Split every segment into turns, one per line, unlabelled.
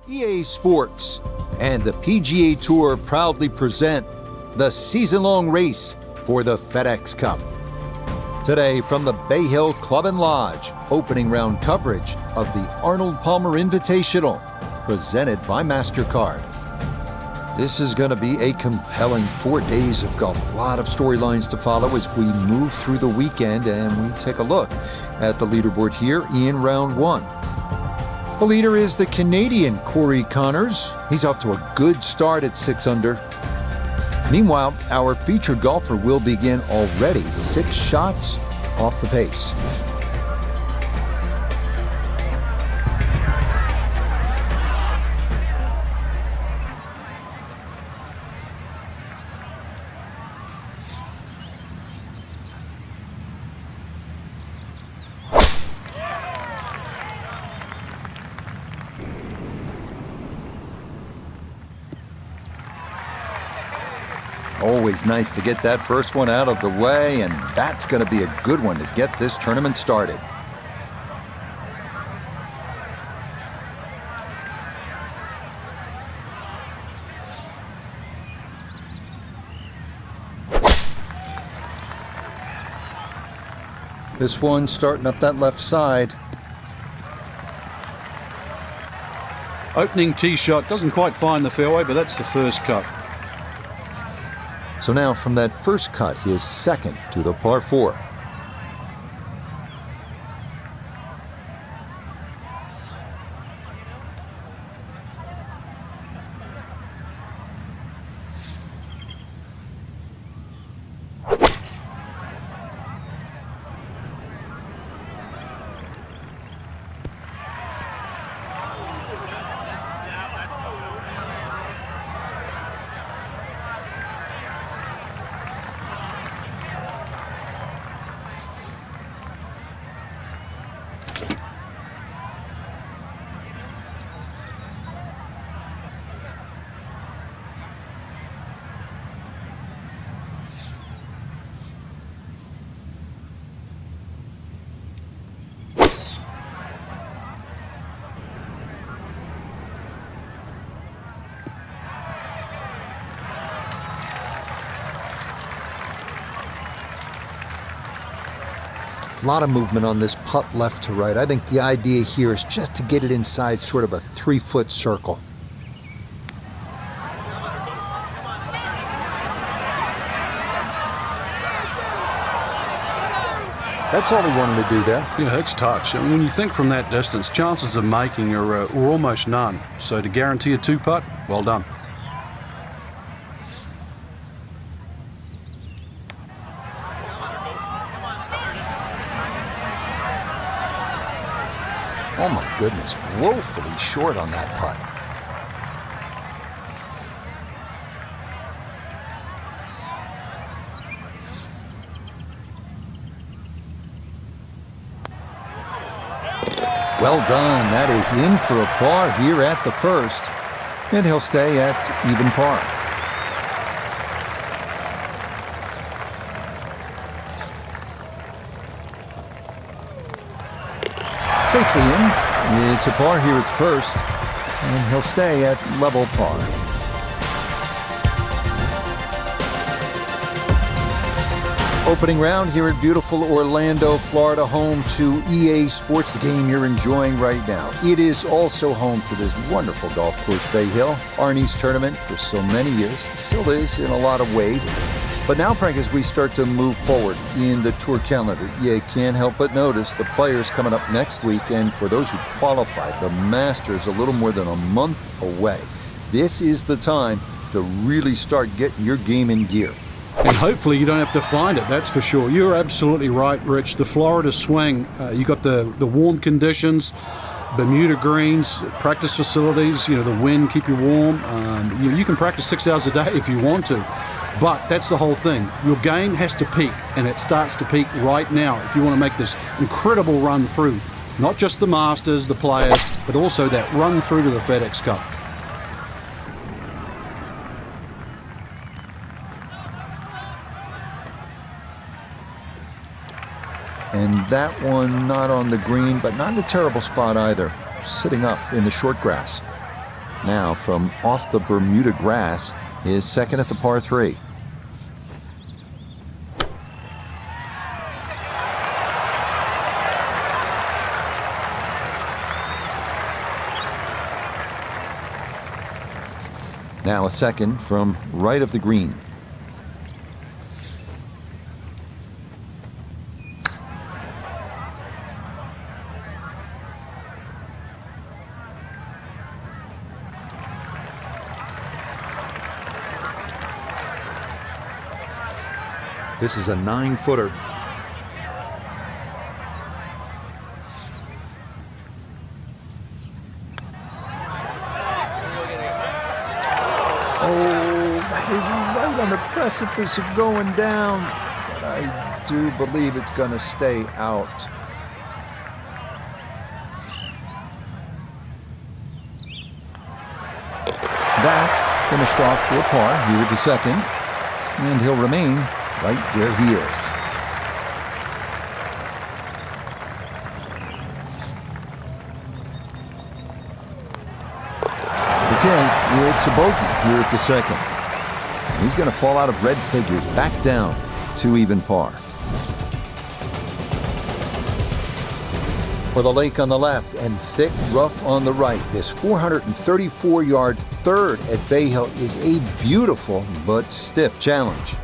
EA Sports and the PGA Tour proudly present the season-long race for the FedEx Cup. Today from the Bay Hill Club and Lodge, opening round coverage of the Arnold Palmer Invitational, presented by Mastercard. This is going to be a compelling 4 days of golf. A lot of storylines to follow as we move through the weekend, and we take a look at the leaderboard here in round one. The leader is the Canadian Corey Connors. He's off to a good start at 6 under. Meanwhile, our featured golfer will begin already 6 shots off the pace. Always nice to get that first one out of the way, and that's going to be a good one to get this tournament started. This one starting up that left side.
Opening tee shot, doesn't quite find the fairway, but that's the first cut.
So now from that first cut, he is second to the par 4. A lot of movement on this putt left to right. I think the idea here is just to get it inside sort of a 3-foot circle. That's all he wanted to do there.
Yeah, it's touch. I mean, when you think from that distance, chances of making are almost none. So to guarantee a 2-putt, well done.
Oh my goodness, woefully short on that putt. Well done, that is in for a par here at the first, and he'll stay at even par. Safely in. It's a par here at first, and he'll stay at level par. Opening round here at beautiful Orlando, Florida, home to EA Sports, the game you're enjoying right now. It is also home to this wonderful golf course, Bay Hill. Arnie's tournament for so many years. It still is in a lot of ways. But now, Frank, as we start to move forward in the tour calendar, you can't help but notice the players coming up next week. And for those who qualified, the Masters a little more than a month away. This is the time to really start getting your game in gear.
And hopefully you don't have to find it, that's for sure. You're absolutely right, Rich. The Florida swing, you got the warm conditions, Bermuda greens, practice facilities, you know, the wind, keep you warm. You can practice 6 hours a day if you want to. But that's the whole thing. Your game has to peak, and it starts to peak right now if you want to make this incredible run through. Not just the Masters, the Players, but also that run through to the FedEx Cup.
And that one not on the green, but not in a terrible spot either. Sitting up in the short grass. Now from off the Bermuda grass, his second at the par 3. Now a second from right of the green. This is a 9-footer. On the precipice of going down, but I do believe it's going to stay out. That finished off to a par here at the second, and he'll remain right where he is. Okay, it's a bogey here at the second. He's going to fall out of red figures back down to even par. For the lake on the left and thick rough on the right, this 434-yard third at Bay Hill is a beautiful but stiff challenge.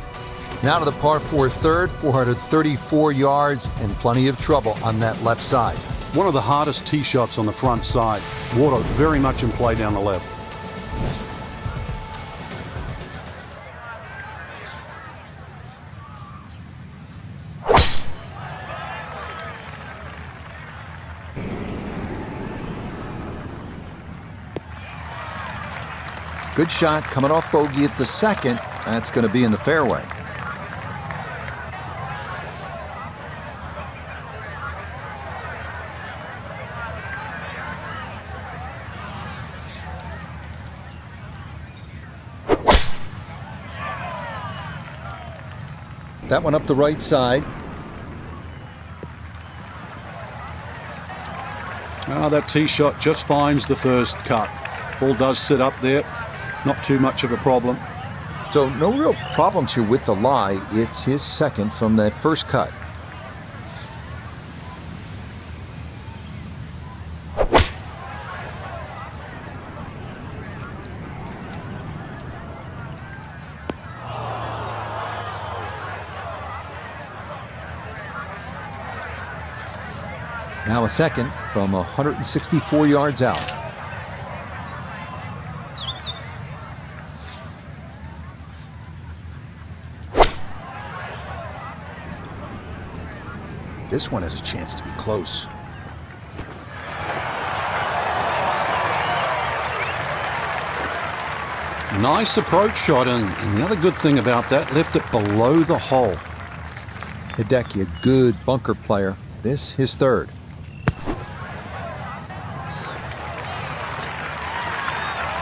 Now to the par 4 third, 434 yards and plenty of trouble on that left side.
One of the hardest tee shots on the front side. Water very much in play down the left.
Good shot coming off bogey at the second. That's going to be in the fairway. That one up the right side.
That tee shot just finds the first cut. Ball does sit up there. Not too much of a problem.
So no real problems here with the lie. It's his second from that first cut. Now a second from 164 yards out. This one has a chance to be close.
Nice approach shot, and the other good thing about that, left it below the hole.
Hideki, a good bunker player. This, his third.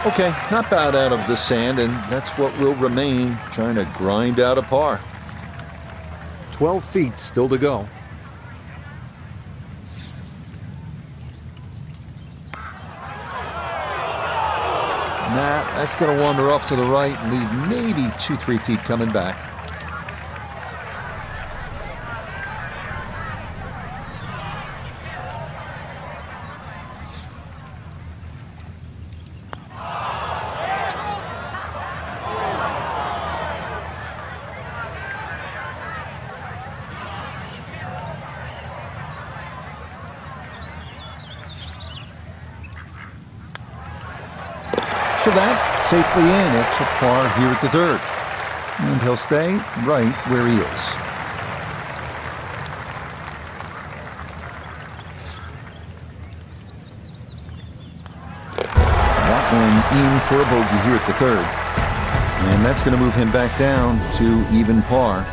Okay, not bad out of the sand, and that's what will remain, trying to grind out a par. 12 feet still to go. That's going to wander off to the right and leave maybe 2-3 feet coming back. So that safely in. It's a par here at the third. And he'll stay right where he is. That one in for a bogey here at the third. And that's going to move him back down to even par.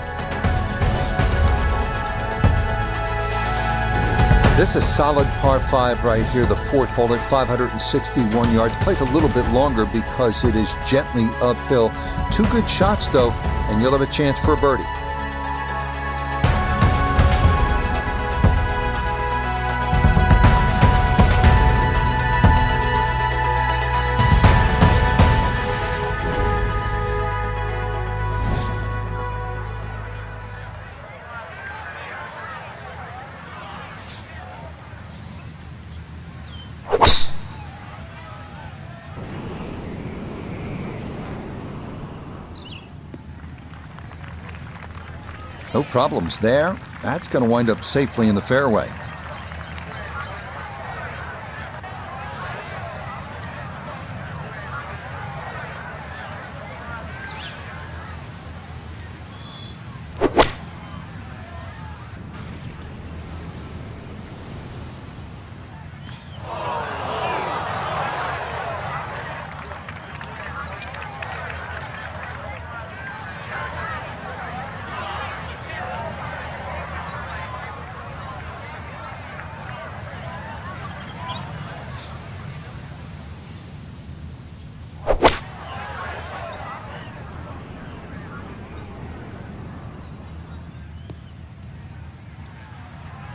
This is solid par 5 right here, the fourth hole at 561 yards. Plays a little bit longer because it is gently uphill. 2 good shots, though, and you'll have a chance for a birdie. No problems there. That's going to wind up safely in the fairway.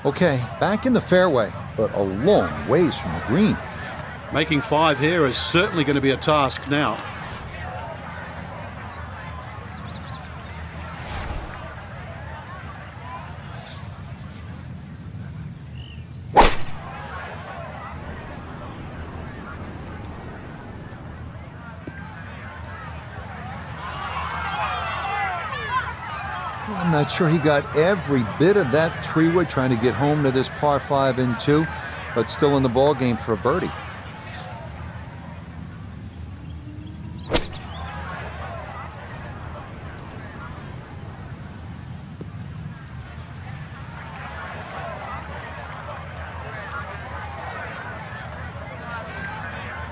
Okay, back in the fairway, but a long ways from the green.
Making 5 here is certainly going to be a task now.
I'm not sure he got every bit of that three-wood trying to get home to this par 5 and 2, but still in the ball game for a birdie.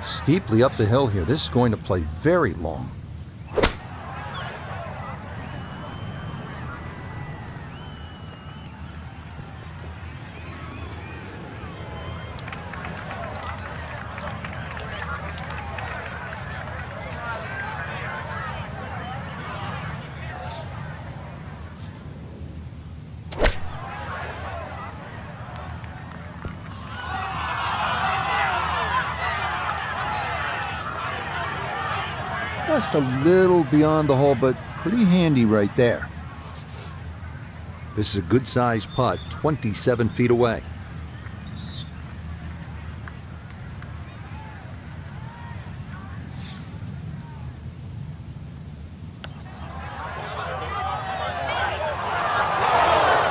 Steeply up the hill here. This is going to play very long. Just a little beyond the hole, but pretty handy right there. This is a good-sized putt, 27 feet away.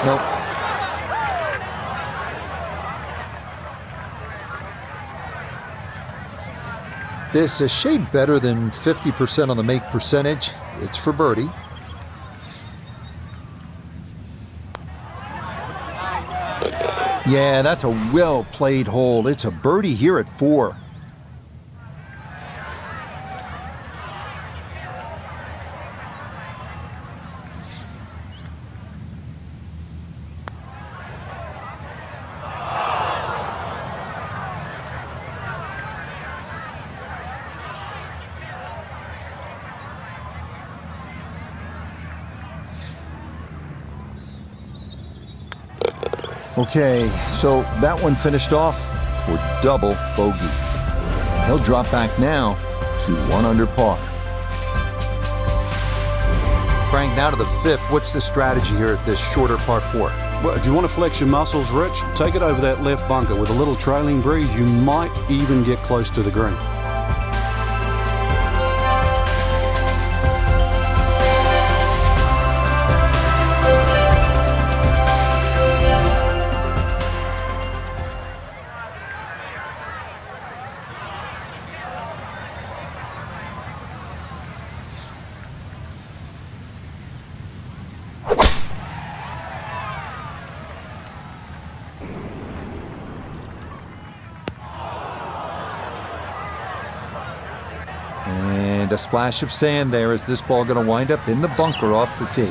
Nope. This is a shade better than 50% on the make percentage. It's for birdie. Yeah, that's a well-played hole. It's a birdie here at 4. Okay, so that one finished off for double bogey. He'll drop back now to 1 under par. Frank, now to the 5th. What's the strategy here at this shorter par 4?
Well, if you want to flex your muscles, Rich, take it over that left bunker. With a little trailing breeze, you might even get close to the green.
And a splash of sand there. Is this ball going to wind up in the bunker off the tee?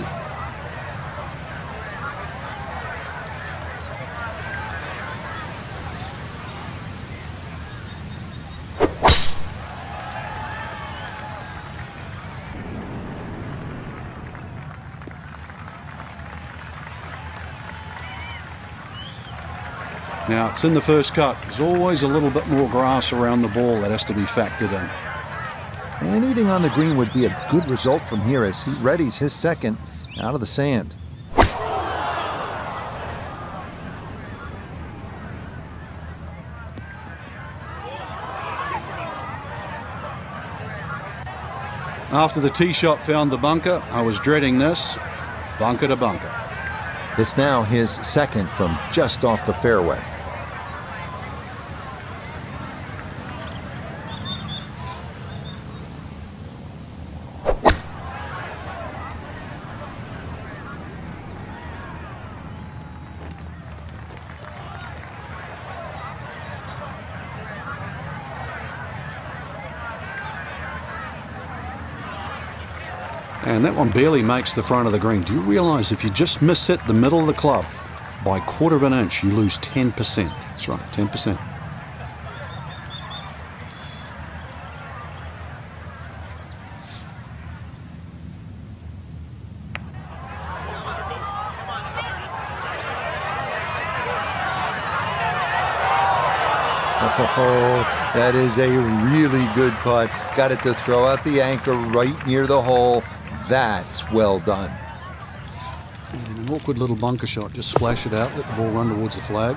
Now, it's in the first cut. There's always a little bit more grass around the ball that has to be factored in.
Anything on the green would be a good result from here as he readies his second out of the sand.
After the tee shot found the bunker, I was dreading this. Bunker to bunker.
This now his second from just off the fairway.
And that one barely makes the front of the green. Do you realize if you just miss hit the middle of the club by a quarter of an inch, you lose 10%? That's right, 10%.
Oh, that is a really good putt. Got it to throw out the anchor right near the hole. That's well done.
And an awkward little bunker shot. Just splash it out, let the ball run towards the flag.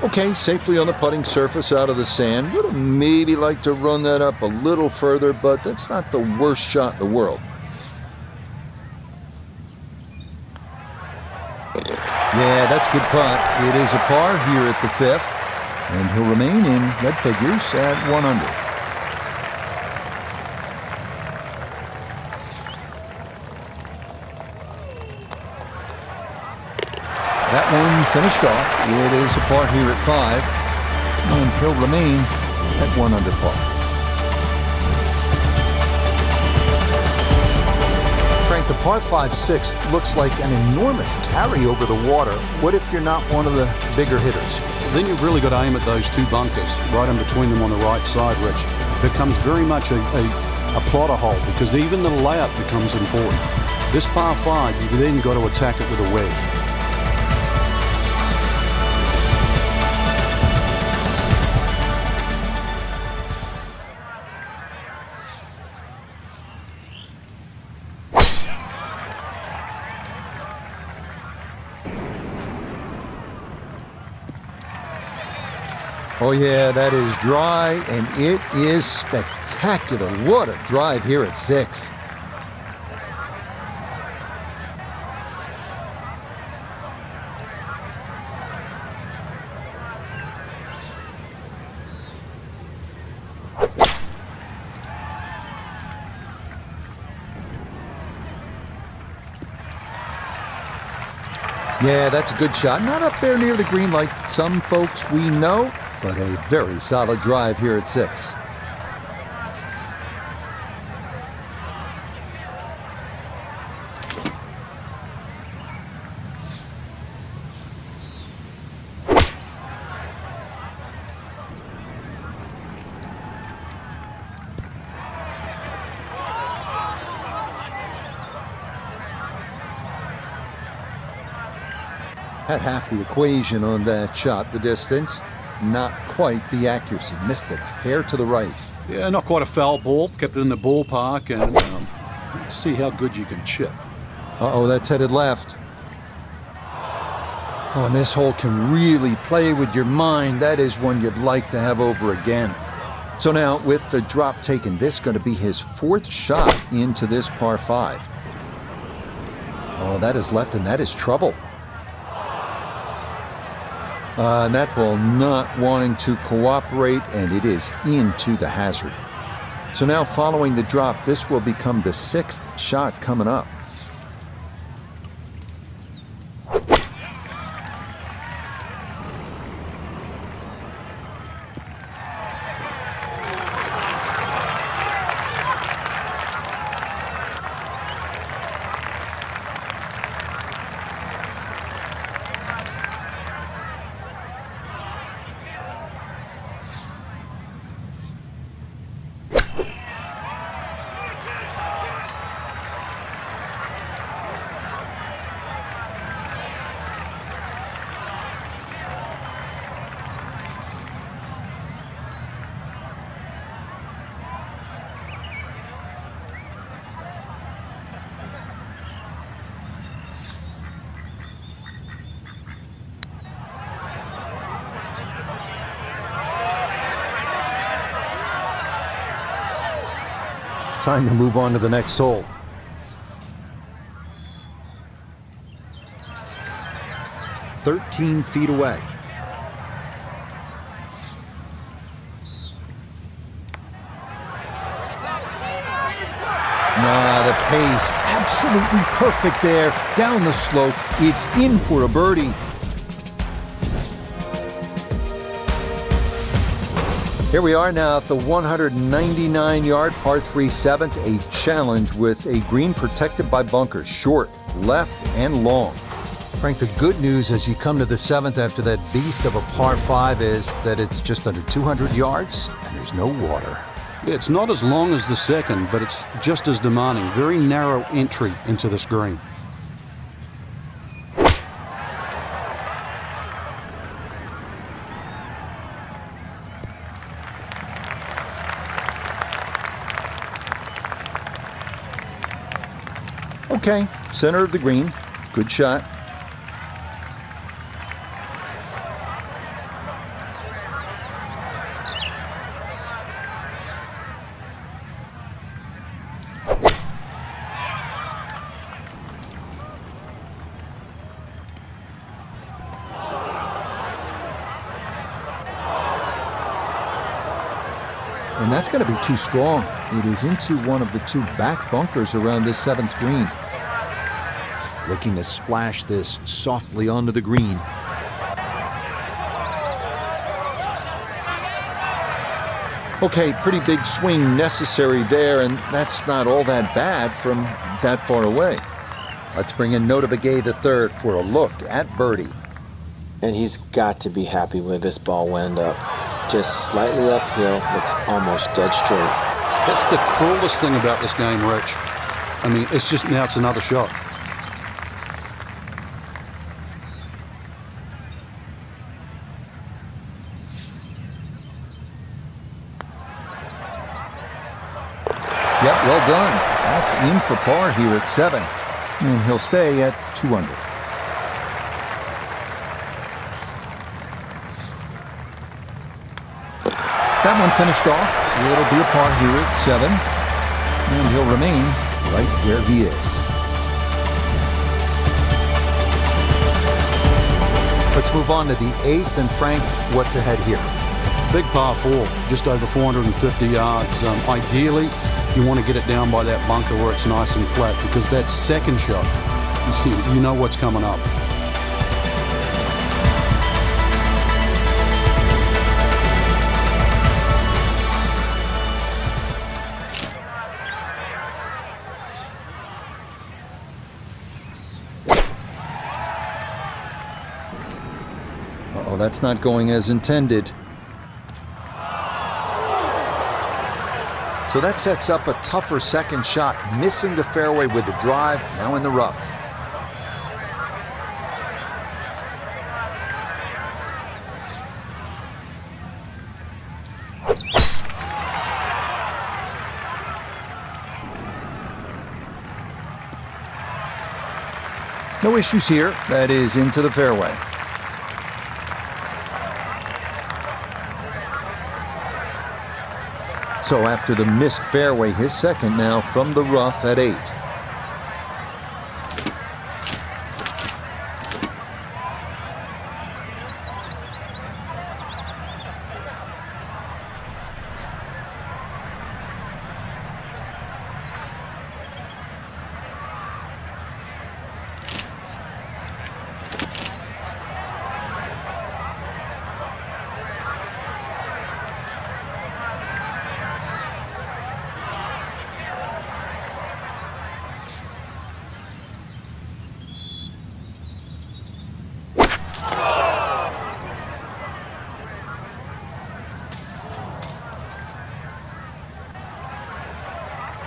Okay, safely on the putting surface out of the sand. Would have maybe like to run that up a little further, but that's not the worst shot in the world. Yeah, that's a good putt. It is a par here at the 5th, and he'll remain in red figures at 1 under. That one finished off. It is a par here at 5, and he'll remain at 1 under par. Frank, the par 5-6 looks like an enormous carry over the water. What if you're not one of the bigger hitters?
Then you've really got to aim at those two bunkers, right in between them on the right side, Rich. It becomes very much a plotter hole, because even the layup becomes important. This par 5, you've then got to attack it with a wedge.
Oh yeah, that is dry, and it is spectacular. What a drive here at 6. Yeah, that's a good shot. Not up there near the green like some folks we know, but a very solid drive here at 6. Had half the equation on that shot, the distance. Not quite the accuracy. Missed it. Hair to the right.
Yeah, not quite a foul ball. Kept it in the ballpark, and let's see how good you can chip.
Uh-oh, that's headed left. Oh, and this hole can really play with your mind. That is one you'd like to have over again. So now, with the drop taken, this is going to be his 4th shot into this par 5. Oh, that is left, and that is trouble. And that ball not wanting to cooperate, and it is into the hazard. So now following the drop, this will become the 6th shot coming up. Time to move on to the next hole. "13 feet away. The pace, absolutely perfect there. Down the slope, it's in for a birdie. Here we are now at the 199-yard par 3 7th, a challenge with a green protected by bunkers, short, left, and long. Frank, the good news as you come to the 7th after that beast of a par 5 is that it's just under 200 yards and there's no water.
Yeah, it's not as long as the second, but it's just as demanding. Very narrow entry into this green.
Okay, center of the green. Good shot. And that's going to be too strong. It is into one of the two back bunkers around this 7th green. Looking to splash this softly onto the green. Okay, pretty big swing necessary there, and that's not all that bad from that far away. Let's bring in Nota Begay III for a look at birdie.
And he's got to be happy where this ball went up. Just slightly uphill, looks almost dead straight.
That's the cruelest thing about this game, Rich. I mean, it's just now it's another shot.
Yep, well done. That's in for par here at 7. And he'll stay at 2 under. That one finished off. It'll be a par here at 7. And he'll remain right where he is. Let's move on to the 8th. And Frank, what's ahead here?
Big par 4, just over 450 yards. Ideally, you want to get it down by that bunker where it's nice and flat, because that second shot, you know what's coming up.
Uh-oh, that's not going as intended. So that sets up a tougher second shot, missing the fairway with the drive, now in the rough. No issues here. That is into the fairway. So after the missed fairway, his second now from the rough at 8.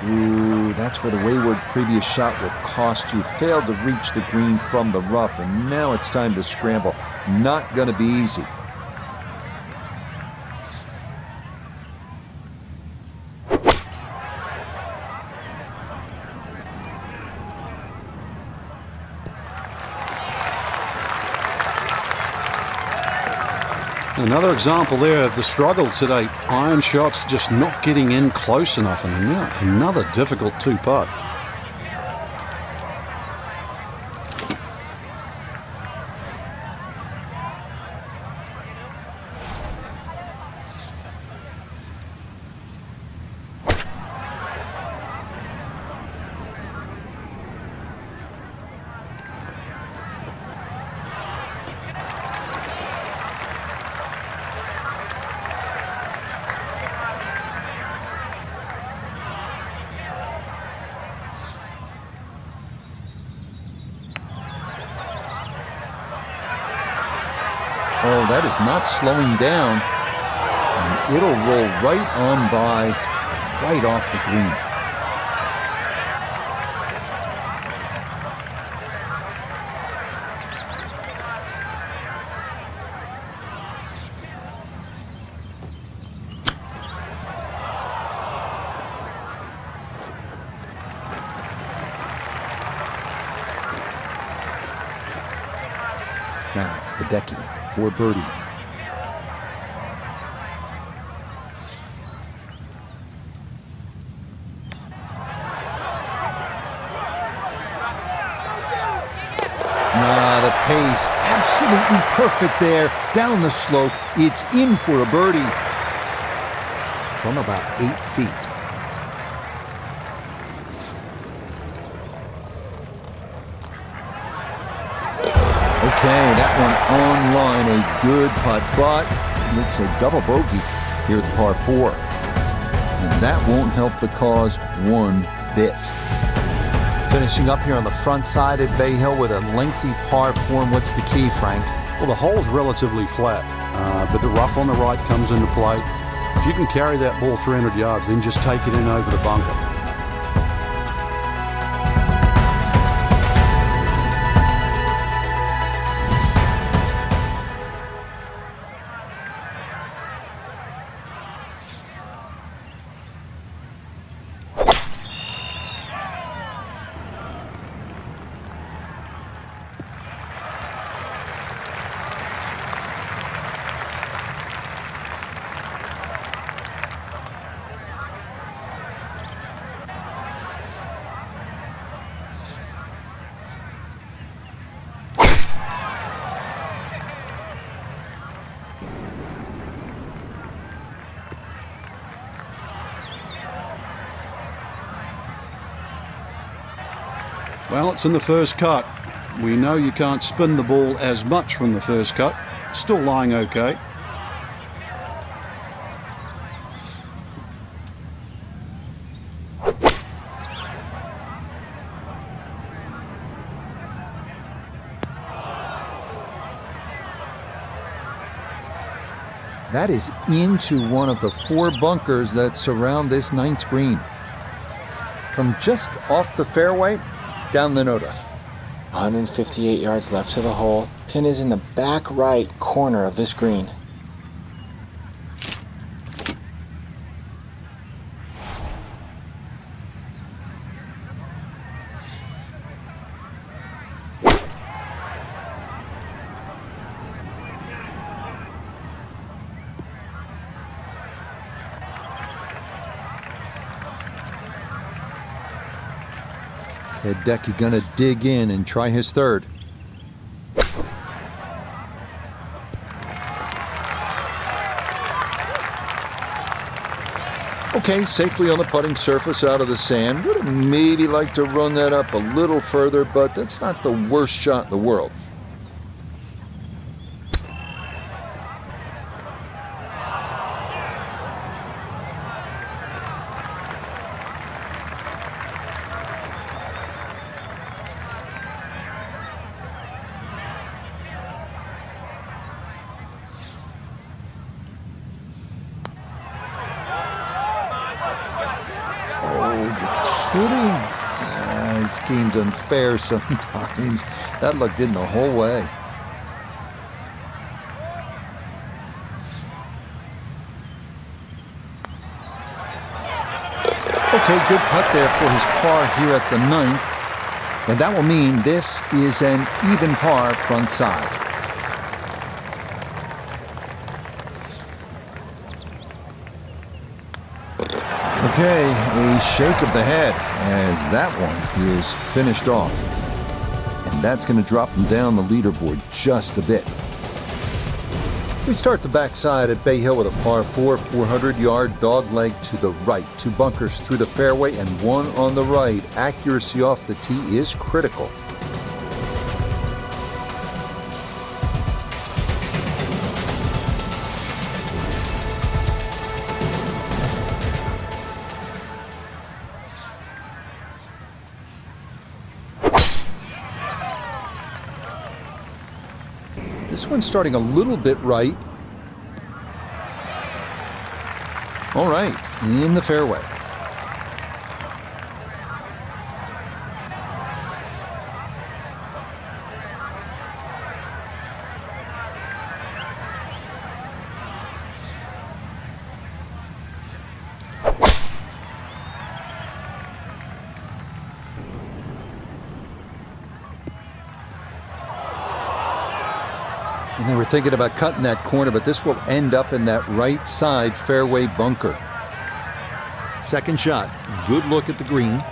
Ooh, that's where the wayward previous shot will cost you. Failed to reach the green from the rough, and now it's time to scramble. Not going to be easy.
Another example there of the struggle today. Iron shots just not getting in close enough, and another difficult two-putt.
Oh, that is not slowing down. And it'll roll right on by, right off the green. Now, Hideki for birdie. The pace, absolutely perfect there. Down the slope, it's in for a birdie from about 8 feet. Okay, that one on line, a good putt, but it's a double bogey here at the par 4. And that won't help the cause one bit. Finishing up here on the front side at Bay Hill with a lengthy par 4. What's the key, Frank?
Well, the hole's relatively flat, but the rough on the right comes into play. If you can carry that ball 300 yards, then just take it in over the bunker. Well, it's in the first cut. We know you can't spin the ball as much from the first cut. Still lying okay.
That is into one of the 4 bunkers that surround this 9th green. From just off the fairway, down the Noda.
158 yards left to the hole. Pin is in the back right corner of this green.
Hideki gonna dig in and try his 3rd. Okay, safely on the putting surface out of the sand. Would have maybe liked to run that up a little further, but that's not the worst shot in the world. Kidding? This game's unfair sometimes. That looked in the whole way. Okay, good putt there for his par here at the 9th. And that will mean this is an even par front side. Okay, a shake of the head as that one is finished off. And that's going to drop him down the leaderboard just a bit. We start the backside at Bay Hill with a par 4, 400-yard dogleg to the right. 2 bunkers through the fairway and 1 on the right. Accuracy off the tee is critical. This one's starting a little bit right. All right, in the fairway. And they were thinking about cutting that corner, but this will end up in that right side fairway bunker. Second shot, good look at the green.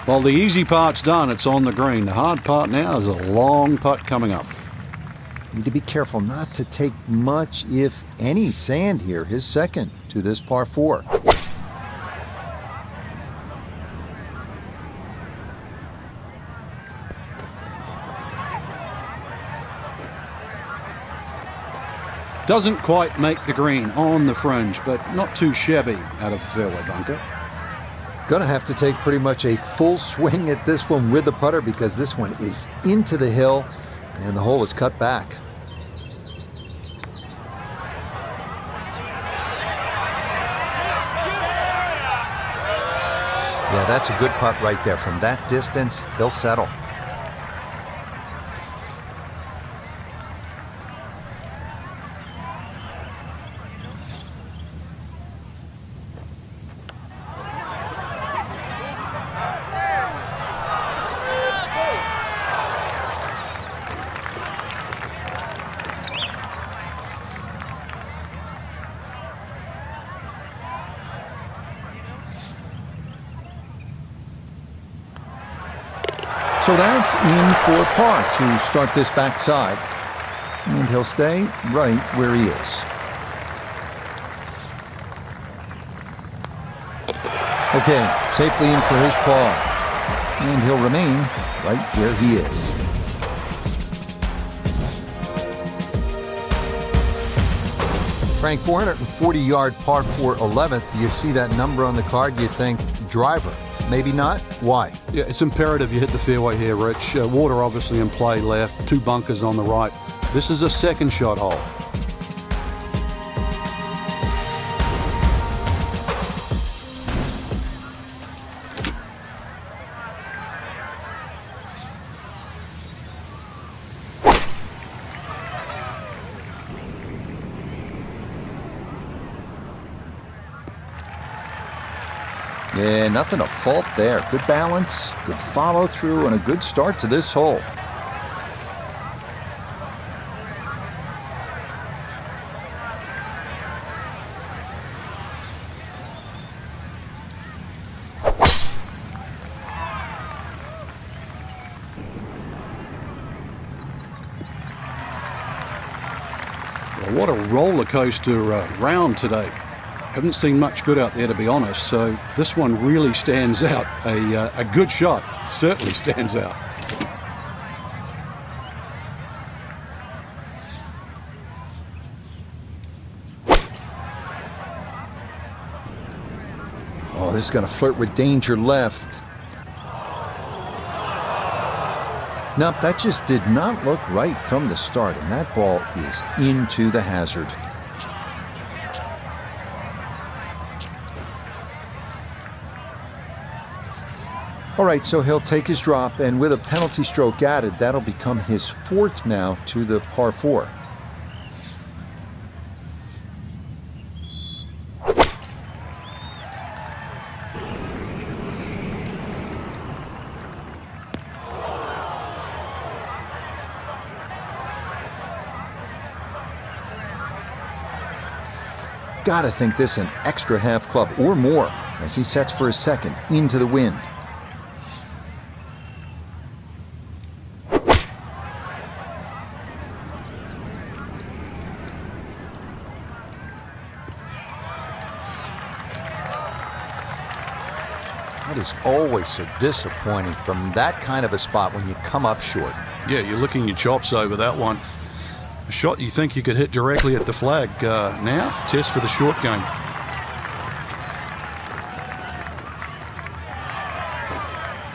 Well, the easy part's done. It's on the green. The hard part now is a long putt coming up.
Need to be careful not to take much, if any, sand here. His second to this par 4.
Doesn't quite make the green on the fringe, but not too shabby out of the fairway bunker.
Gonna have to take pretty much a full swing at this one with the putter because this one is into the hill and the hole is cut back. Yeah, that's a good putt right there. From that distance, he'll settle. So that's in for par to start this backside. And he'll stay right where he is. Okay, safely in for his par. And he'll remain right where he is. Frank, 440-yard par 4 11th. You see that number on the card, you think driver. Maybe not. Why?
Yeah, it's imperative you hit the fairway here, Rich. Water obviously in play left, 2 bunkers on the right. This is a second shot hole.
Yeah, nothing to fault there. Good balance, good follow through, and a good start to this hole.
Well, what a roller coaster round today. Haven't seen much good out there, to be honest, so this one really stands out. A good shot certainly stands out.
Oh, this is going to flirt with danger left. Nope, that just did not look right from the start, and that ball is into the hazard. All right, so he'll take his drop, and with a penalty stroke added, that'll become his 4th now to the par 4. got to think this an extra half club or more as he sets for his second into the wind. That is always so disappointing from that kind of a spot when you come up short.
Yeah, you're licking your chops over that one. A shot you think you could hit directly at the flag. Now, test for the short game.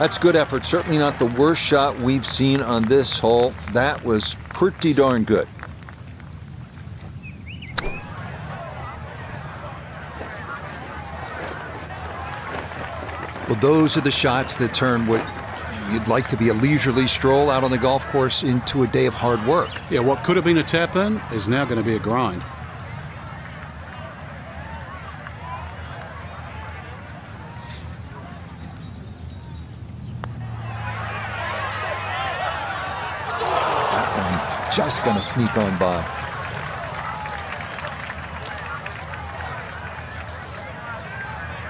That's good effort. Certainly not the worst shot we've seen on this hole. That was pretty darn good. Well, those are the shots that turn what you'd like to be a leisurely stroll out on the golf course into a day of hard work.
Yeah, what could have been a tap-in is now going to be a grind.
That one just going to sneak on by.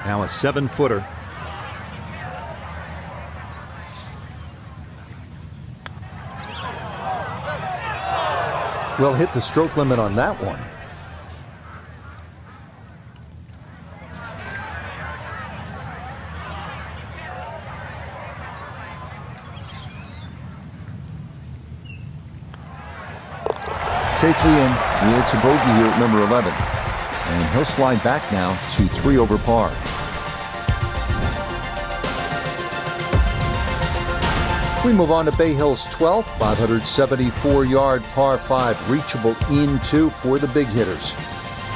Now a 7-footer. Well, hit the stroke limit on that one. Safely in. It's a bogey here at number 11. And he'll slide back now to 3 over par. We move on to Bay Hill's 12th, 574-yard par 5, reachable into for the big hitters.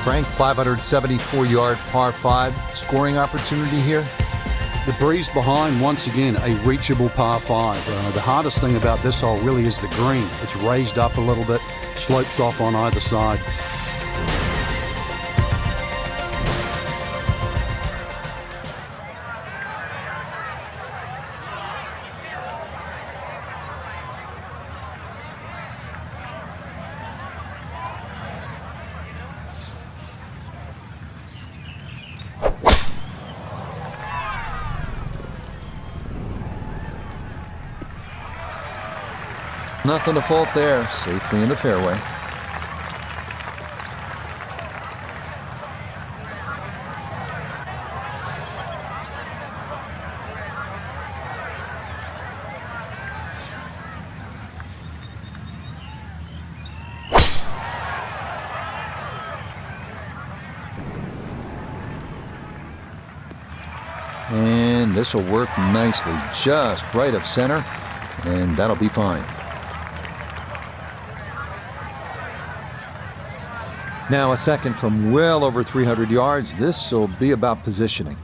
Frank, 574-yard par 5, scoring opportunity here?
The breeze behind, once again, a reachable par 5. The hardest thing about this hole really is the green. It's raised up a little bit, slopes off on either side.
Nothing to fault there, safely in the fairway. And this will work nicely, just right of center, and that'll be fine. Now a second from well over 300 yards. This will be about positioning.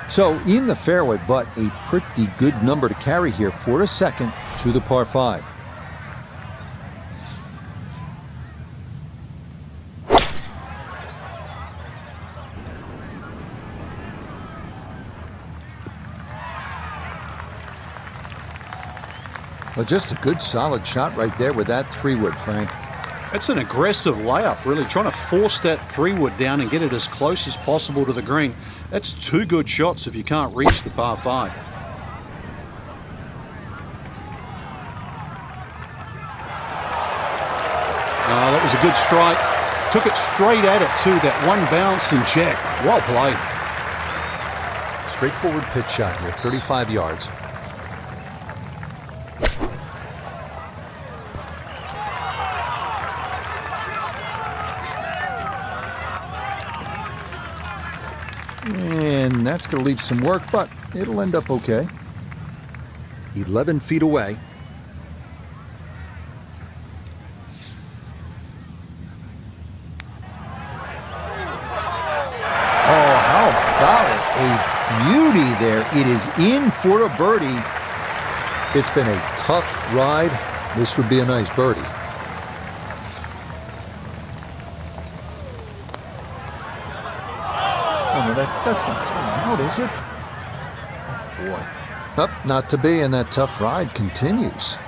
So in the fairway, but a pretty good number to carry here for a second to the par 5. Well, just a good solid shot right there with that 3-wood, Frank.
It's an aggressive layup, really, trying to force that 3-wood down and get it as close as possible to the green. That's 2 good shots if you can't reach the par 5. Oh, that was a good strike. Took it straight at it, too. That one bounce and check. Well played.
Straightforward pitch shot here, 35 yards. And that's going to leave some work, but it'll end up okay. 11 feet away. Oh, how about it? A beauty there. It is in for a birdie. It's been a tough ride. This would be a nice birdie. No, that's not staying out, is it? Oh, boy. Up, not to be, and that tough ride continues.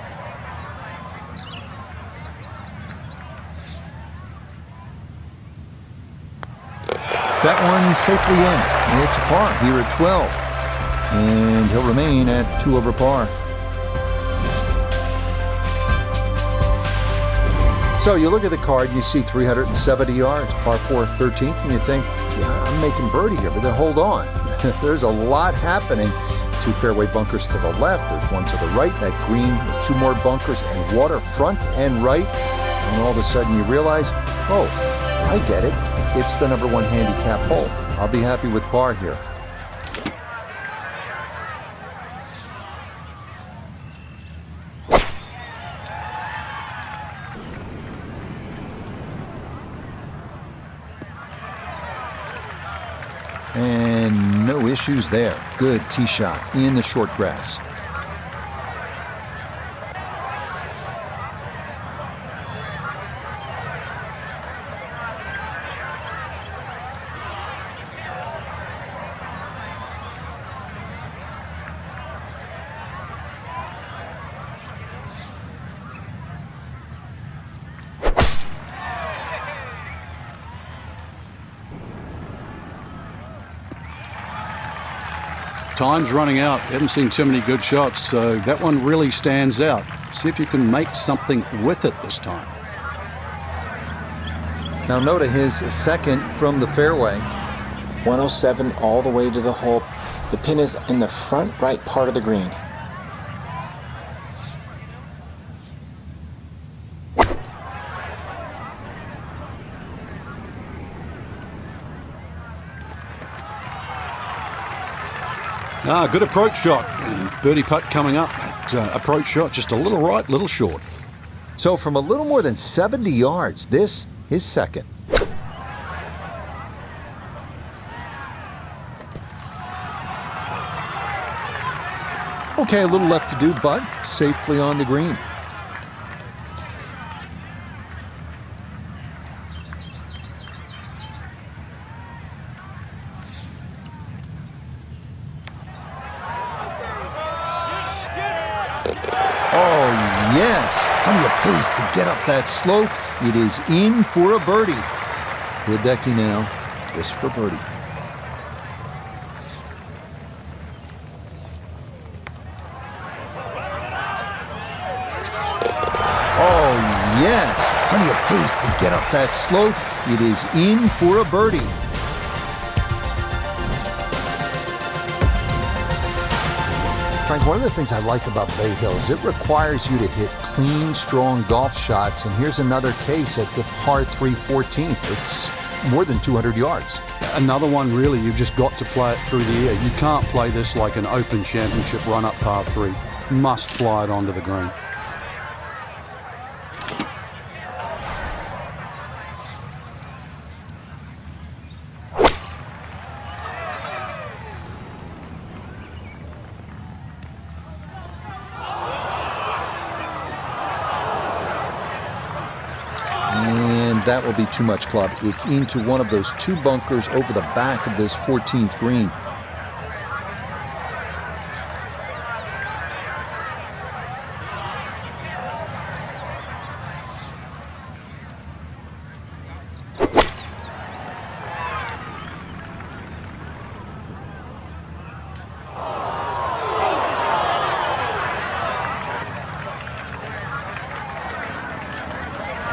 That one safely in. It's a par here at 12. And he'll remain at 2 over par. So you look at the card, you see 370 yards, par 4, 13th, and you think, yeah, I'm making birdie here, but then hold on. There's a lot happening. 2 fairway bunkers to the left, there's 1 to the right, that green, 2 more bunkers and water front and right. And all of a sudden you realize, oh, I get it. It's the number 1 handicap hole. I'll be happy with par here. And no issues there. Good tee shot in the short grass.
Time's running out. Haven't seen too many good shots, so that one really stands out. See if you can make something with it this time.
Now Noda, his second from the fairway.
107 all the way to the hole. The pin is in the front right part of the green.
Good approach shot. Birdie putt coming up. Approach shot just a little right, little short.
So from a little more than 70 yards, this is second. Okay, a little left to do, but safely on the green. Plenty of pace to get up that slope. It is in for a birdie. Hideki now, this for birdie. Oh, yes. Plenty of pace to get up that slope. It is in for a birdie. Frank, one of the things I like about Bay Hill is it requires you to hit clean, strong golf shots. And here's another case at the par 3 14th. It's more than 200 yards.
Another one, really, you've just got to play it through the air. You can't play this like an Open Championship run-up par 3. Must fly it onto the green.
That will be too much, club. It's into one of those 2 bunkers over the back of this 14th green.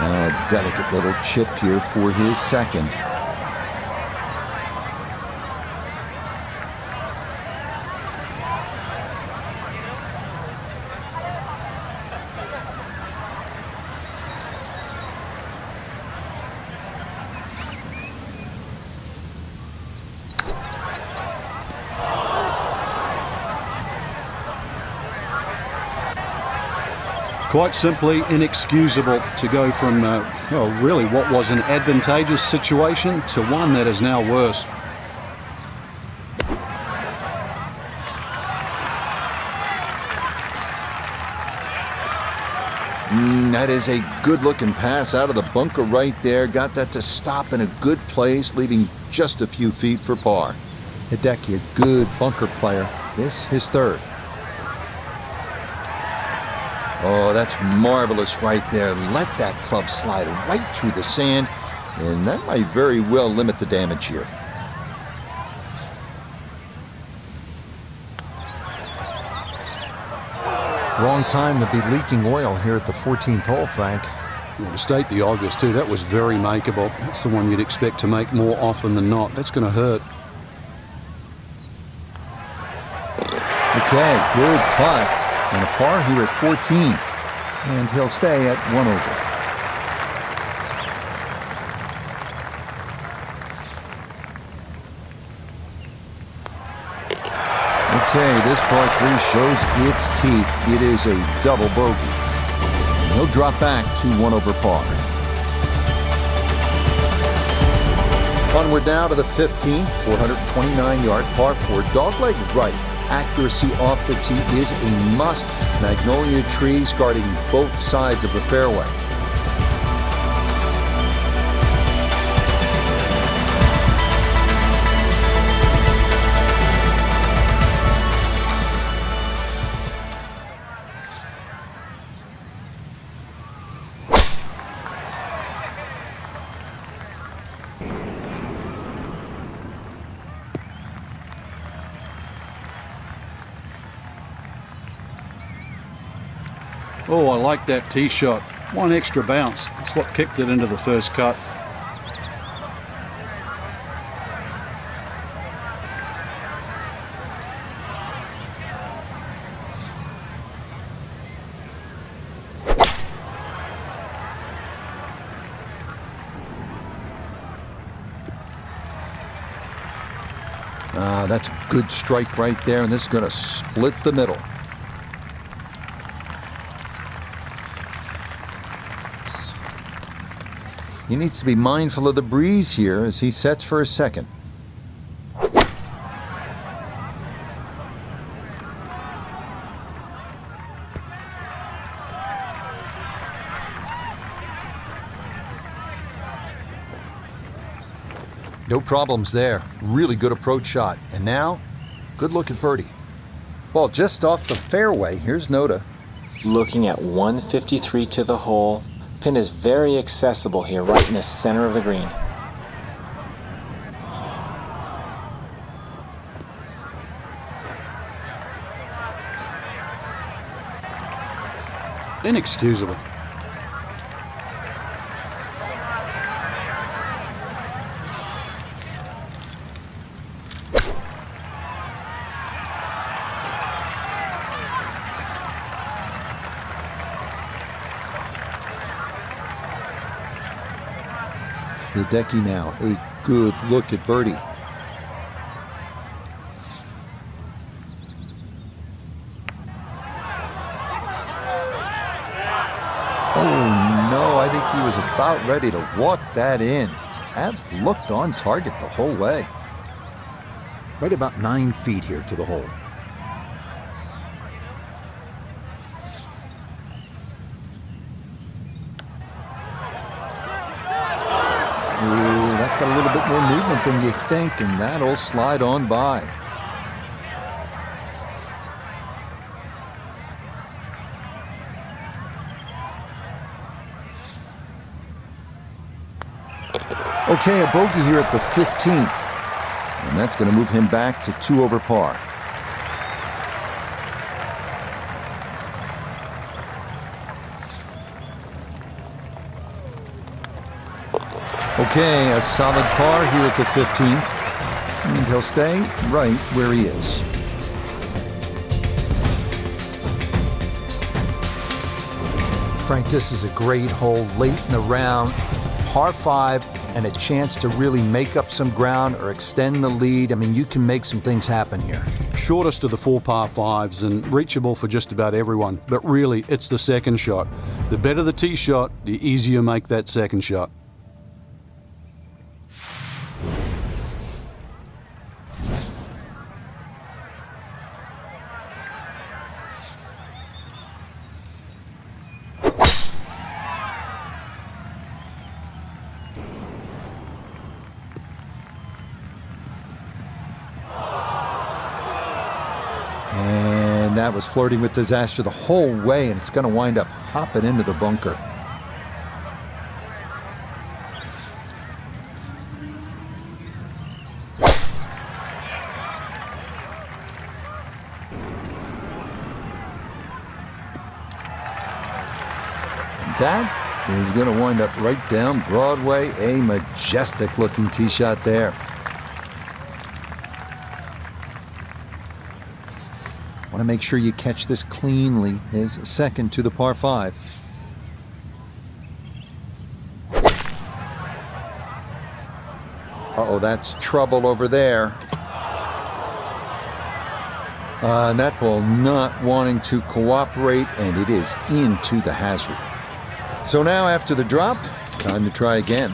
A delicate little chip here for his second.
Quite simply inexcusable to go from, really what was an advantageous situation to one that is now worse.
That is a good-looking pass out of the bunker right there. Got that to stop in a good place, leaving just a few feet for par. Hideki, a good bunker player. This his third. Oh, that's marvelous right there. Let that club slide right through the sand, and that might very well limit the damage here. Wrong time to be leaking oil here at the 14th hole, Frank.
Well, to state the obvious, too, that was very makeable. That's the one you'd expect to make more often than not. That's going to hurt.
Okay, good putt. And a par here at 14. And he'll stay at 1 over. Okay, this par 3 shows its teeth. It is a double bogey. And he'll drop back to 1 over par. Onward now to the 15th, 429-yard par 4, dogleg right. Accuracy off the tee is a must. Magnolia trees guarding both sides of the fairway.
Oh, I like that tee shot. One extra bounce. That's what kicked it into the first cut.
That's a good strike right there, and this is going to split the middle. He needs to be mindful of the breeze here as he sets for his second. No problems there. Really good approach shot. And now, good look at birdie. Ball just off the fairway. Here's Noda.
Looking at 153 to the hole. Pin is very accessible here, right in the center of the green.
Inexcusable.
Hideki now, a good look at birdie. Oh no, I think he was about ready to walk that in. That looked on target the whole way. Right about 9 feet here to the hole. Ooh, that's got a little bit more movement than you think, and that'll slide on by. Okay, a bogey here at the 15th. And that's going to move him back to 2 over par. Okay, a solid par here at the 15th. And he'll stay right where he is. Frank, this is a great hole late in the round. Par 5 and a chance to really make up some ground or extend the lead. I mean, you can make some things happen here.
Shortest of the 4 par 5s and reachable for just about everyone. But really, it's the second shot. The better the tee shot, the easier you make that second shot.
that was flirting with disaster the whole way, and it's going to wind up hopping into the bunker. That is going to wind up right down Broadway. A majestic-looking tee shot there. Want to make sure you catch this cleanly. His second to the par 5. Uh-oh, that's trouble over there. And that ball not wanting to cooperate, and it is into the hazard. So now after the drop, time to try again.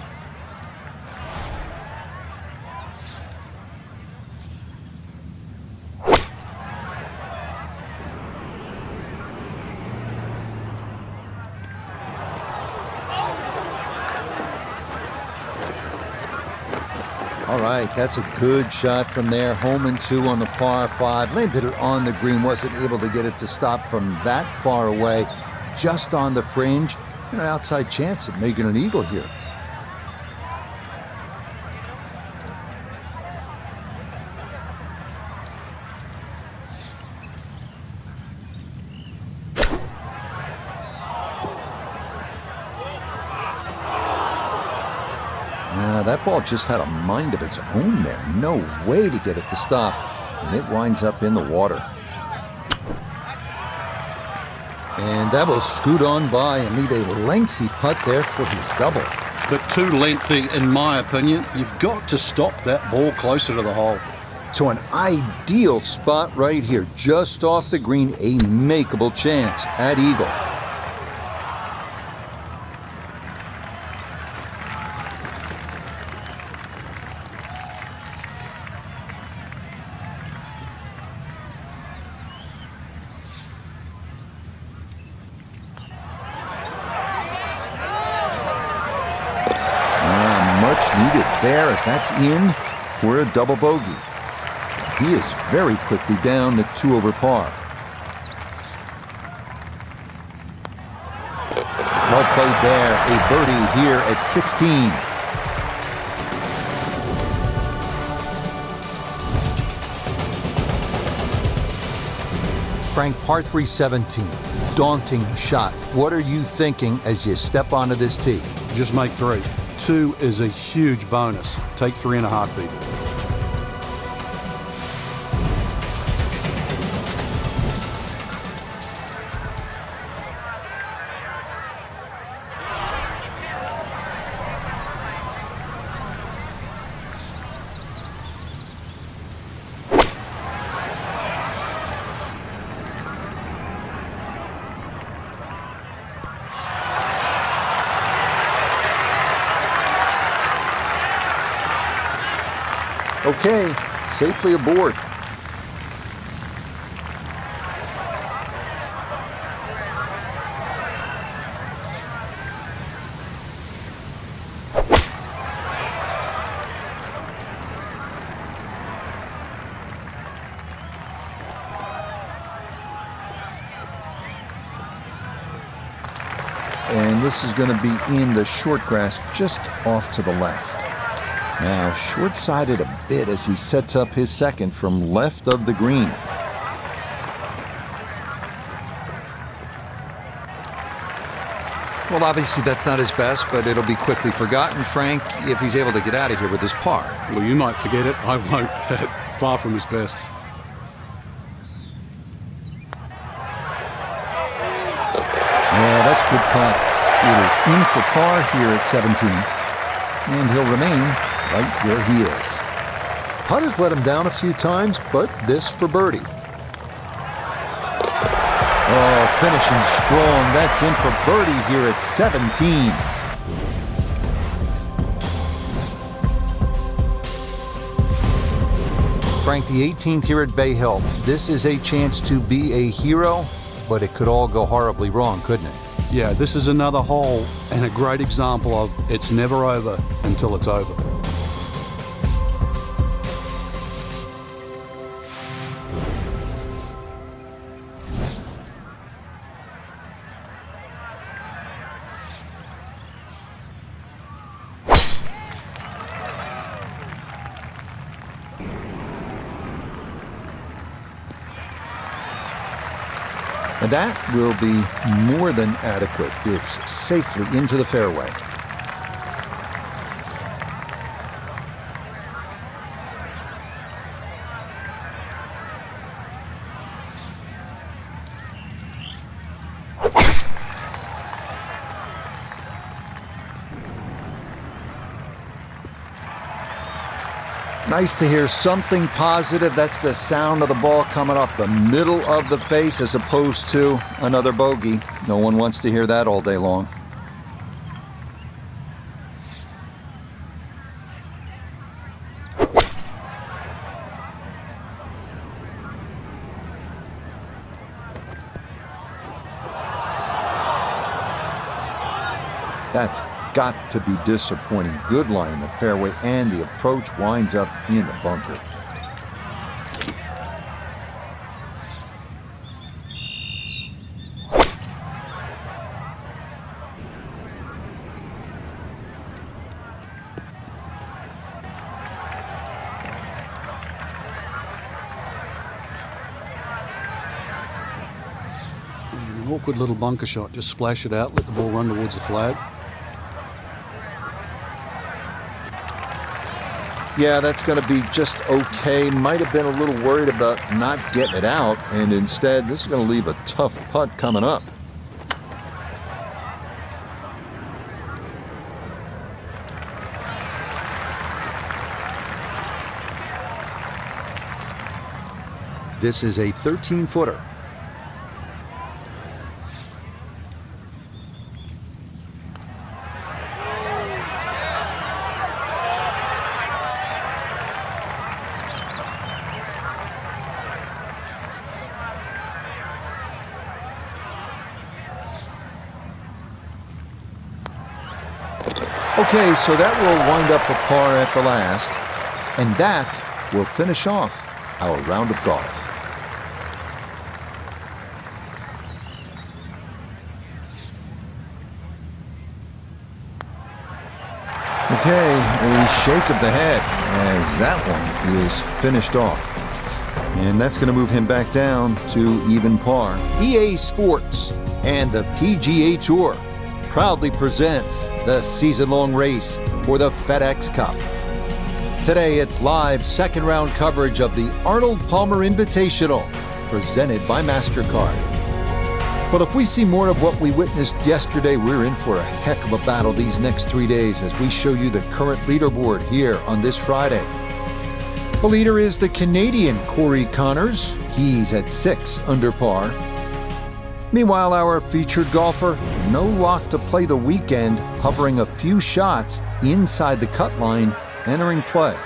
All right, that's a good shot from there. Home and 2 on the par 5. Landed it on the green. Wasn't able to get it to stop from that far away. Just on the fringe. An outside chance of making an eagle here. That ball just had a mind of its own there. No way to get it to stop. And it winds up in the water. And that will scoot on by and leave a lengthy putt there for his double.
But too lengthy, in my opinion. You've got to stop that ball closer to the hole.
So an ideal spot right here, just off the green, a makeable chance at eagle. Needed there as that's in for a double bogey. He is very quickly down to 2 over par. Well played there. A birdie here at 16. Frank, par 3 17. Daunting shot. What are you thinking as you step onto this tee?
Just make 3. 2 is a huge bonus. Take 3 in a heartbeat.
Okay, safely aboard. And this is going to be in the short grass just off to the left. Now short-sided a bit as he sets up his second from left of the green. Well, obviously that's not his best, but it'll be quickly forgotten, Frank, if he's able to get out of here with his par.
Well, you might forget it. I won't. Far from his best.
Yeah, that's a good putt. It is in for par here at 17. And he'll remain right where he is. Putters let him down a few times, but this for birdie. Oh, finishing strong. That's in for birdie here at 17. Frank, the 18th here at Bay Hill. This is a chance to be a hero, but it could all go horribly wrong, couldn't it?
Yeah, this is another hole and a great example of it's never over until it's over.
And that will be more than adequate. It's safely into the fairway. Nice to hear something positive. That's the sound of the ball coming off the middle of the face as opposed to another bogey. No one wants to hear that all day long. That's got to be disappointing. Good line in the fairway, and the approach winds up in the bunker.
And an awkward little bunker shot. Just splash it out, let the ball run towards the flag.
Yeah, that's going to be just okay. Might have been a little worried about not getting it out, and instead, this is going to leave a tough putt coming up. This is a 13-footer. Okay, so that will wind up a par at the last, and that will finish off our round of golf. Okay, a shake of the head as that one is finished off. And that's going to move him back down to even par. EA Sports and the PGA Tour proudly present the season-long race for the FedEx Cup. Today, it's live second-round coverage of the Arnold Palmer Invitational, presented by Mastercard. But if we see more of what we witnessed yesterday, we're in for a heck of a battle these next 3 days as we show you the current leaderboard here on this Friday. The leader is the Canadian Corey Connors. He's at 6 under par. Meanwhile, our featured golfer, no lock to play the weekend, hovering a few shots inside the cut line, entering play.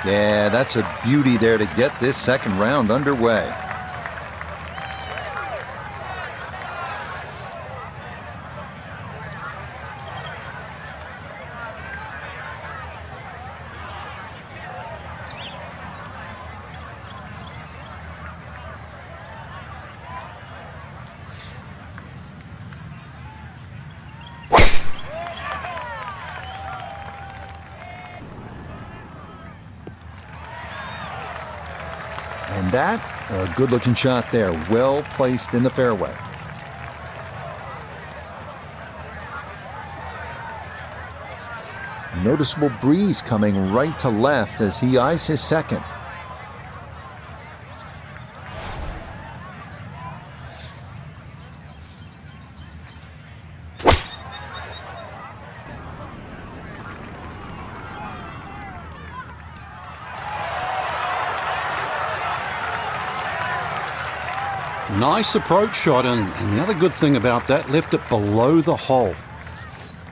Yeah, that's a beauty there to get this second round underway. And that, a good-looking shot there, well placed in the fairway. Noticeable breeze coming right to left as he eyes his second.
Nice approach shot, and the other good thing about that, left it below the hole.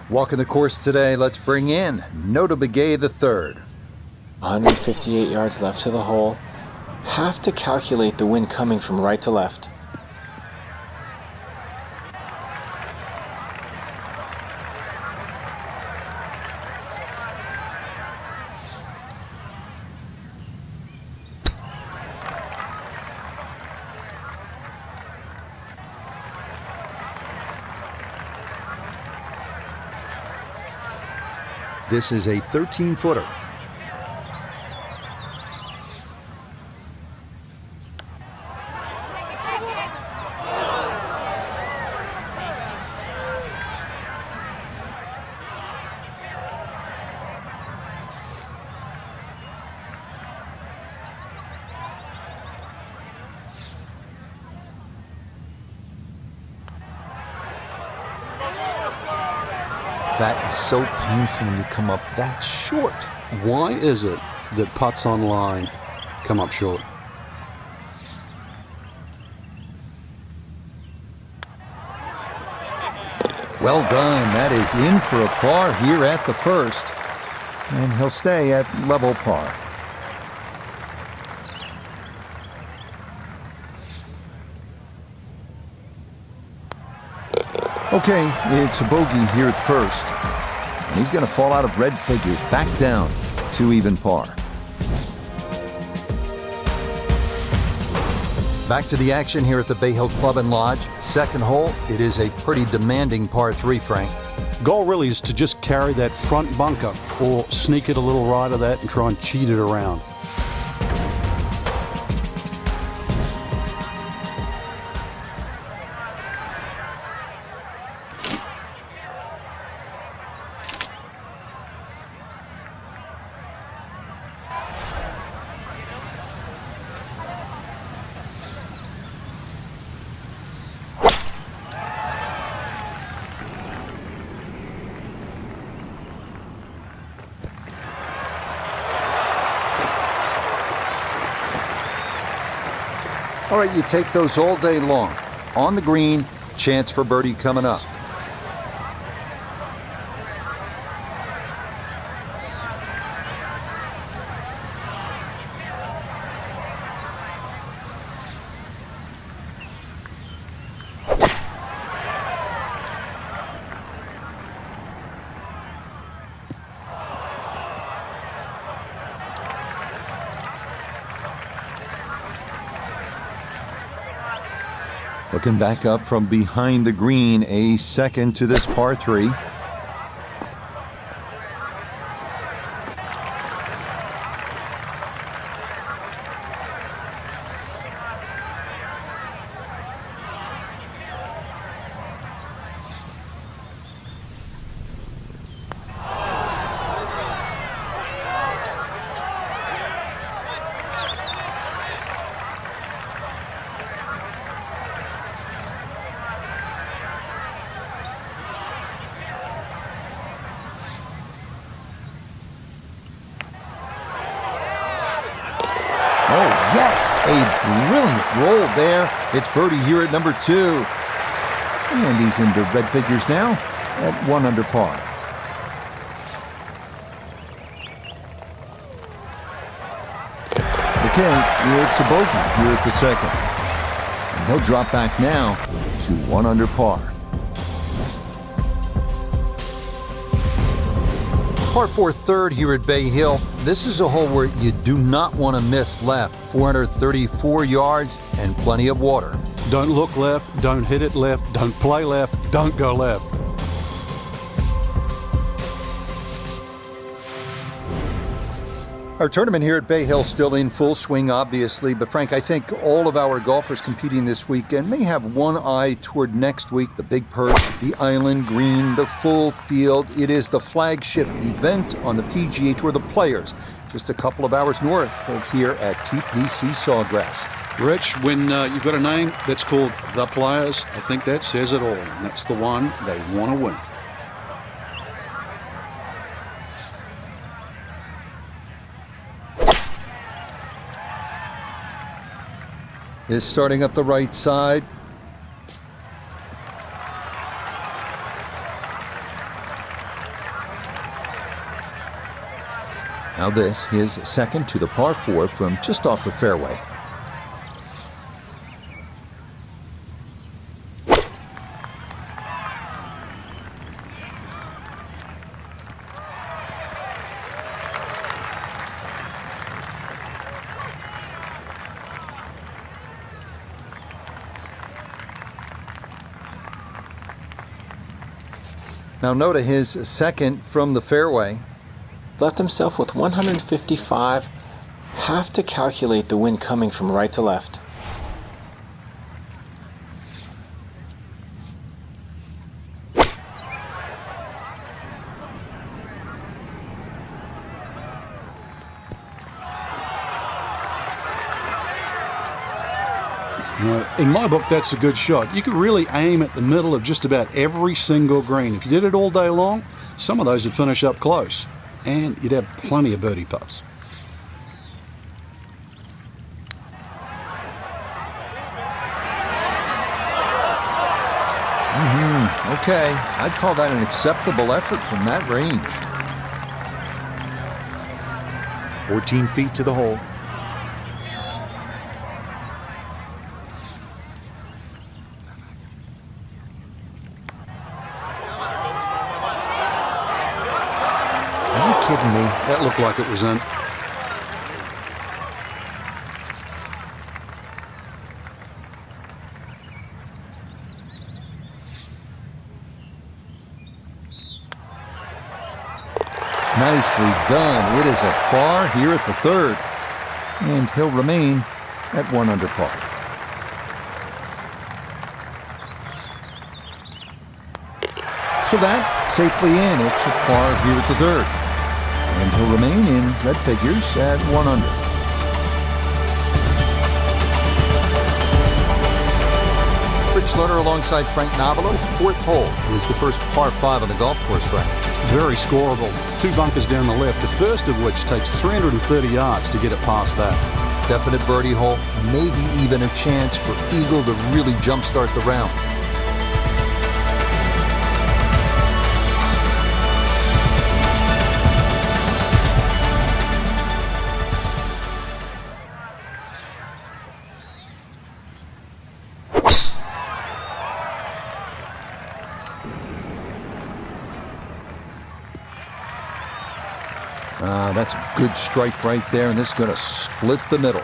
Walking the course today, let's bring in Nota Begay III.
158 yards left to the hole. Have to calculate the wind coming from right to left.
This is a 13-footer. That is so painful when you come up that short.
Why is it that putts on line come up short?
Well done. That is in for a par here at the first. And he'll stay at level par. Okay, it's a bogey here at first. And he's going to fall out of red figures, back down to even par. Back to the action here at the Bay Hill Club and Lodge. Second hole, it is a pretty demanding par 3, Frank.
Goal really is to just carry that front bunker or sneak it a little right of that and try and cheat it around.
All right, you take those all day long. On the green, chance for birdie coming up. Looking back up from behind the green, a second to this par 3. Oh, yes, a brilliant roll there. It's birdie here at number 2. And he's into red figures now at 1 under par. Okay, it's a bogey here at the second. And he'll drop back now to 1 under par. Par 4 third here at Bay Hill. This is a hole where you do not want to miss left. 434 yards and plenty of water.
Don't look left, don't hit it left, don't play left, don't go left.
Our tournament here at Bay Hill still in full swing, obviously, but Frank, I think all of our golfers competing this weekend may have one eye toward next week, the big purse, the island green, the full field. It is the flagship event on the PGA Tour, the Players, just a couple of hours north of here at TPC Sawgrass.
Rich, when you've got a name that's called The Players, I think that says it all, and that's the one they want to win.
Is starting up the right side. Now this, his second to the par 4 from just off the fairway. Now note his second from the fairway.
Left himself with 155. Have to calculate the wind coming from right to left.
In my book, that's a good shot. You could really aim at the middle of just about every single green. If you did it all day long, some of those would finish up close, and you'd have plenty of birdie putts.
Okay, I'd call that an acceptable effort from that range. 14 feet to the hole. Are you kidding me?
That looked like it was in.
Nicely done. It is a par here at the third. And he'll remain at 1 under par. So that safely in. It's a par here at the third. And he'll remain in red figures at 1 under. Rich Lerner alongside Frank Nobilo. Fourth hole is the first par 5 on the golf course, Frank.
Very scoreable. 2 bunkers down the left, the first of which takes 330 yards to get it past that.
Definite birdie hole, maybe even a chance for Eagle to really jumpstart the round. That's a good strike right there, and this is going to split the middle.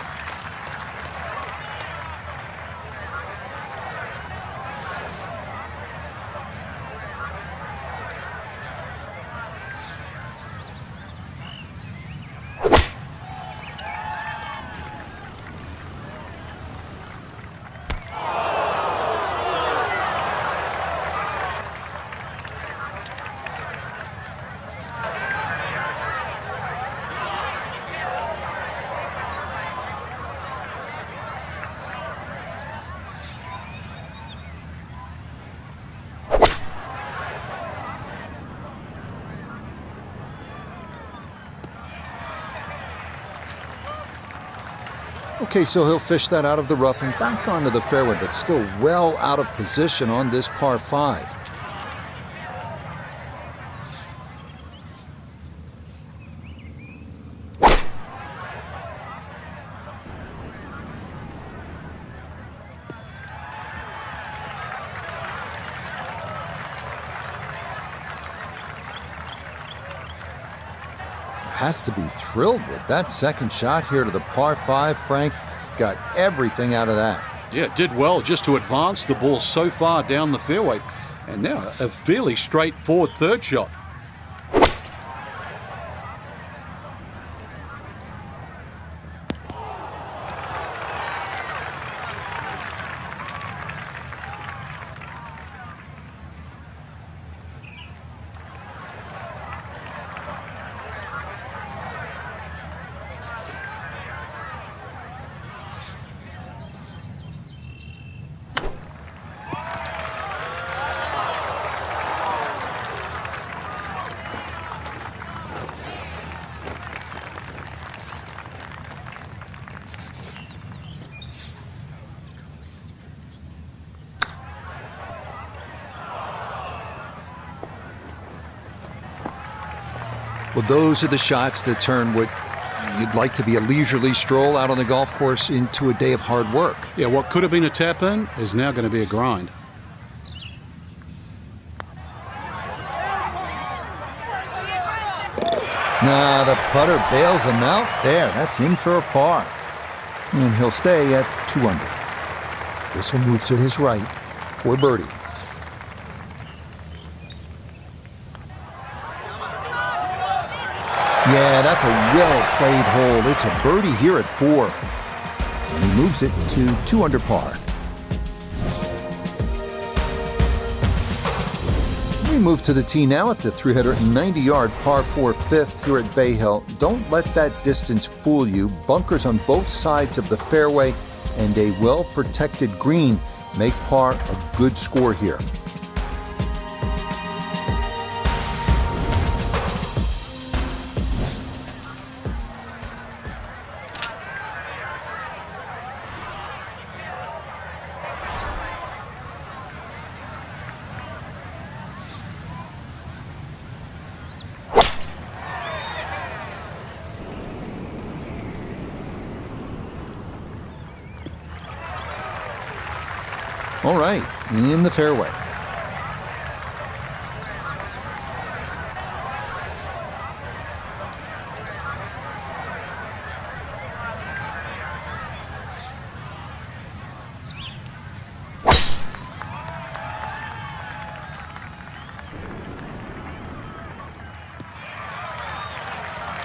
Okay, so he'll fish that out of the rough and back onto the fairway, but still well out of position on this par 5. Has to be thrilled with that second shot here to the par 5. Frank got everything out of that.
Yeah, did well just to advance the ball so far down the fairway. And now a fairly straightforward third shot.
Well, those are the shots that turn what you'd like to be a leisurely stroll out on the golf course into a day of hard work.
Yeah, what could have been a tap-in is now going to be a grind.
Nah, the putter bails him out. There, that's in for a par. And he'll stay at 2 under. This will move to his right for birdie. Yeah, that's a well-played hole. It's a birdie here at 4. And he moves it to 2 under par. We move to the tee now at the 390-yard par 4 fifth here at Bay Hill. Don't let that distance fool you. Bunkers on both sides of the fairway and a well-protected green make par a good score here. All right, in the fairway.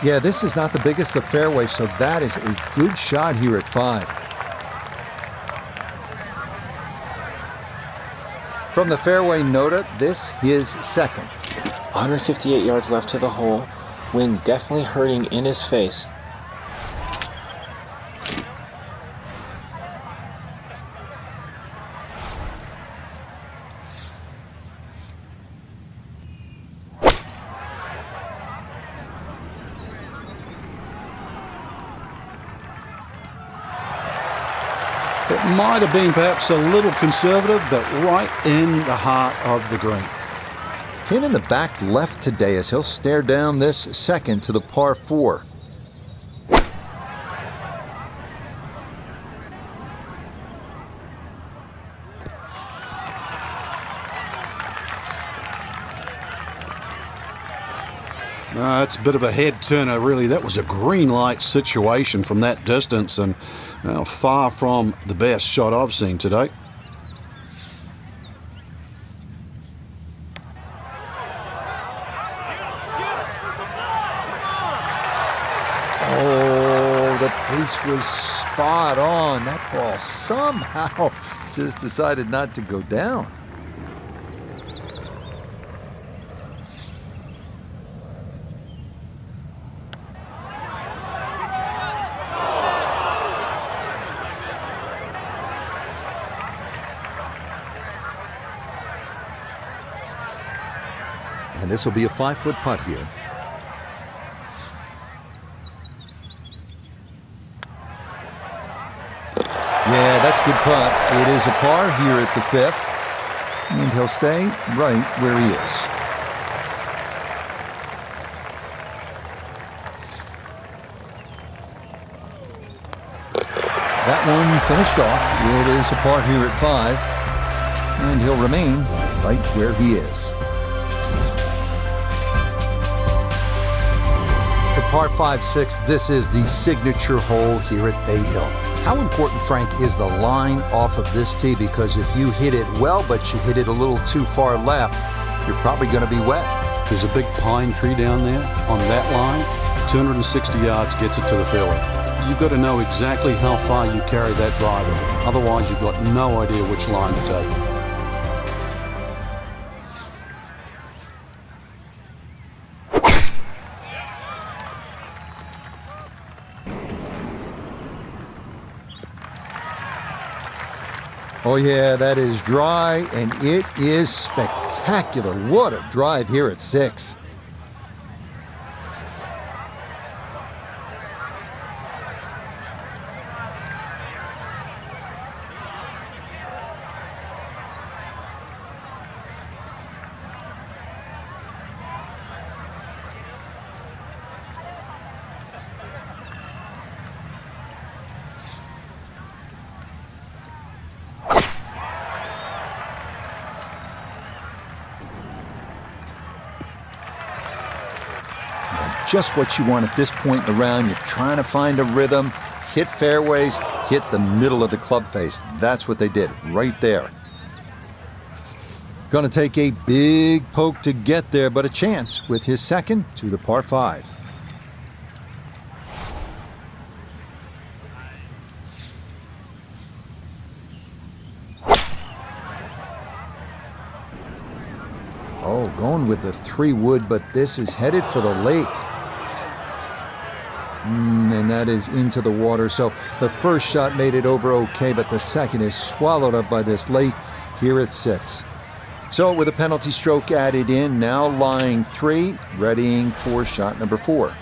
Yeah, this is not the biggest of fairways, so that is a good shot here at 5. From the fairway nota, this is second.
158 yards left to the hole. Wind definitely hurting in his face.
It might have been perhaps a little conservative, but right in the heart of the green.
Pin in the back left today as he'll stare down this second to the par 4.
That's a bit of a head turner, really. That was a green light situation from that distance, and far from the best shot I've seen today.
Oh, the pace was spot on. That ball somehow just decided not to go down. And this will be a 5-foot putt here. Yeah, that's a good putt. It is a par here at the 5th. And he'll stay right where he is. That one finished off. It is a par here at 5. And he'll remain right where he is. Par 5-6, this is the signature hole here at Bay Hill. How important, Frank, is the line off of this tee? Because if you hit it well, but you hit it a little too far left, you're probably going to be wet.
There's a big pine tree down there on that line. 260 yards gets it to the fairway. You've got to know exactly how far you carry that driver. Otherwise, you've got no idea which line to take.
Oh yeah, that is dry, and it is spectacular. What a drive here at 6. Just what you want at this point in the round. You're trying to find a rhythm, hit fairways, hit the middle of the club face. That's what they did right there. Going to take a big poke to get there, but a chance with his second to the par 5. Oh, going with the 3-wood, but this is headed for the lake. And that is into the water. So the first shot made it over okay, but the second is swallowed up by this lake here at 6. So with a penalty stroke added in, now lying 3, readying for shot number 4.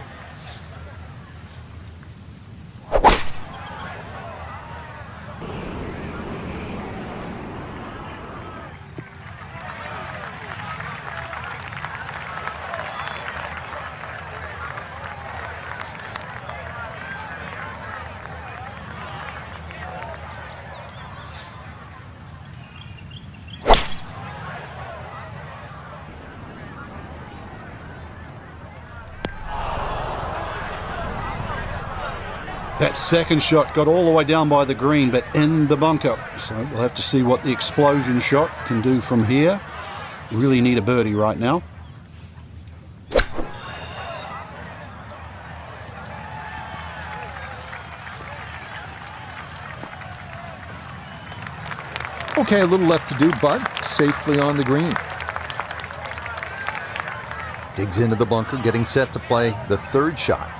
That second shot got all the way down by the green, but in the bunker. So we'll have to see what the explosion shot can do from here. You really need a birdie right now.
Okay, a little left to do, but safely on the green. Digs into the bunker, getting set to play the third shot.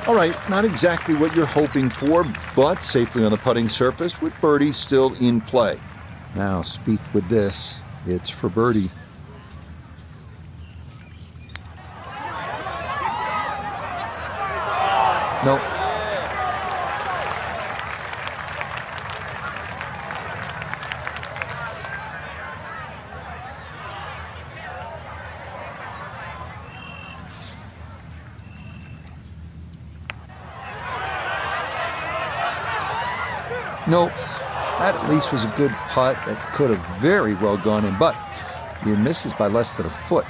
All right, not exactly what you're hoping for, but safely on the putting surface with birdie still in play. Now, Spieth with this. It's for birdie. Nope. Nope. That at least was a good putt that could have very well gone in, but he misses by less than a foot.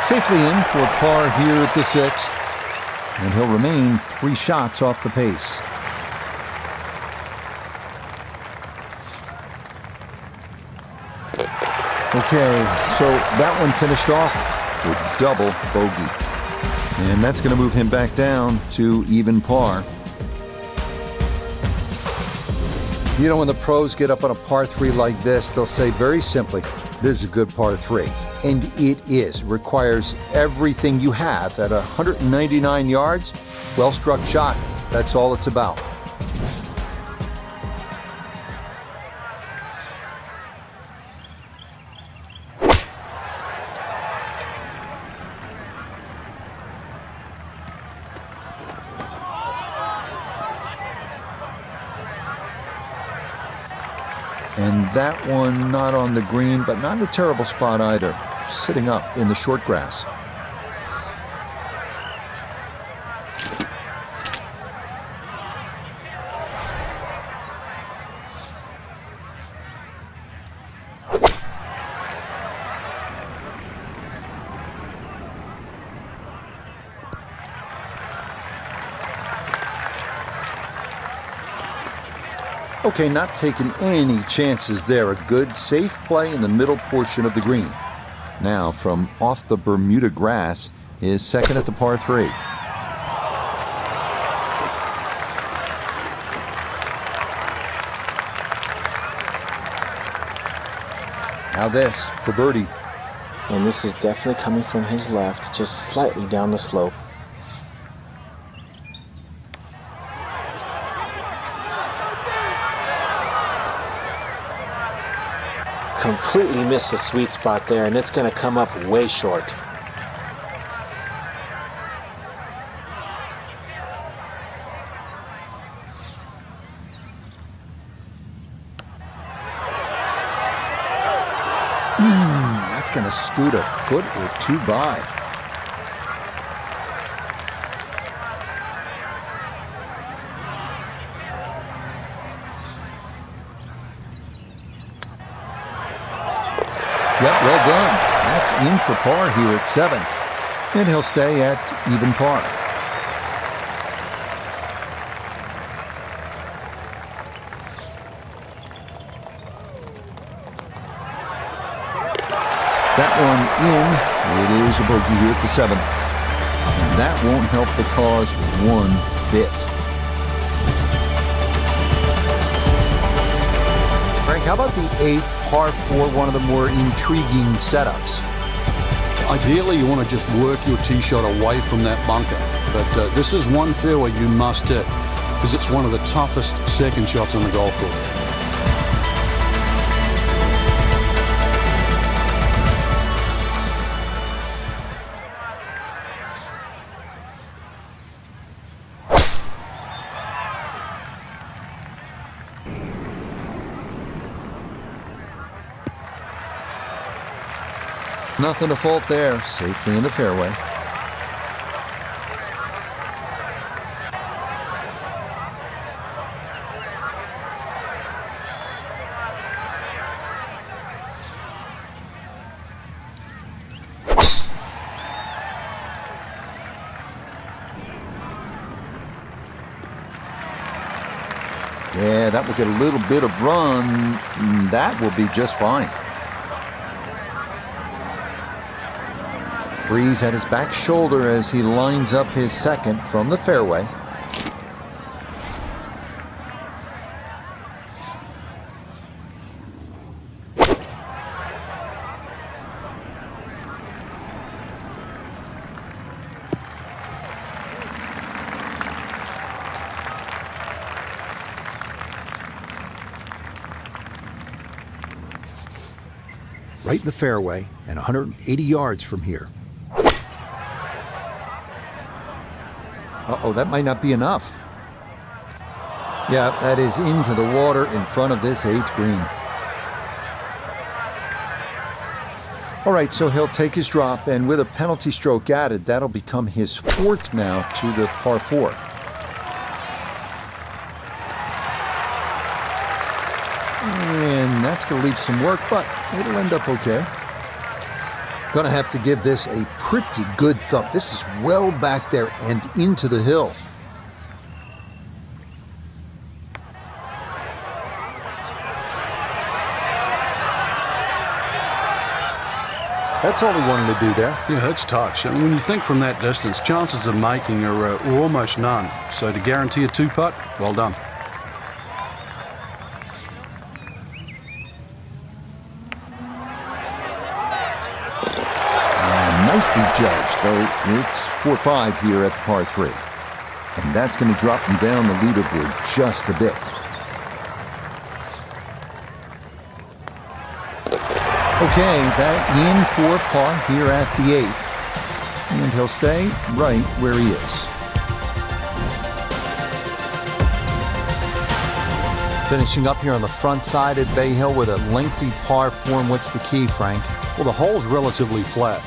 Safely in for par here at the 6th, and he'll remain 3 shots off the pace. Okay, so that one finished off with double bogey. And that's going to move him back down to even par. You know, when the pros get up on a par 3 like this, they'll say very simply, this is a good par 3. And it is. It requires everything you have at 199 yards. Well-struck shot. That's all it's about. And that one not on the green, but not in a terrible spot either. Sitting up in the short grass. Okay, not taking any chances there. A good, safe play in the middle portion of the green. Now, from off the Bermuda grass, is second at the par 3. Now this for birdie.
And this is definitely coming from his left, just slightly down the slope. Completely missed the sweet spot there, and it's going to come up way short.
That's going to scoot a foot or 2 by. Yep, well done. That's in for par here at 7. And he'll stay at even par. one in. It is a bogey here at the 7th. And that won't help the cause one bit. Frank, how about the 8th par 4, one of the more intriguing setups?
Ideally, you want to just work your tee shot away from that bunker. But this is one fairway you must hit because it's one of the toughest second shots on the golf course.
Nothing to fault there, safely in the fairway. Yeah, that will get a little bit of run. That will be just fine. Breeze at his back shoulder as he lines up his second from the fairway. Right in the fairway and 180 yards from here. Uh-oh, that might not be enough. Yeah, that is into the water in front of this 8th green. All right, so he'll take his drop, and with a penalty stroke added, that'll become his 4th now to the par 4. And that's going to leave some work, but it'll end up okay. Gonna have to give this a pretty good thump. This is well back there and into the hill. That's all he wanted to do there.
Yeah, it's touch. I mean, when you think from that distance, chances of making are almost none. So to guarantee a 2-putt, well done.
Nicely judged, though it's 4-5 here at the par 3. And that's going to drop him down the leaderboard just a bit. Okay, that in for par here at the 8th. And he'll stay right where he is. Finishing up here on the front side at Bay Hill with a lengthy par 4. What's the key, Frank?
Well, the hole's relatively flat.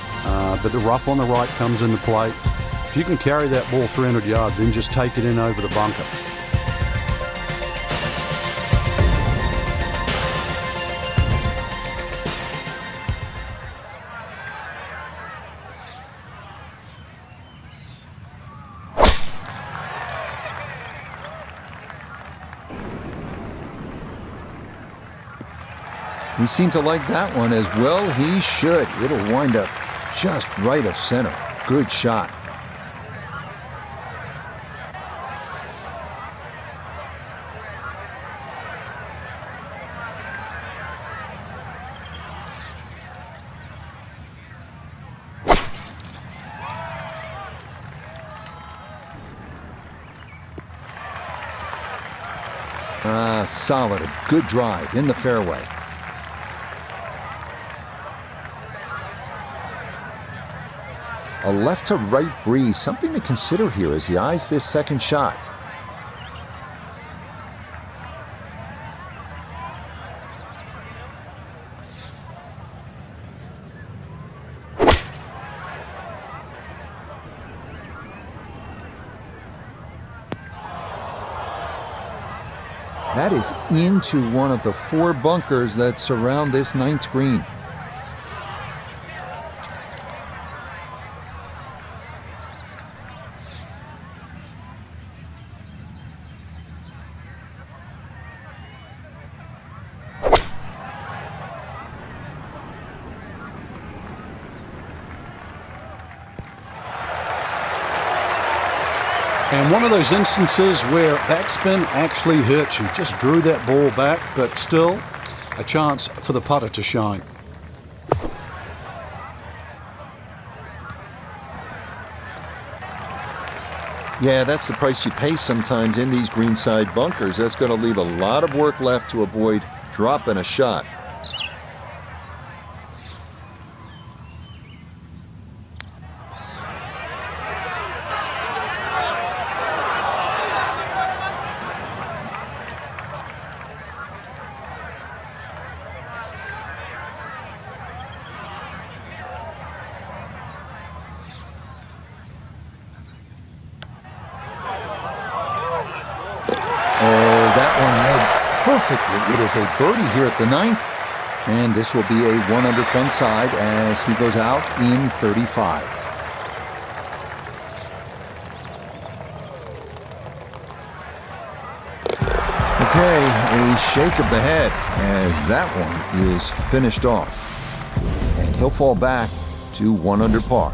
But the rough on the right comes into play. If you can carry that ball 300 yards, then just take it in over the bunker.
He seemed to like that one as well. He should. It'll wind up just right of center. Good shot. Solid. A good drive in the fairway. A left to right breeze, something to consider here as he eyes this second shot. That is into one of the 4 bunkers that surround this 9th green.
And one of those instances where backspin actually hurts you. Just drew that ball back, but still a chance for the putter to shine.
Yeah, that's the price you pay sometimes in these greenside bunkers. That's going to leave a lot of work left to avoid dropping a shot. Perfectly. It is a birdie here at the 9th, and this will be a 1 under front side as he goes out in 35. Okay, a shake of the head as that one is finished off, and he'll fall back to 1 under par.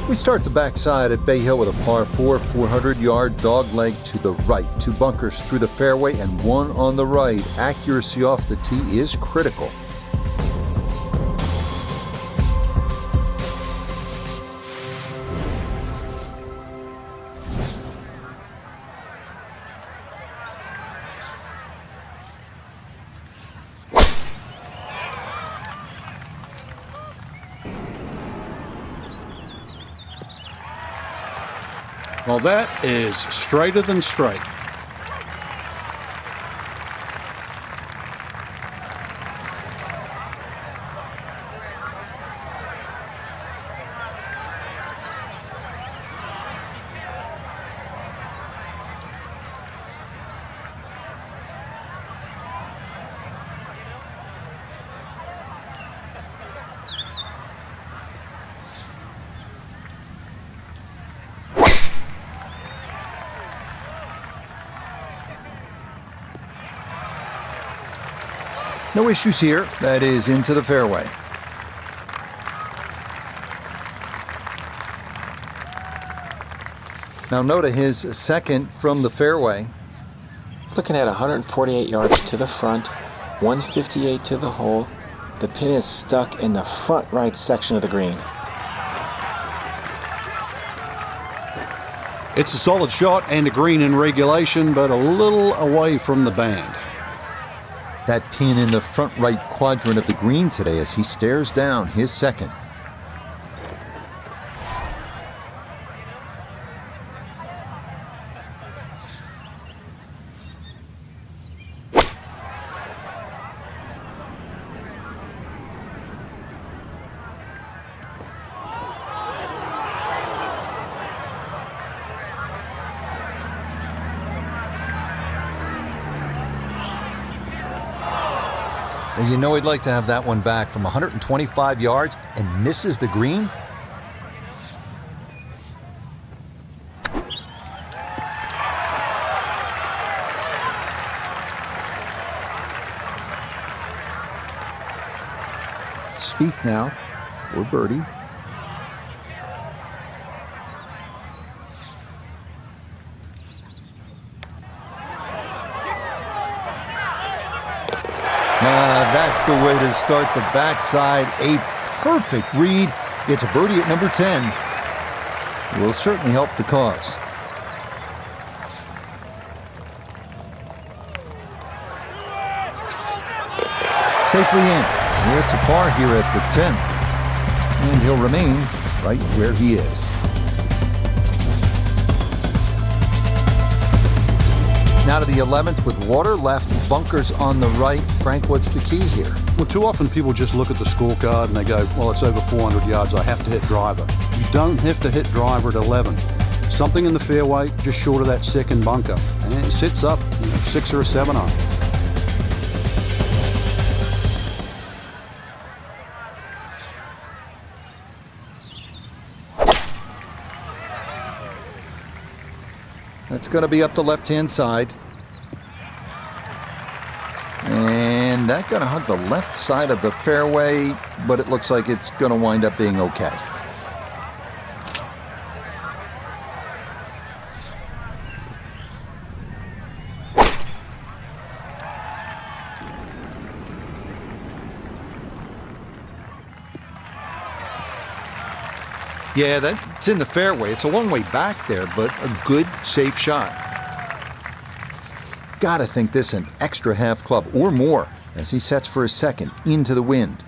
We start the backside at Bay Hill with a par 4, 400-yard dogleg to the right. 2 bunkers through the fairway and 1 on the right. Accuracy off the tee is critical.
Well, that is straighter than straight.
No issues here. That is into the fairway. Now Noda, his second from the fairway.
He's looking at 148 yards to the front, 158 to the hole. The pin is stuck in the front right section of the green.
It's a solid shot and a green in regulation, but a little away from the band.
That pin in the front right quadrant of the green today as he stares down his second. Well, you know he'd like to have that one back from 125 yards and misses the green. Spieth now for birdie. That's the way to start the backside. A perfect read. It's a birdie at number 10. Will certainly help the cause. Safely in. It's a par here at the 10th. And he'll remain right where he is. Now to the 11th with water left, bunkers on the right. Frank, what's the key here?
Well, too often people just look at the scorecard and they go, well, it's over 400 yards, I have to hit driver. You don't have to hit driver at 11. Something in the fairway, just short of that second bunker. And it sits up, 6 or a 7 iron.
That's going to be up the left-hand side. And that's going to hug the left side of the fairway, but it looks like it's going to wind up being okay. Yeah, that's in the fairway. It's a long way back there, but a good, safe shot. Gotta think this an extra half club or more as he sets for his second into the wind.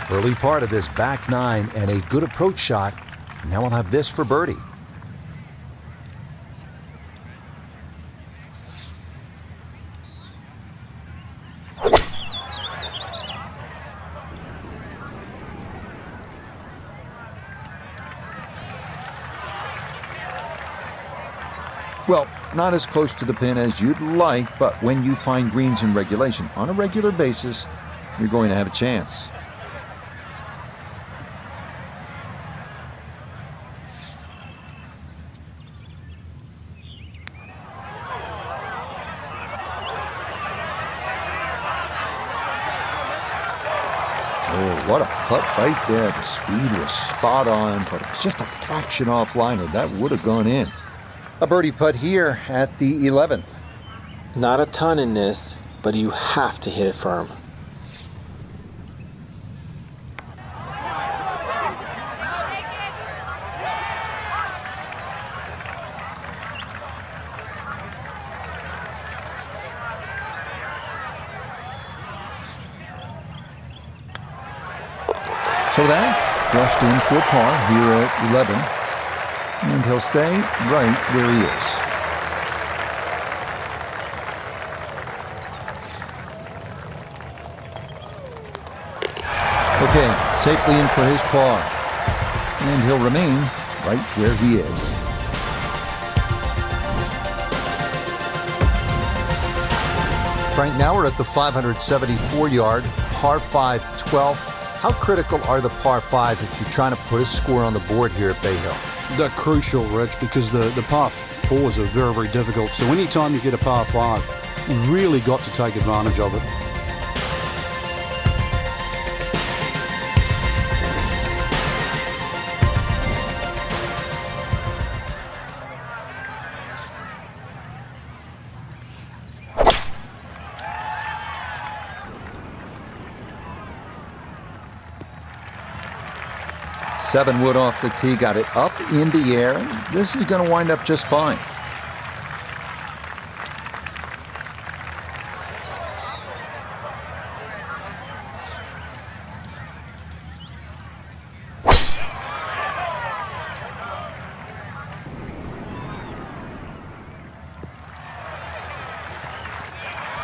Early part of this back nine and a good approach shot. Now we'll have this for birdie. Well, not as close to the pin as you'd like, but when you find greens in regulation on a regular basis, you're going to have a chance. Oh, what a putt right there. The speed was spot on, but it was just a fraction offline, or that would have gone in. A birdie putt here at the 11th.
Not a ton in this, but you have to hit it firm.
So that brushed in for par here at 11. And he'll stay right where he is. Okay, safely in for his par. And he'll remain right where he is. Frank, now we're at the 574-yard, par 5, 12th. How critical are the par 5s if you're trying to put a score on the board here at Bay Hill?
They're crucial, Rich, because the par 4s are very, very difficult. So anytime you get a par 5, you've really got to take advantage of it.
Seven wood off the tee, got it up in the air. This is going to wind up just fine.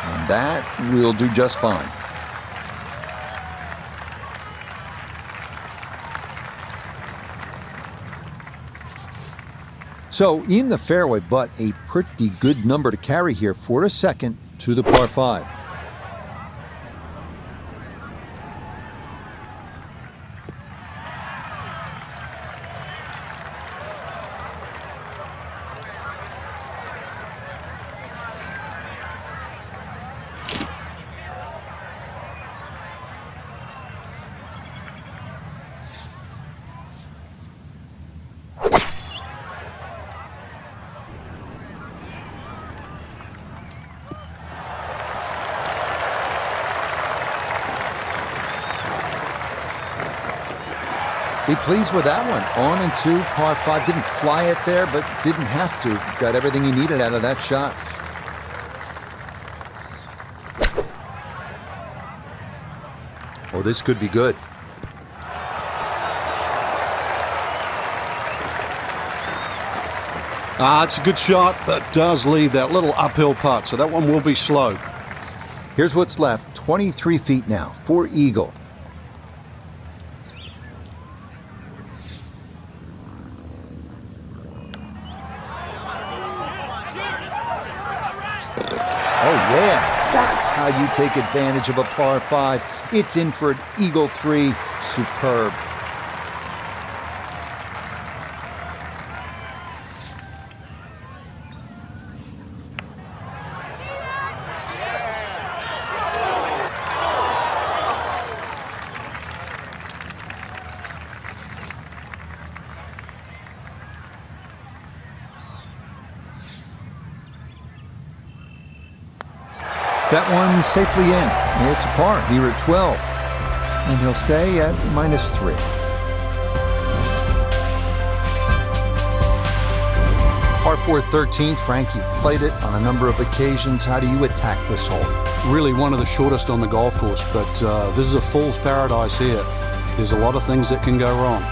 And that will do just fine. So in the fairway, but a pretty good number to carry here for a second to the par 5. Be pleased with that one. On and two, par 5. Didn't fly it there, but didn't have to. Got everything he needed out of that shot. Oh, this could be good.
It's a good shot, but does leave that little uphill putt, so that one will be slow.
Here's what's left. 23 feet now for eagle. Oh, yeah, that's how you take advantage of a par 5. It's in for an eagle 3. Superb. That one safely in. It's a par here at 12. And he'll stay at -3. Par 4 13th. Frank, you've played it on a number of occasions. How do you attack this hole?
Really one of the shortest on the golf course, but this is a fool's paradise here. There's a lot of things that can go wrong.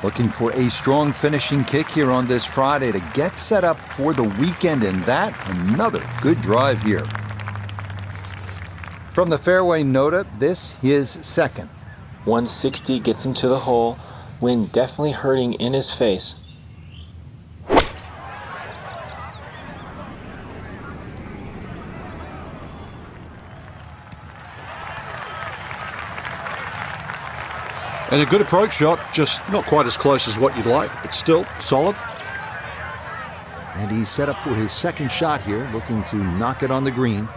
Looking for a strong finishing kick here on this Friday to get set up for the weekend, and that another good drive here. From the fairway Nota, this is second.
160 gets him to the hole. Wind definitely hurting in his face.
And a good approach shot, just not quite as close as what you'd like, but still solid.
And he's set up for his second shot here, looking to knock it on the green.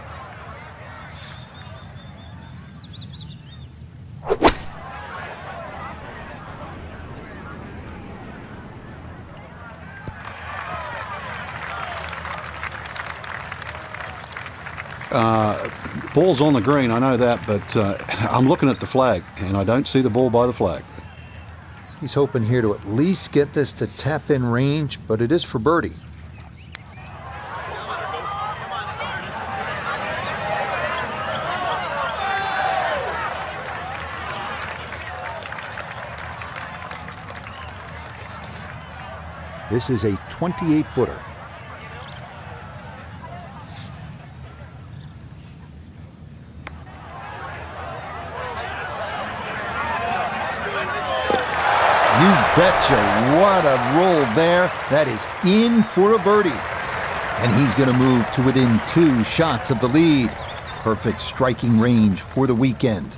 Ball's on the green, I know that, but I'm looking at the flag, and I don't see the ball by the flag.
He's hoping here to at least get this to tap in range, but it is for birdie. This is a 28-footer. You betcha, what a roll there. That is in for a birdie. And he's going to move to within 2 shots of the lead. Perfect striking range for the weekend.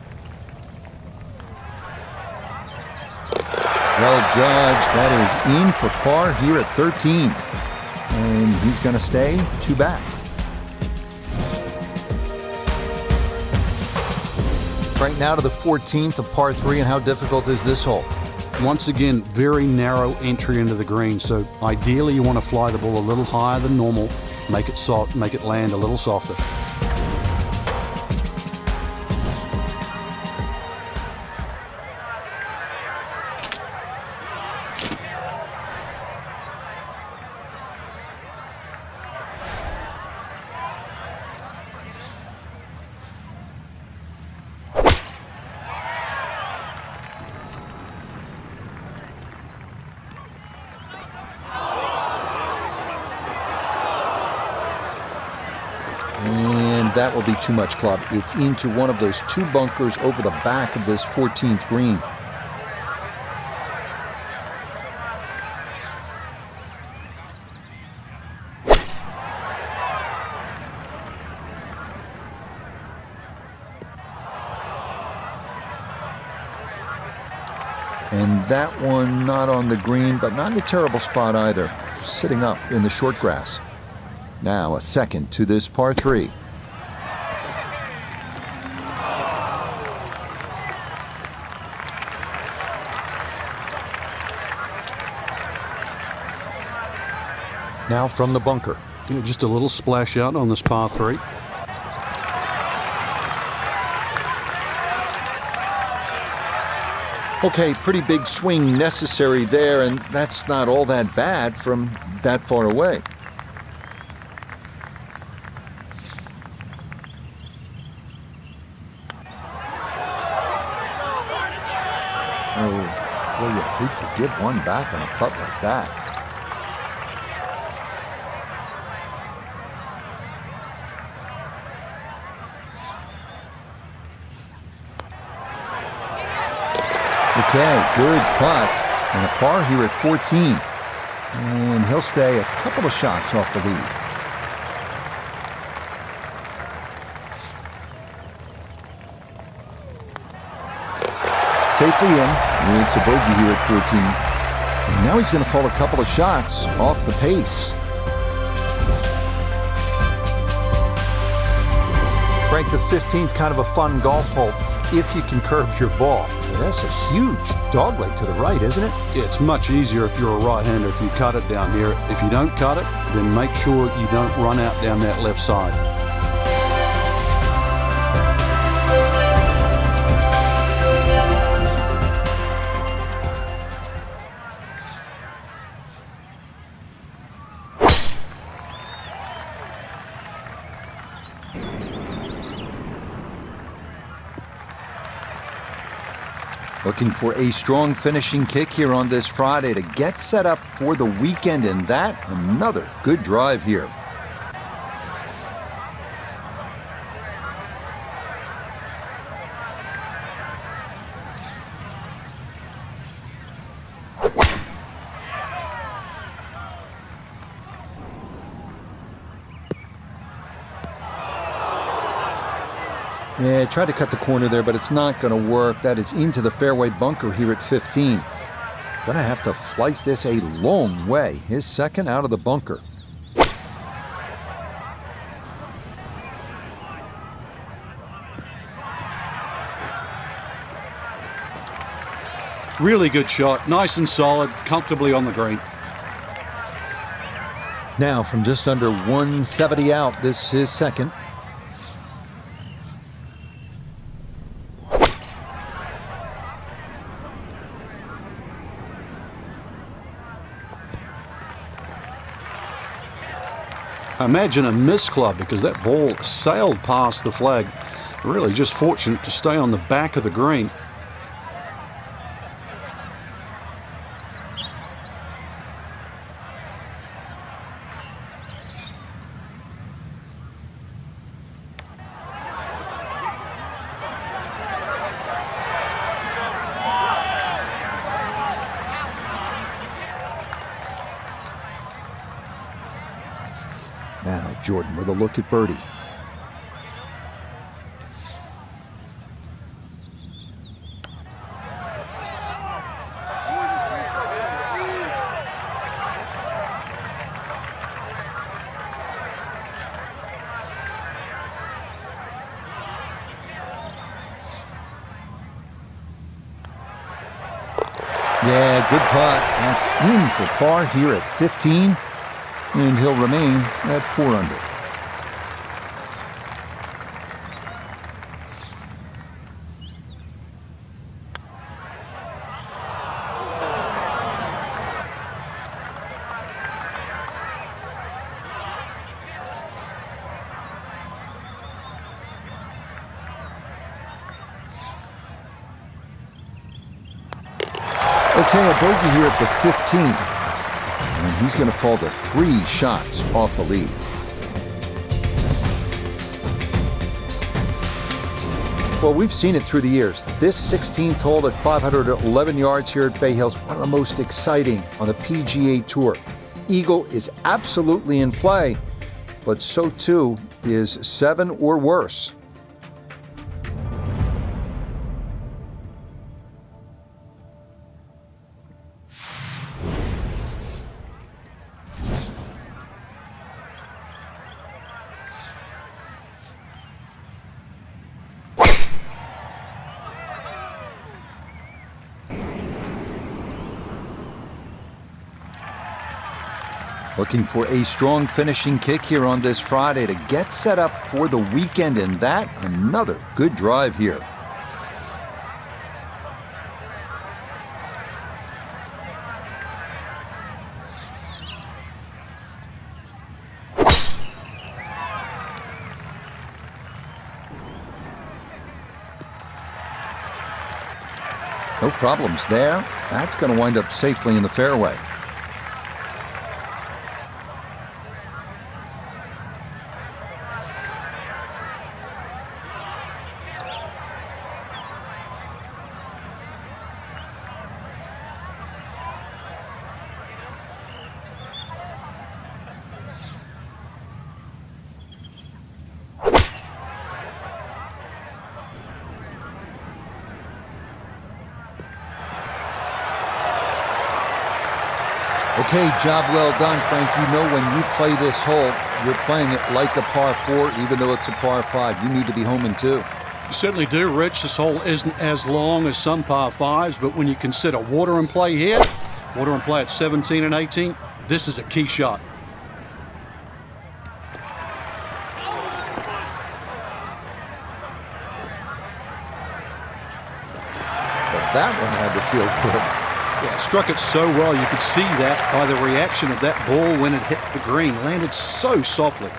Well judged, that is in for par here at 13. And he's going to stay 2 back. Right now to the 14th of par 3, and how difficult is this hole?
Once again, very narrow entry into the green, so ideally you want to fly the ball a little higher than normal, make it soft, make it land a little softer.
And that will be too much, club. It's into one of those 2 bunkers over the back of this 14th green. And that one not on the green, but not in a terrible spot either. Sitting up in the short grass. Now a second to this par 3. Now from the bunker.
Yeah, just a little splash out on this par 3.
Okay, pretty big swing necessary there, and that's not all that bad from that far away. Oh, well, you hate to give one back on a putt like that. Okay, good putt. And a par here at 14. And he'll stay a couple of shots off the lead. Safely in. It's a bogey here at 14. And now he's going to fall a couple of shots off the pace. Frank, the 15th, kind of a fun golf hole if you can curve your ball. That's a huge dogleg to the right, isn't it?
It's much easier if you're a right-hander if you cut it down here. If you don't cut it, then make sure you don't run out down that left side.
Looking for a strong finishing kick here on this Friday to get set up for the weekend, and that another good drive here. Yeah, tried to cut the corner there, but it's not going to work. That is into the fairway bunker here at 15. Gonna have to flight this a long way. His second out of the bunker.
Really good shot. Nice and solid, comfortably on the green.
Now from just under 170 out, this is second.
Imagine a missed club because that ball sailed past the flag. Really just fortunate to stay on the back of the green.
Now Jordan with a look at birdie. Yeah, good putt. That's in for par here at 15. And he'll remain at 4 under. Okay, a bogey here at the 15th. And he's going to fall to 3 shots off the lead. Well, we've seen it through the years. This 16th hole at 511 yards here at Bay Hills, one of the most exciting on the PGA Tour. Eagle is absolutely in play, but so too is 7 or worse. Looking for a strong finishing kick here on this Friday to get set up for the weekend, and that another good drive here. No problems there. That's going to wind up safely in the fairway. Okay, job well done, Frank. You know when you play this hole, you're playing it like a par 4, even though it's a par 5. You need to be home in 2.
You certainly do, Rich. This hole isn't as long as some par 5s, but when you consider water and play here, water and play at 17 and 18, this is a key shot.
But that one had to feel good.
Yeah, struck it so well. You could see that by the reaction of that ball when it hit the green. Landed so softly.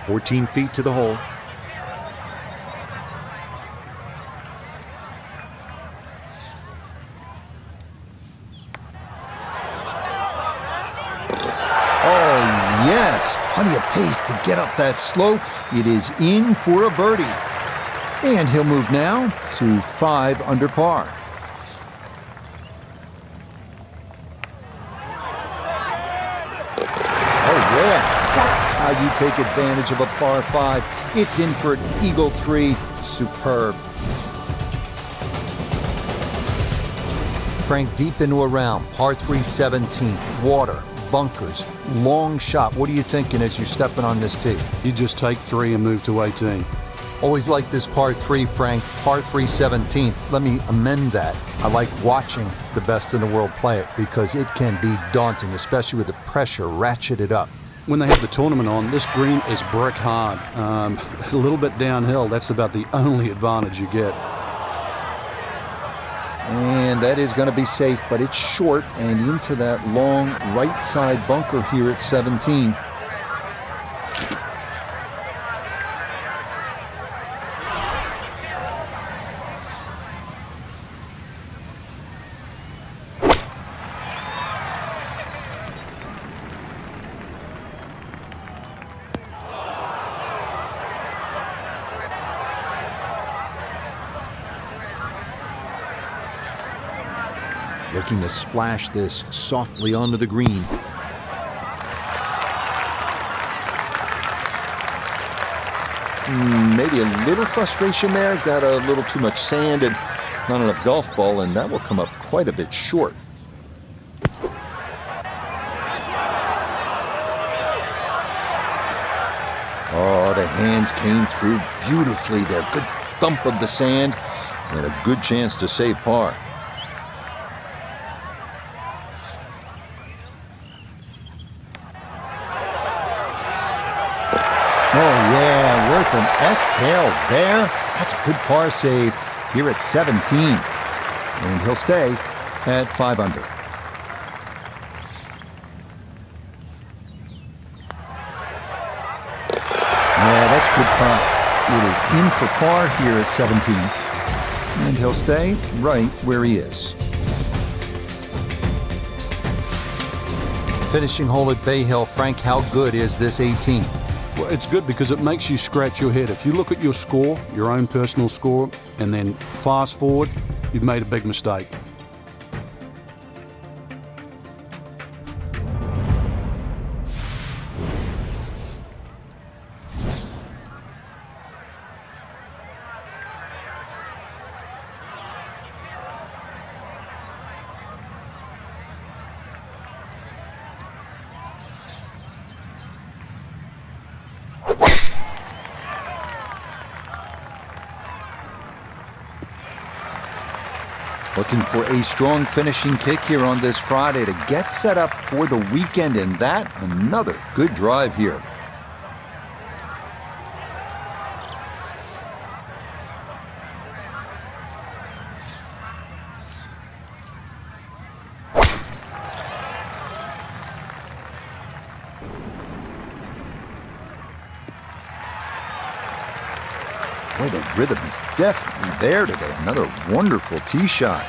"14 feet to the hole." Yes, plenty of pace to get up that slope. It is in for a birdie. And he'll move now to 5 under par. Oh yeah, that's how you take advantage of a par 5. It's in for an eagle 3. Superb. Frank, deep into a round, par 3 17, water, bunkers, long shot. What are you thinking as you're stepping on this tee?
You just take 3 and move to 18.
Always like this par 3, Frank. Par 3 17. Let me amend that. I like watching the best in the world play it because it can be daunting, especially with the pressure ratcheted up.
When they have the tournament on, this green is brick hard. A little bit downhill. That's about the only advantage you get.
And that is going to be safe, but it's short and into that long right side bunker here at 17. Looking to splash this softly onto the green. Maybe a little frustration there. Got a little too much sand and not enough golf ball, and that will come up quite a bit short. Oh, the hands came through beautifully there. Good thump of the sand and a good chance to save par. Oh, yeah, worth an exhale there. That's a good par save here at 17. And he'll stay at 5 under. Yeah, that's good par. It is in for par here at 17. And he'll stay right where he is. Finishing hole at Bay Hill. Frank, how good is this 18?
Well, it's good because it makes you scratch your head. If you look at your score, your own personal score, and then fast forward, you've made a big mistake.
Looking for a strong finishing kick here on this Friday to get set up for the weekend, and that another good drive here. Boy, the rhythm is definitely there today. Another wonderful tee shot.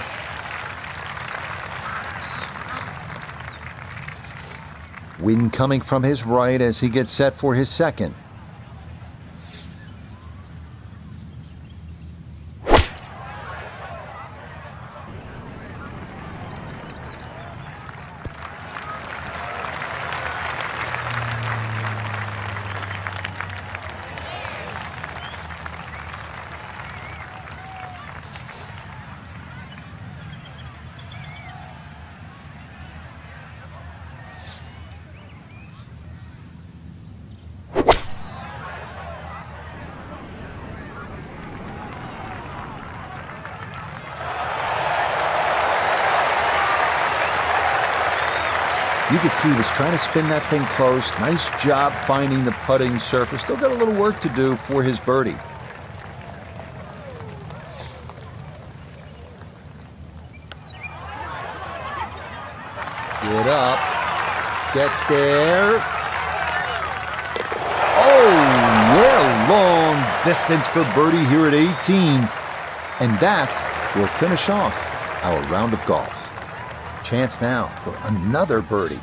Wind coming from his right as he gets set for his second. You could see he was trying to spin that thing close. Nice job finding the putting surface. Still got a little work to do for his birdie. Get up. Get there. Oh, yeah, long distance for birdie here at 18. And that will finish off our round of golf. Chance now for another birdie.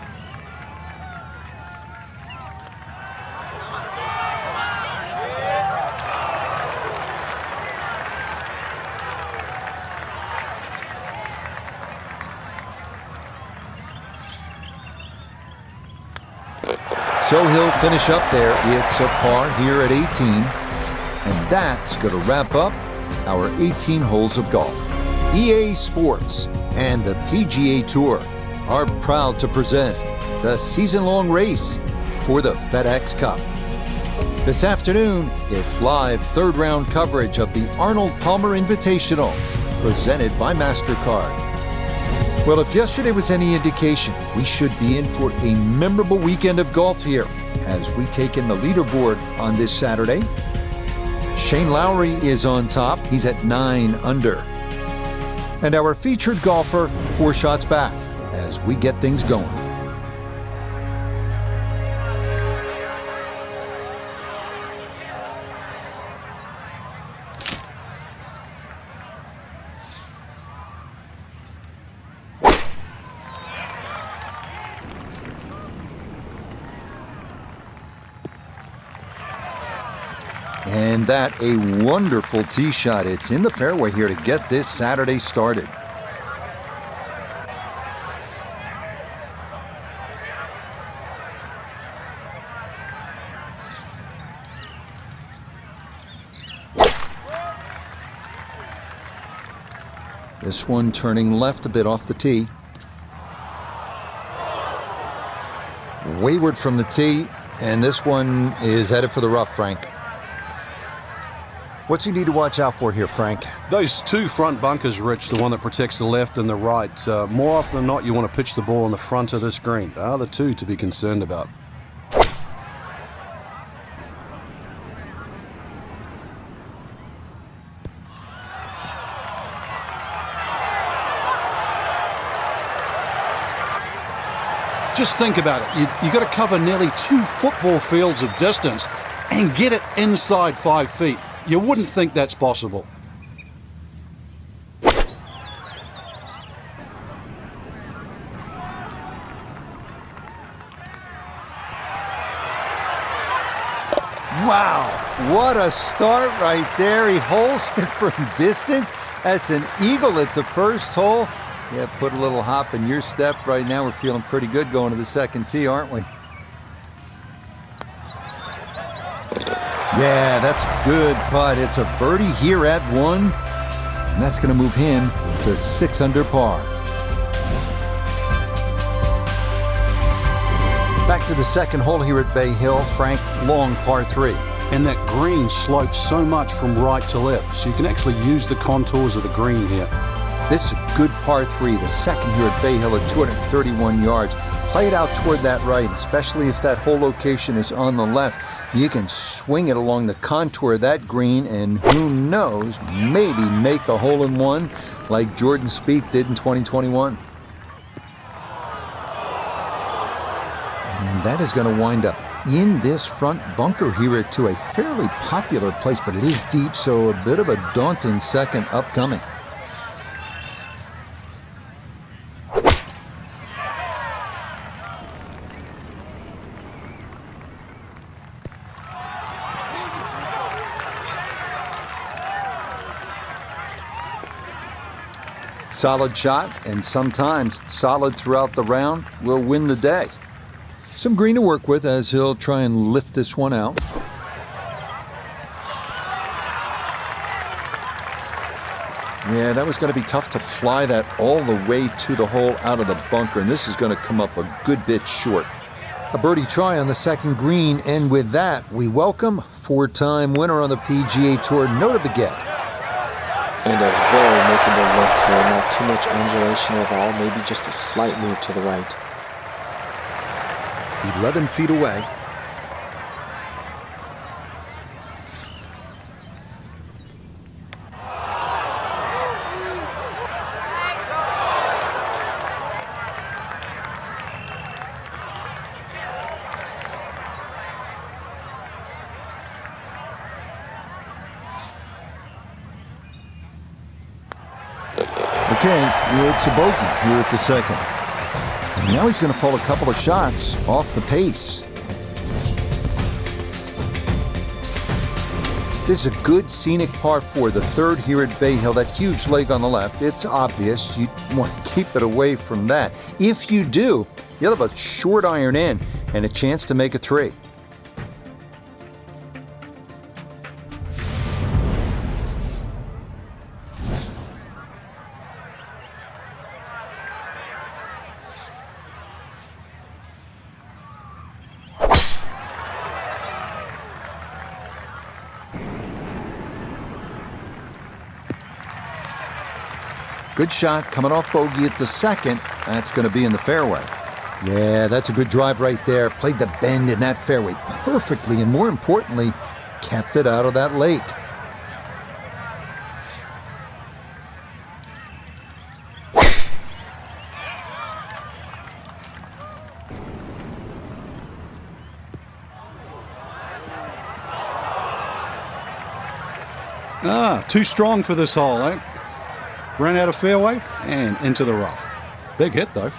So he'll finish up there. It's a par here at 18. And that's going to wrap up our 18 holes of golf. EA Sports and the PGA Tour are proud to present the season-long race for the FedEx Cup. This afternoon, it's live third-round coverage of the Arnold Palmer Invitational, presented by Mastercard. Well, if yesterday was any indication, we should be in for a memorable weekend of golf here as we take in the leaderboard on this Saturday. Shane Lowry is on top. He's at 9 under. And our featured golfer 4 shots back as we get things going. And that a wonderful tee shot. It's in the fairway here to get this Saturday started. This one turning left a bit off the tee. Wayward from the tee, and this one is headed for the rough, Frank. What's he need to watch out for here, Frank?
Those 2 front bunkers, Rich, the one that protects the left and the right. More often than not, you want to pitch the ball on the front of this green. They are the 2 to be concerned about. Just think about it. You got to cover nearly 2 football fields of distance and get it inside 5 feet. You wouldn't think that's possible.
Wow, what a start right there. He holes it from distance. That's an eagle at the first hole. Yeah, put a little hop in your step right now. We're feeling pretty good going to the second tee, aren't we? Yeah, that's a good putt. It's a birdie here at 1, and that's going to move him to 6 under par. Back to the second hole here at Bay Hill. Frank, long par 3.
And that green slopes so much from right to left, so you can actually use the contours of the green here.
This is a good par 3, the second here at Bay Hill at 231 yards. Play it out toward that right, especially if that hole location is on the left. You can swing it along the contour of that green, and who knows, maybe make a hole-in-one like Jordan Spieth did in 2021. And that is going to wind up in this front bunker here to a fairly popular place, but it is deep, so a bit of a daunting second upcoming. Solid shot, and sometimes solid throughout the round, will win the day. Some green to work with as he'll try and lift this one out. Yeah, that was going to be tough to fly that all the way to the hole out of the bunker, and this is going to come up a good bit short. A birdie try on the second green, and with that, we welcome four-time winner on the PGA Tour, Nota B'Get.
And a very makeable look here, not too much undulation at all, maybe just a slight move to the right.
11 feet away. Okay, it's a bogey here at the second. And now he's going to fall a couple of shots off the pace. This is a good scenic par 4, the third here at Bay Hill. That huge leg on the left, it's obvious. You want to keep it away from that. If you do, you'll have a short iron in and a chance to make a 3. Good shot coming off bogey at the second. That's going to be in the fairway. Yeah, that's a good drive right there. Played the bend in that fairway perfectly, and more importantly, kept it out of that lake.
Too strong for this hole, eh? Ran out of fairway and into the rough. Big hit, though.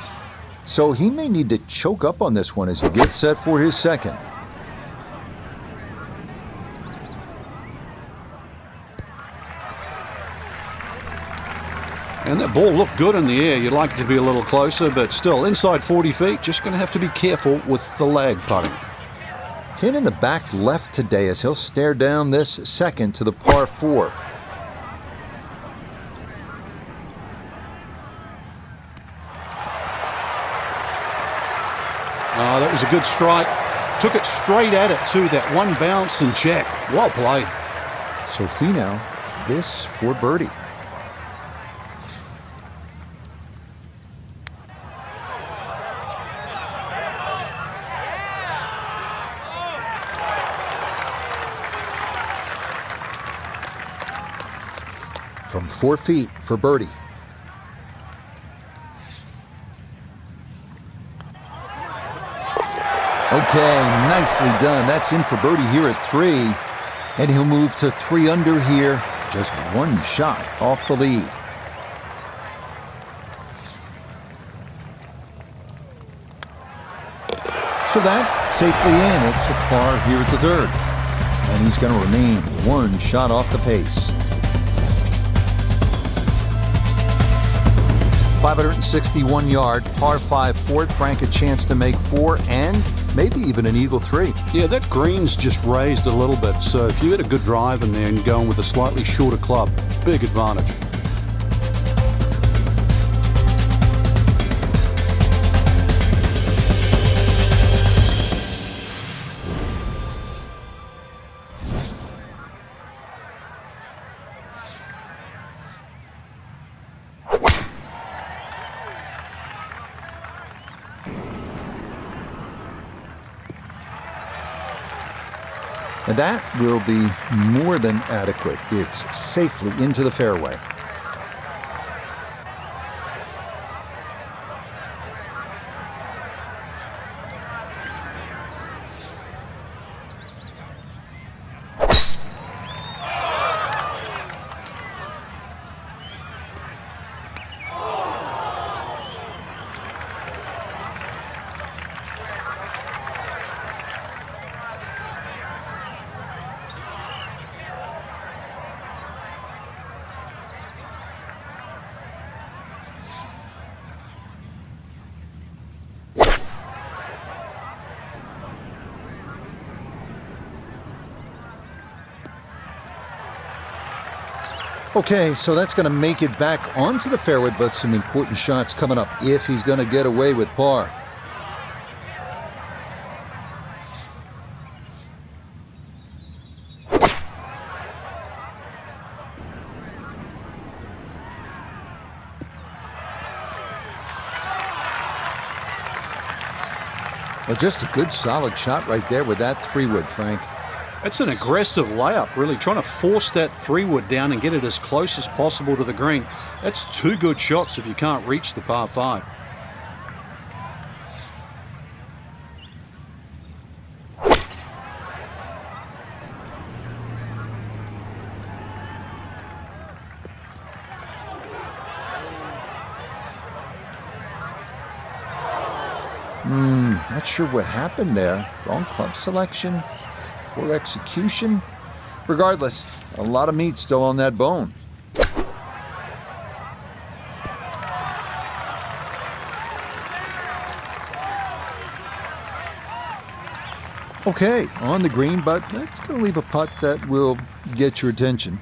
So he may need to choke up on this one as he gets set for his second.
And that ball looked good in the air. You'd like it to be a little closer, but still, inside 40 feet, just going to have to be careful with the lag putting.
Pin in the back left today as he'll stare down this second to the par 4.
Oh, that was a good strike. Took it straight at it, too. That one bounce and check. Well played.
So Finau, this for birdie. From 4 feet for birdie. Okay, nicely done. That's in for birdie here at 3. And he'll move to 3 under here. Just one shot off the lead. So that safely in. It's a par here at the 3rd. And he's going to remain one shot off the pace. 561-yard par 5 Fort Frank, a chance to make 4 and maybe even an eagle 3.
Yeah, that green's just raised a little bit, so if you hit a good drive in there and going with a slightly shorter club, big advantage.
And that will be more than adequate. It's safely into the fairway. Okay, so that's going to make it back onto the fairway, but some important shots coming up if he's going to get away with par. Well, just a good solid shot right there with that 3-wood, Frank.
It's an aggressive layup, really, trying to force that 3-wood down and get it as close as possible to the green. That's 2 good shots if you can't reach the par 5.
Not sure what happened there. Wrong club selection, poor execution. Regardless, a lot of meat still on that bone. Okay, on the green, but that's going to leave a putt that will get your attention.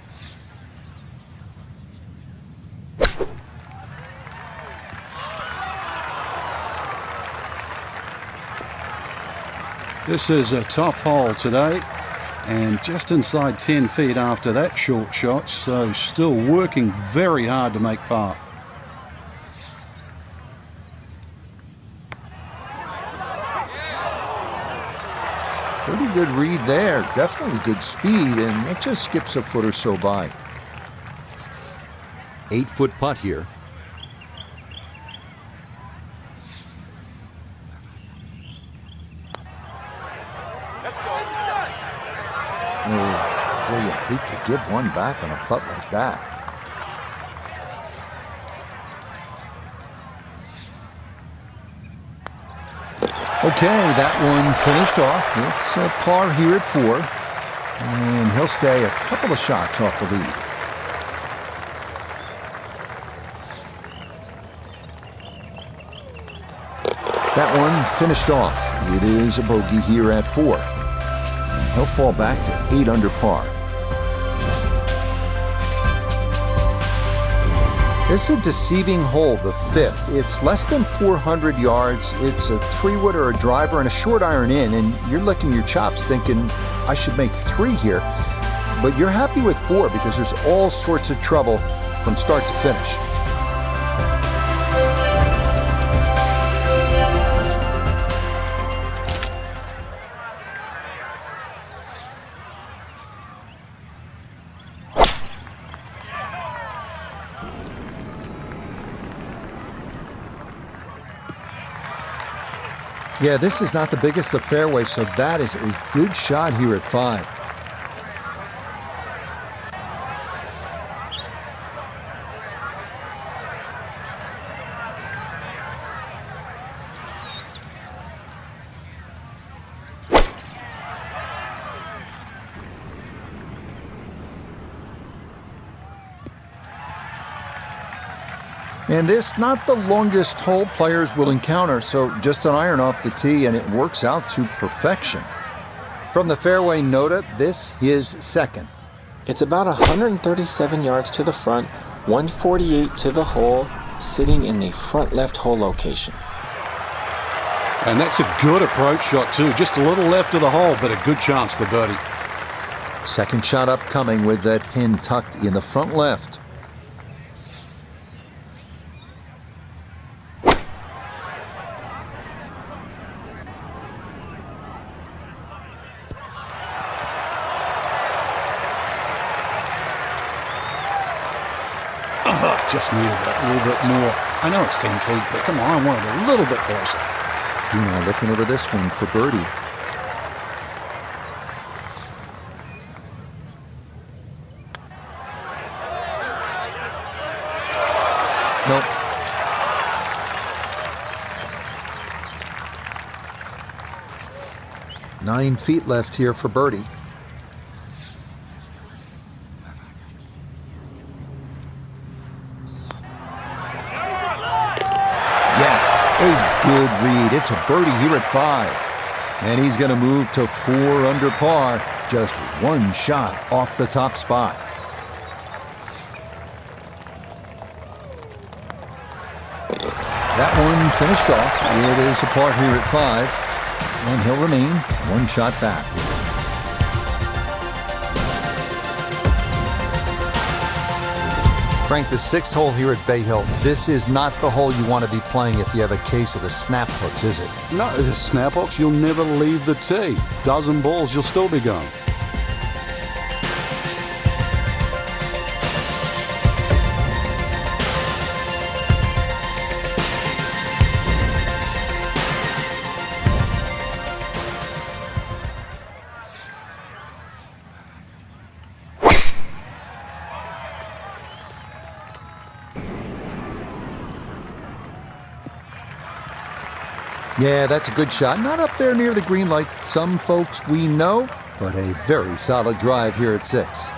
This is a tough hole today, and just inside 10 feet after that short shot, so still working very hard to make par.
Pretty good read there, definitely good speed, and it just skips a foot or so by. 8-foot putt here. Oh, boy, you hate to give one back on a putt like that. Okay, that one finished off. It's a par here at 4. And he'll stay a couple of shots off the lead. That one finished off. It is a bogey here at 4. He'll fall back to 8 under par. This is a deceiving hole, the 5th. It's less than 400 yards. It's a 3-wood or a driver and a short iron in, and you're licking your chops thinking, I should make 3 here. But you're happy with 4 because there's all sorts of trouble from start to finish. Yeah, this is not the biggest of fairways, so that is a good shot here at 5. And this, not the longest hole players will encounter, so just an iron off the tee, and it works out to perfection. From the fairway nota, this is second.
It's about 137 yards to the front, 148 to the hole, sitting in the front left hole location.
And that's a good approach shot too, just a little left of the hole, but a good chance for birdie.
Second shot upcoming with that pin tucked in the front left.
Just needed that a little bit more. I know it's 10 feet, but come on, I want it a little bit closer.
Finau looking over this one for birdie. Nope. Nine feet left here for birdie. Good read. It's a birdie here at 5. And he's going to move to 4 under par. Just one shot off the top spot. That one finished off. It is a par here at 5, and he'll remain one shot back. Frank, the 6th hole here at Bay Hill, this is not the hole you want to be playing if you have a case of the snap hooks, is it?
No, the snap hooks, you'll never leave the tee. Dozen balls, you'll still be going.
Yeah, that's a good shot. Not up there near the green like some folks we know, but a very solid drive here at 6.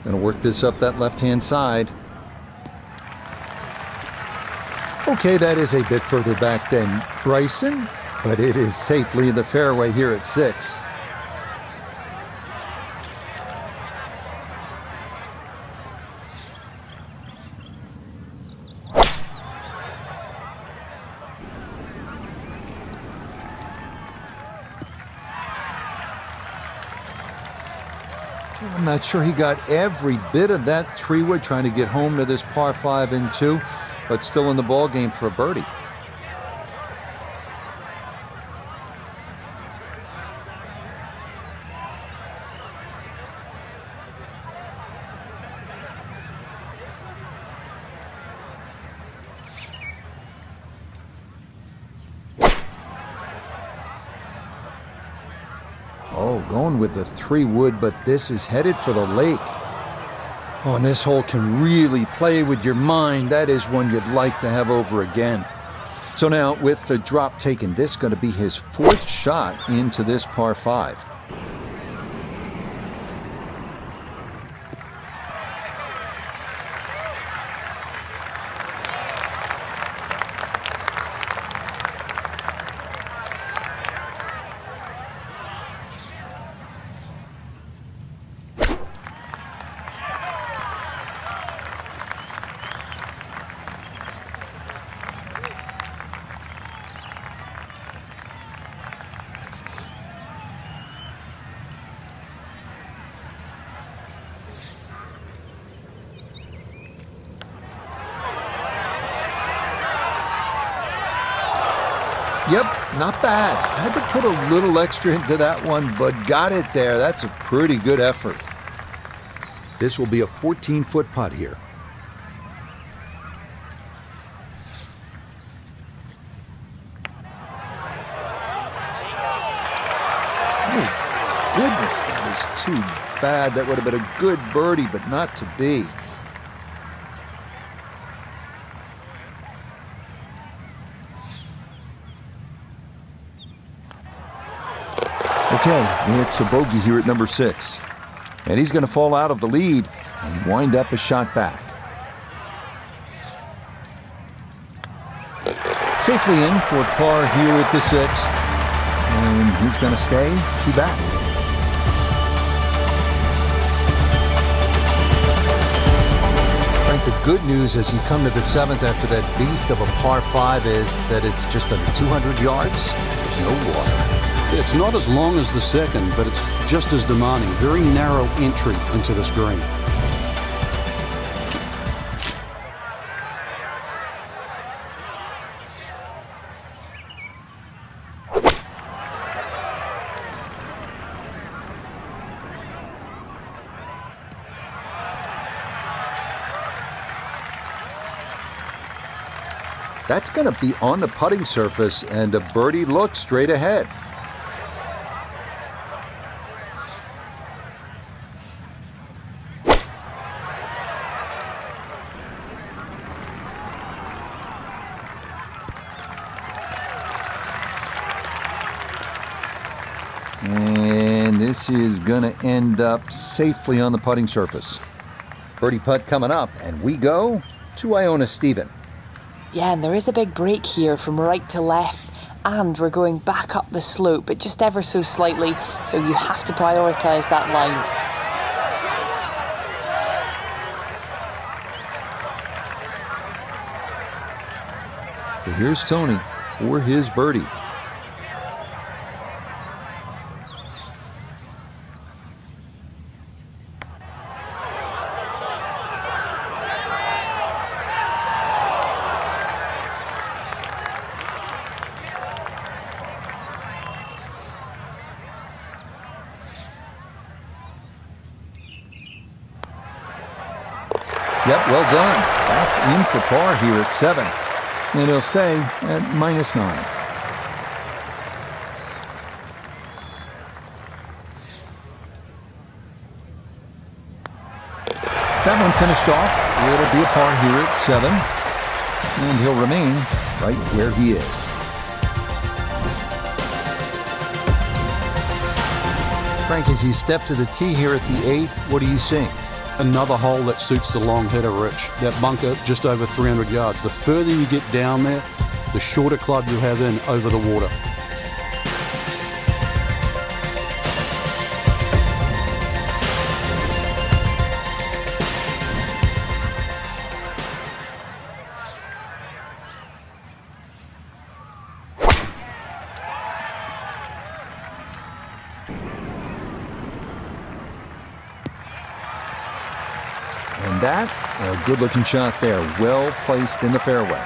Gonna work this up that left-hand side. Okay, that is a bit further back than Bryson, but it is safely in the fairway here at 6. I'm not sure he got every bit of that 3-wood trying to get home to this par 5 and 2, but still in the ball game for a birdie. Oh, going with the 3-wood, but this is headed for the lake. Oh, and this hole can really play with your mind. That is one you'd like to have over again. So now, with the drop taken, this is going to be his 4th shot into this par 5. Yep, not bad. Had to put a little extra into that one, but got it there. That's a pretty good effort. This will be a 14-foot putt here. Oh, goodness, that is too bad. That would have been a good birdie, but not to be. Okay, it's a bogey here at number 6. And he's going to fall out of the lead and wind up a shot back. Safely in for par here at the 6th. And he's going to stay 2 back. Frank, the good news as you come to the 7th after that beast of a par 5 is that it's just under 200 yards. There's no water.
It's not as long as the 2nd, but it's just as demanding. Very narrow entry into this green.
That's going to be on the putting surface, and a birdie look straight ahead. And this is going to end up safely on the putting surface. Birdie putt coming up, and we go to Iona Stephen.
Yeah, and there is a big break here from right to left. and we're going back up the slope, but just ever so slightly, so you have to prioritise that line.
So here's Tony for his birdie. Yep, well done. That's in for par here at 7. And he'll stay at -9. That one finished off. It'll be a par here at 7. And he'll remain right where he is. Frank, as you step to the tee here at the 8th, what are you seeing?
Another hole that suits the long hitter, Rich. That bunker just over 300 yards. The further you get down there, the shorter club you have in over the water.
And that, a good-looking shot there, well placed in the fairway.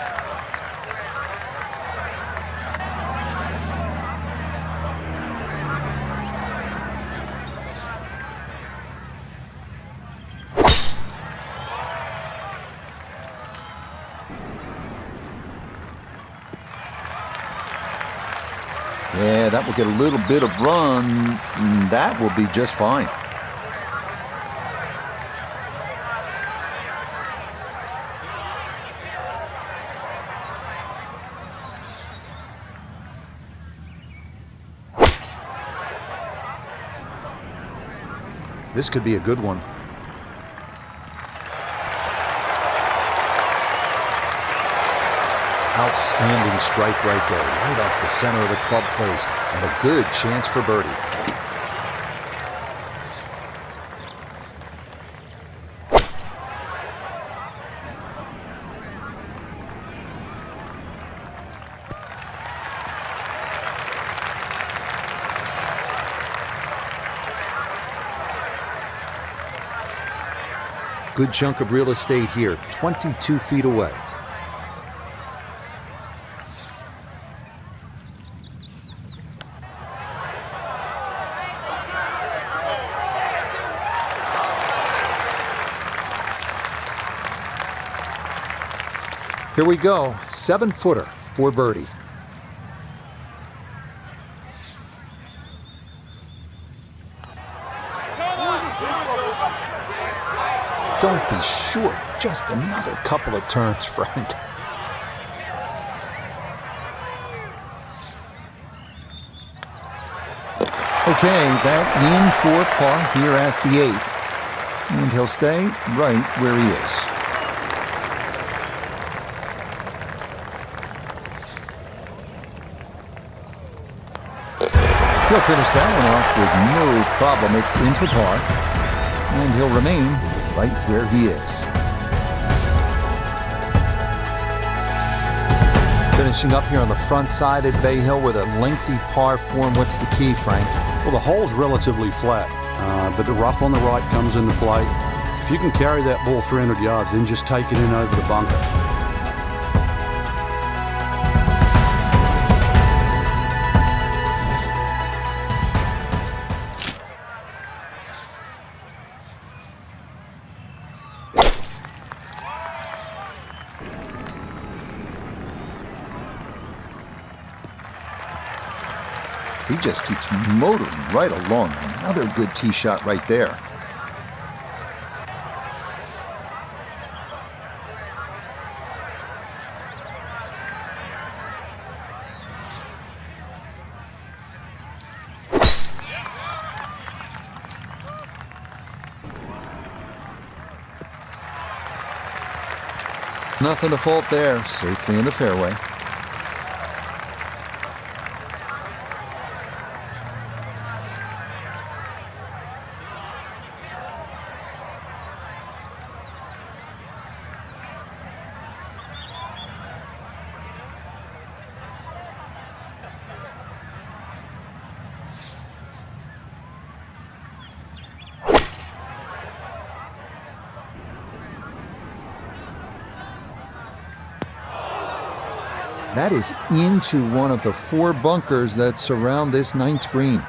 Yeah, that will get a little bit of run. That will be just fine. This could be a good one. Outstanding strike right there, right off the center of the club face, and a good chance for birdie. Good chunk of real estate here, 22 feet away. Here we go, 7-footer for birdie. Don't be short, just another couple of turns, Frank. Okay, that in for par here at the 8th. And he'll stay right where he is. He'll finish that one off with no problem. It's in for par. And he'll remain right where he is. Finishing up here on the front side at Bay Hill with a lengthy par 4. And what's the key, Frank?
Well, the hole's relatively flat, but the rough on the right comes into play. If you can carry that ball 300 yards, then just take it in over the bunker.
He just keeps motoring right along. Another good tee shot right there. Nothing to fault there. Safely in the fairway. That is into one of the 4 bunkers that surround this 9th green.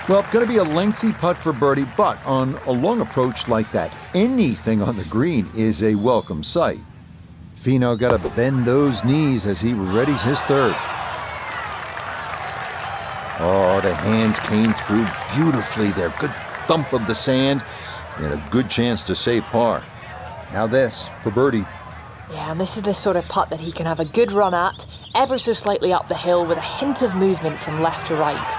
Well, going to be a lengthy putt for birdie, but on a long approach like that, anything on the green is a welcome sight. Finau got to bend those knees as he readies his 3rd. Oh, the hands came through beautifully there. Good thump of the sand and a good chance to save par. Now this for birdie.
Yeah, and this is the sort of putt that he can have a good run at, ever so slightly up the hill with a hint of movement from left to right.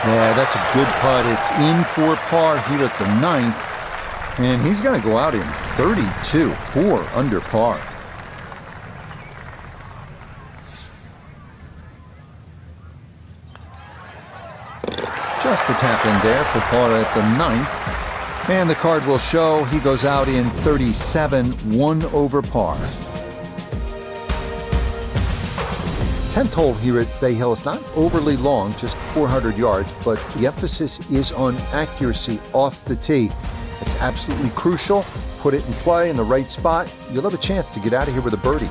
Yeah, that's a good putt. It's in for par here at the 9th. And he's going to go out in 32, 4 under par. Just a tap in there for par at the 9th. And the card will show he goes out in 37, 1 over par. 10th hole here at Bay Hill is not overly long, just 400 yards, but the emphasis is on accuracy off the tee. It's absolutely crucial. Put it in play in the right spot. You'll have a chance to get out of here with a birdie.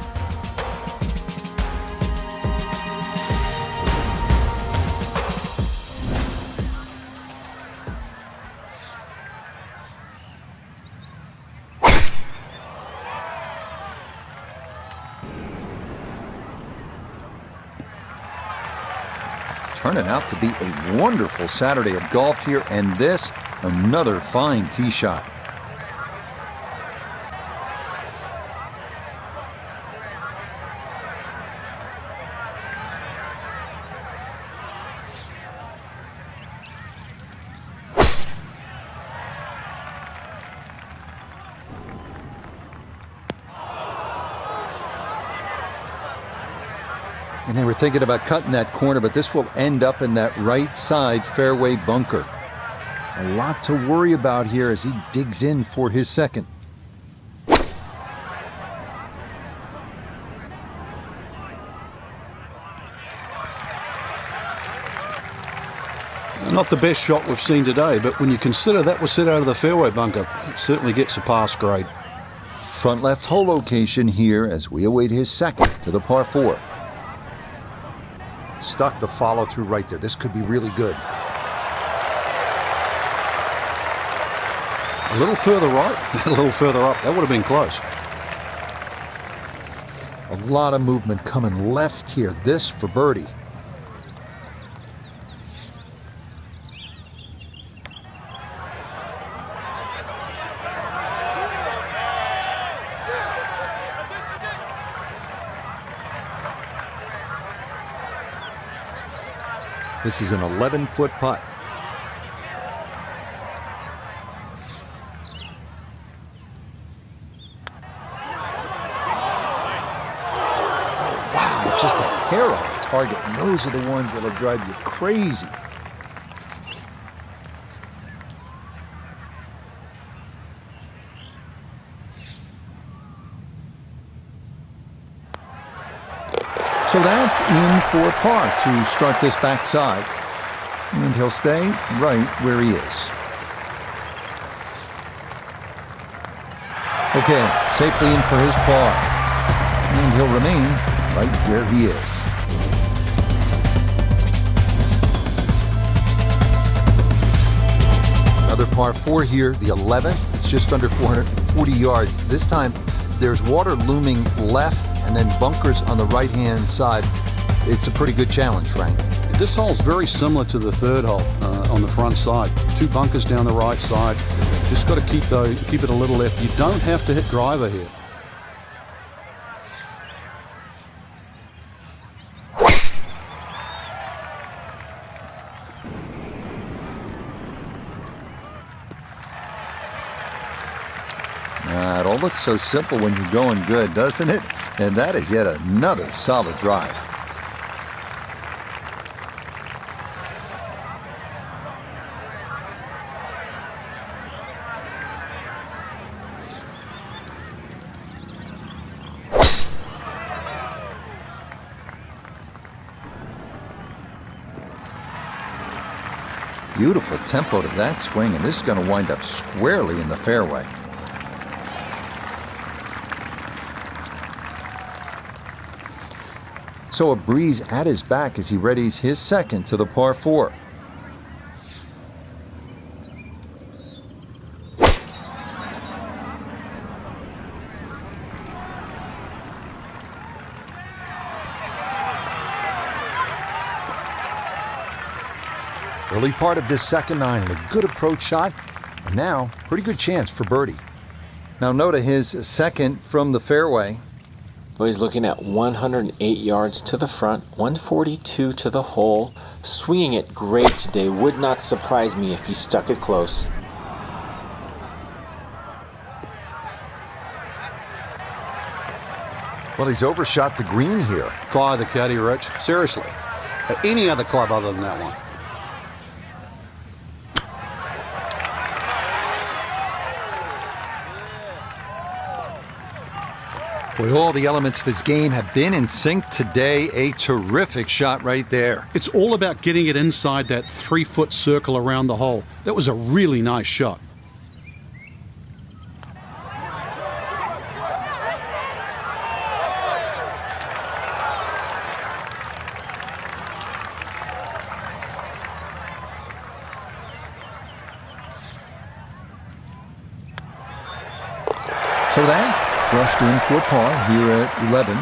Turning out to be a wonderful Saturday of golf here, and this, another fine tee shot. And they were thinking about cutting that corner, but this will end up in that right side fairway bunker. A lot to worry about here as he digs in for his 2nd.
Not the best shot we've seen today, but when you consider that was set out of the fairway bunker, it certainly gets a pass grade.
Front left hole location here as we await his 2nd to the par 4. Stuck the follow through right there. This could be really good.
A little further right, a little further up. That would have been close.
A lot of movement coming left here. This for birdie. This is an 11-foot putt. Wow, just a hair off target. And those are the ones that'll drive you crazy. So that's in for par to start this backside. And he'll stay right where he is. Okay, safely in for his par. And he'll remain right where he is. Another par 4 here, the 11th. It's just under 440 yards. This time, there's water looming left and then bunkers on the right-hand side. It's a pretty good challenge, Frank.
This hole's very similar to the 3rd hole on the front side. 2 bunkers down the right side. Just got to keep it a little left. You don't have to hit driver here.
all looks so simple when you're going good, doesn't it? And that is yet another solid drive. Beautiful tempo to that swing, and this is going to wind up squarely in the fairway. So a breeze at his back as he readies his second to the par 4. Early part of this second nine, and a good approach shot, and now pretty good chance for birdie. Now Noda his second from the fairway.
Well, he's looking at 108 yards to the front, 142 to the hole. Swinging it great today. Would not surprise me if he stuck it close.
Well, he's overshot the green here.
Fire the caddy, Rich. Seriously. Any other club other than that one.
Boy, all the elements of his game have been in sync today. A terrific shot right there.
It's all about getting it inside that 3-foot circle around the hole. That was a really nice shot.
So that brushed in for par here at 11,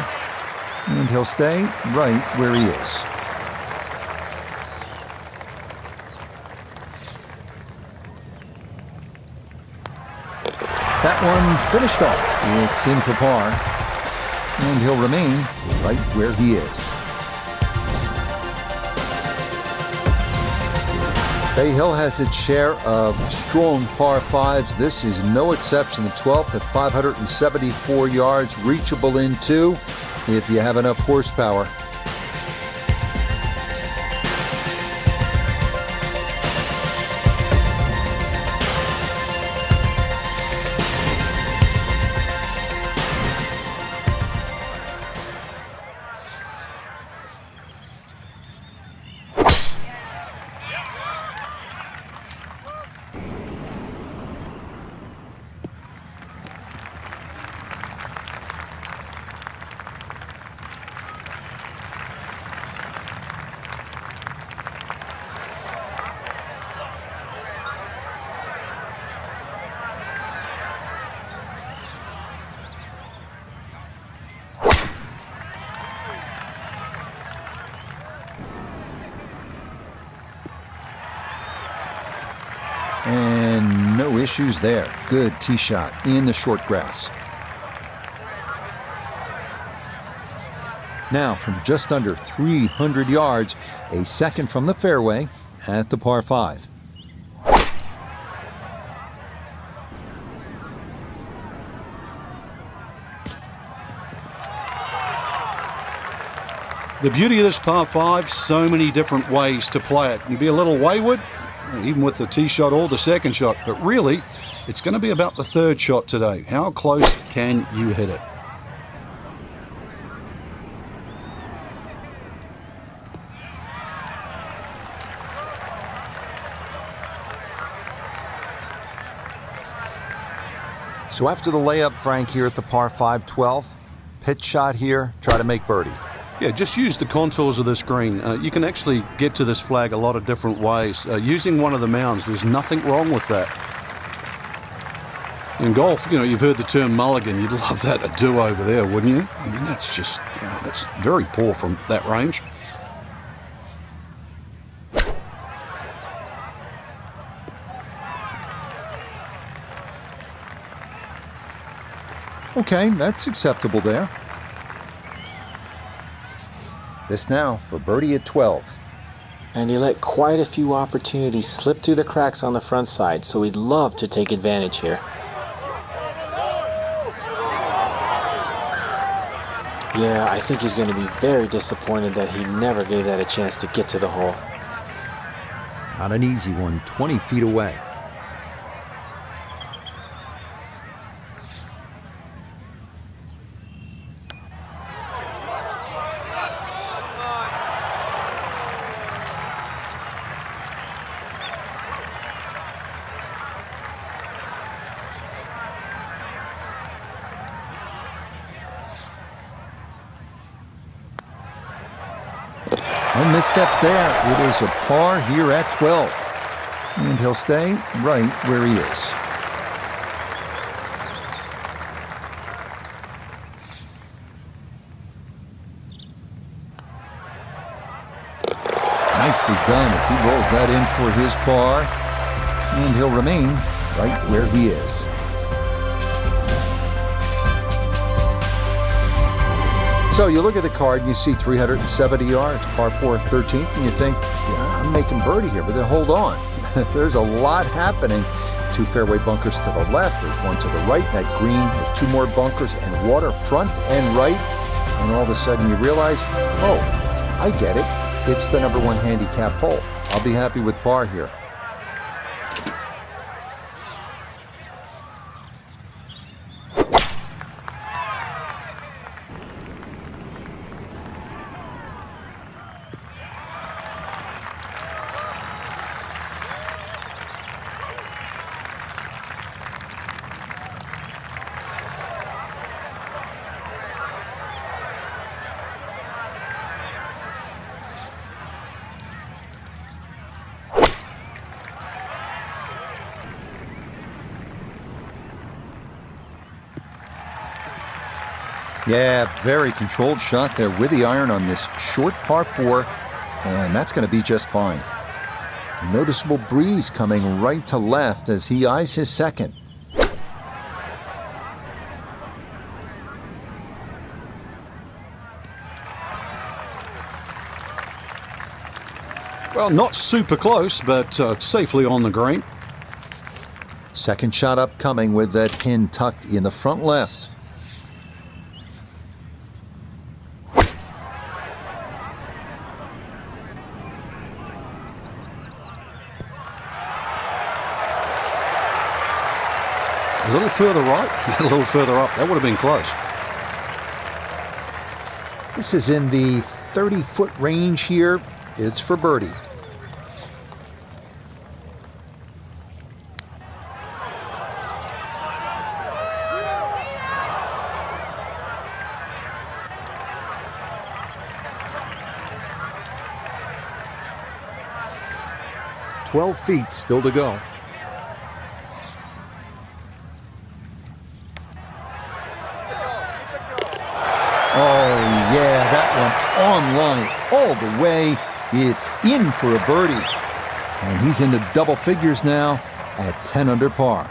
and he'll stay right where he is. That one finished off. It's in for par, and he'll remain right where he is. Bay Hill has its share of strong par 5s. This is no exception. The 12th at 574 yards, reachable in 2 if you have enough horsepower. And no issues there. Good tee shot in the short grass. Now, from just under 300 yards, a second from the fairway at the par 5.
The beauty of this par 5, so many different ways to play it. You can be a little wayward, even with the tee shot or the second shot, but really, it's going to be about the third shot today. How close can you hit it?
So after the layup, Frank, here at the par 5 12th, pitch shot here, try to make birdie.
Yeah, just use the contours of this green. You can actually get to this flag a lot of different ways. Using one of the mounds, there's nothing wrong with that. In golf, you know, you've heard the term mulligan. You'd love that, a do-over there, wouldn't you? I mean, that's just, that's very poor from that range.
Okay, that's acceptable there. This now for birdie at 12.
And he let quite a few opportunities slip through the cracks on the front side, so he'd love to take advantage here. Yeah, I think he's going to be very disappointed that he never gave that a chance to get to the hole.
Not an easy one, 20 feet away. No missteps there. It is a par here at 12. And he'll stay right where he is. Nicely done as he rolls that in for his par. And he'll remain right where he is. So you look at the card and you see 370 yards, par 4, 13th, and you think, yeah, I'm making birdie here, but then hold on. There's a lot happening. 2 fairway bunkers to the left, there's 1 to the right, that green with 2 more bunkers and water front and right. And all of a sudden you realize, oh, I get it. It's the #1 handicap hole. I'll be happy with par here. Yeah, very controlled shot there with the iron on this short par 4, and that's going to be just fine. Noticeable breeze coming right to left as he eyes his second.
Well, not super close, but safely on the green.
Second shot upcoming with that pin tucked in the front left.
A little further right, a little further up. That would have been close.
This is in the 30-foot range here. It's for birdie. "12 feet still to go." Oh, yeah, that one on line all the way. It's in for a birdie. And he's into double figures now at 10 under par.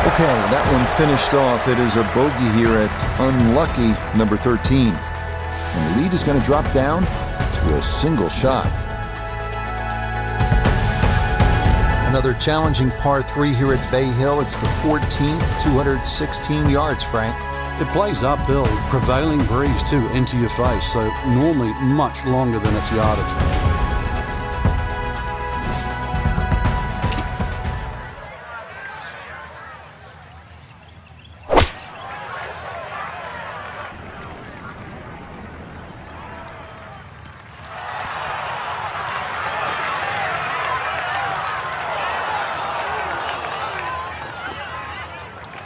Okay, that one finished off. It is a bogey here at unlucky number 13. And the lead is going to drop down to a single shot. Another challenging par 3 here at Bay Hill. It's the 14th, 216 yards, Frank.
It plays uphill, prevailing breeze too into your face, so normally much longer than its yardage.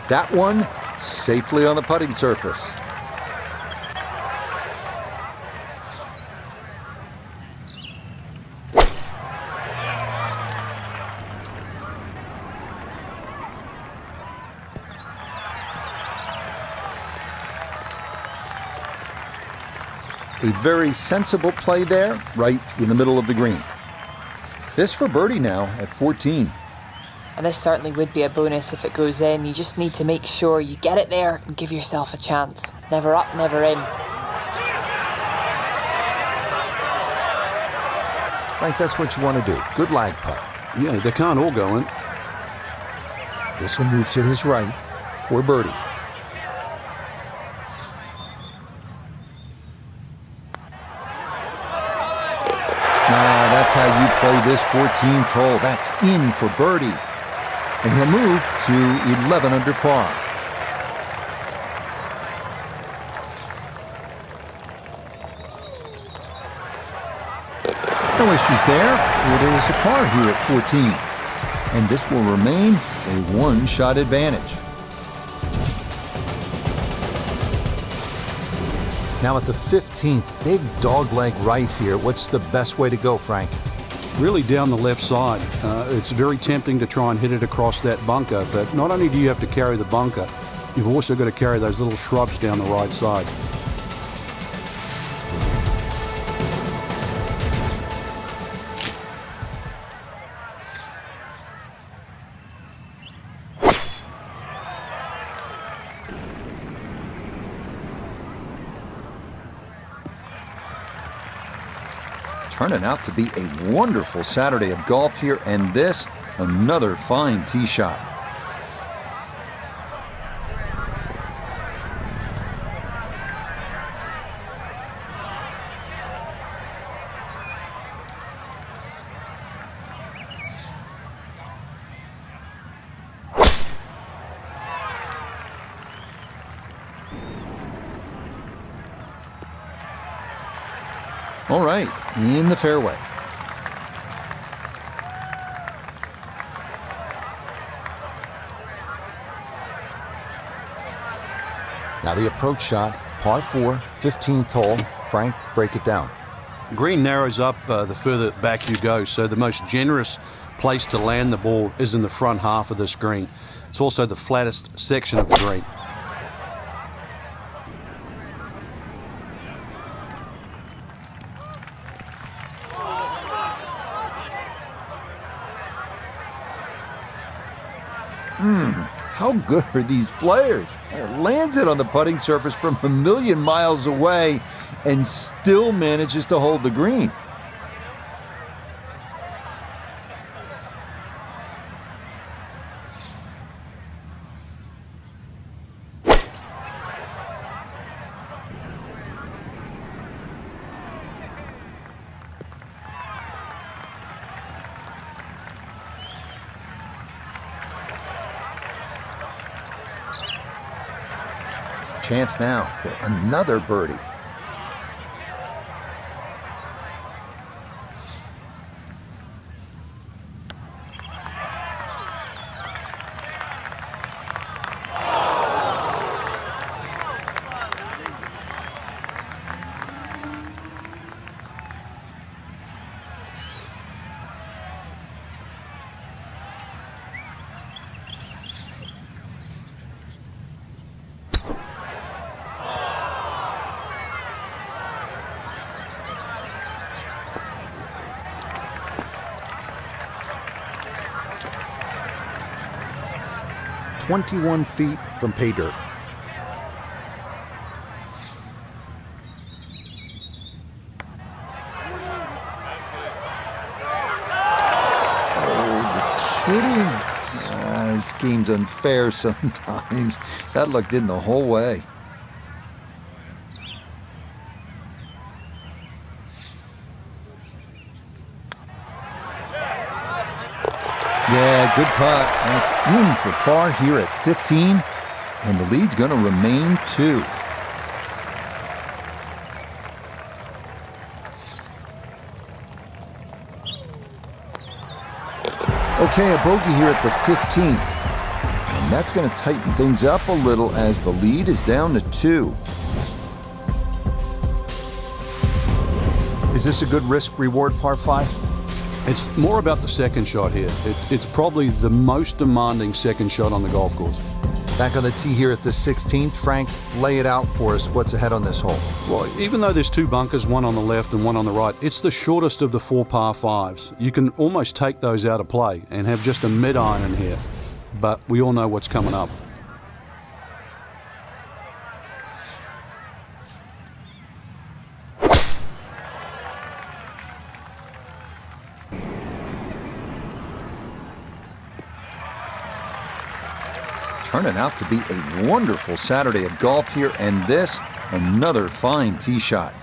That one safely on the putting surface. A very sensible play there, right in the middle of the green. This for birdie now at 14.
And this certainly would be a bonus if it goes in. You just need to make sure you get it there and give yourself a chance. Never up, never in.
Right, that's what you want to do. Good lag putt.
Yeah, they can't all go in.
This will move to his right for birdie. That's how you play this 14th hole. That's in for birdie. And he'll move to 11 under par. No issues there. It is a par here at 14. And this will remain a one-shot advantage. Now at the 15th, big dogleg right here. What's the best way to go, Frank?
Really down the left side. It's very tempting to try and hit it across that bunker, but not only do you have to carry the bunker, you've also got to carry those little shrubs down the right side.
Turning out to be a wonderful Saturday of golf here, and this, another fine tee shot. All right, in the fairway. Now the approach shot, par 4, 15th hole. Frank, break it down.
Green narrows up the further back you go, so the most generous place to land the ball is in the front half of this green. It's also the flattest section of the green.
How good are these players? Lands it on the putting surface from a million miles away and still manages to hold the green. Chance now for another birdie. "21 feet from pay dirt." Oh, you're kidding. This game's unfair sometimes. That looked in the whole way. Yeah, good putt. That's in for par here at 15, and the lead's going to remain 2. Okay, a bogey here at the 15th, and that's going to tighten things up a little as the lead is down to 2. Is this a good risk-reward par 5?
It's more about the second shot here. It's probably the most demanding second shot on the golf course.
Back on the tee here at the 16th. Frank, lay it out for us. What's ahead on this hole?
Well, even though there's two bunkers, one on the left and one on the right, it's the shortest of the 4 par 5s. You can almost take those out of play and have just a mid-iron in here. But we all know what's coming up.
Turning out to be a wonderful Saturday of golf here, and this, another fine tee shot.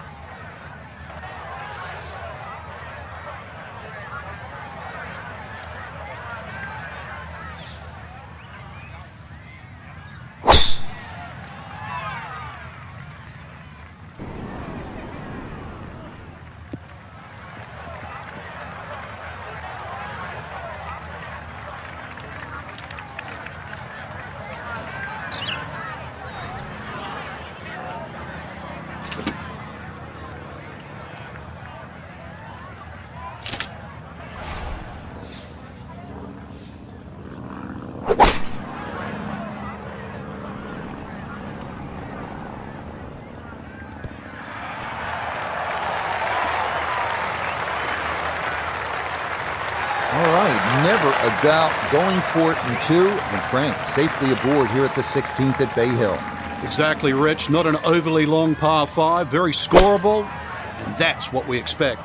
Never a doubt, going for it in 2, and Frank safely aboard here at the 16th at Bay Hill.
Exactly, Rich. Not an overly long par 5, very scoreable, and that's what we expect.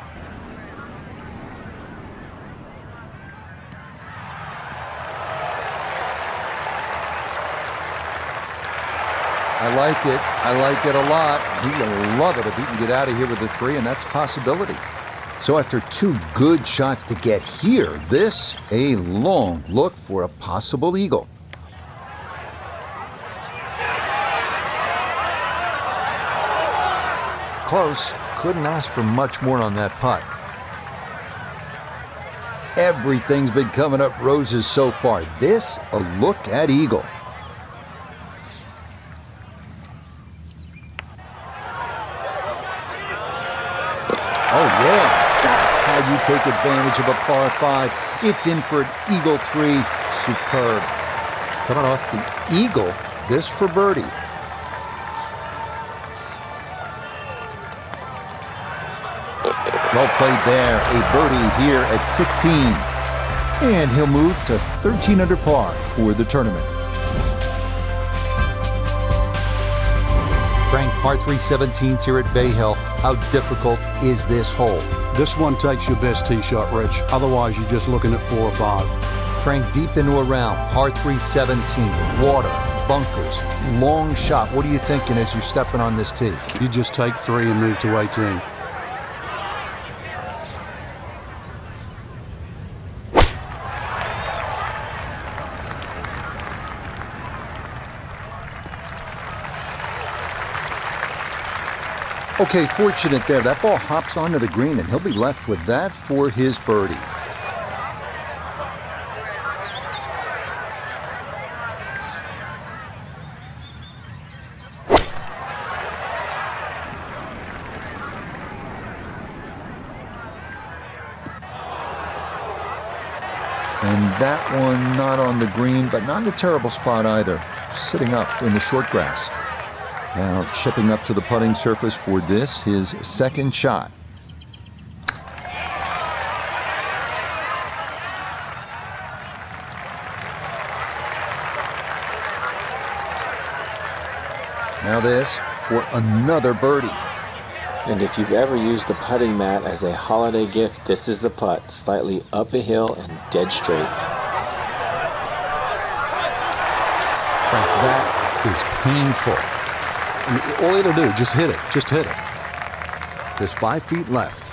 I like it a lot. He'll love it if he can get out of here with a 3, and that's a possibility. So after 2 good shots to get here, this a long look for a possible eagle. Close. Couldn't ask for much more on that putt. Everything's been coming up roses so far. This a look at eagle. Oh yeah. You take advantage of a par 5. It's in for an eagle 3. Superb. Coming off the eagle, this for birdie. Well played there. A birdie here at 16. And he'll move to 13 under par for the tournament. Frank, par 3 17th here at Bay Hill. How difficult is this hole?
This one takes your best tee shot, Rich. Otherwise, you're just looking at 4 or 5.
Frank, deep into a round, par 3 17, water, bunkers, long shot. What are you thinking as you're stepping on this tee?
You just take 3 and move to 18.
Okay, fortunate there. That ball hops onto the green, and he'll be left with that for his birdie. And that one not on the green, but not in a terrible spot either. Sitting up in the short grass. Now chipping up to the putting surface for this, his second shot. Now this for another birdie.
And if you've ever used the putting mat as a holiday gift, this is the putt. Slightly up a hill and dead straight.
That is painful.
All you got to do, just hit it. Just hit it.
There's 5 feet left.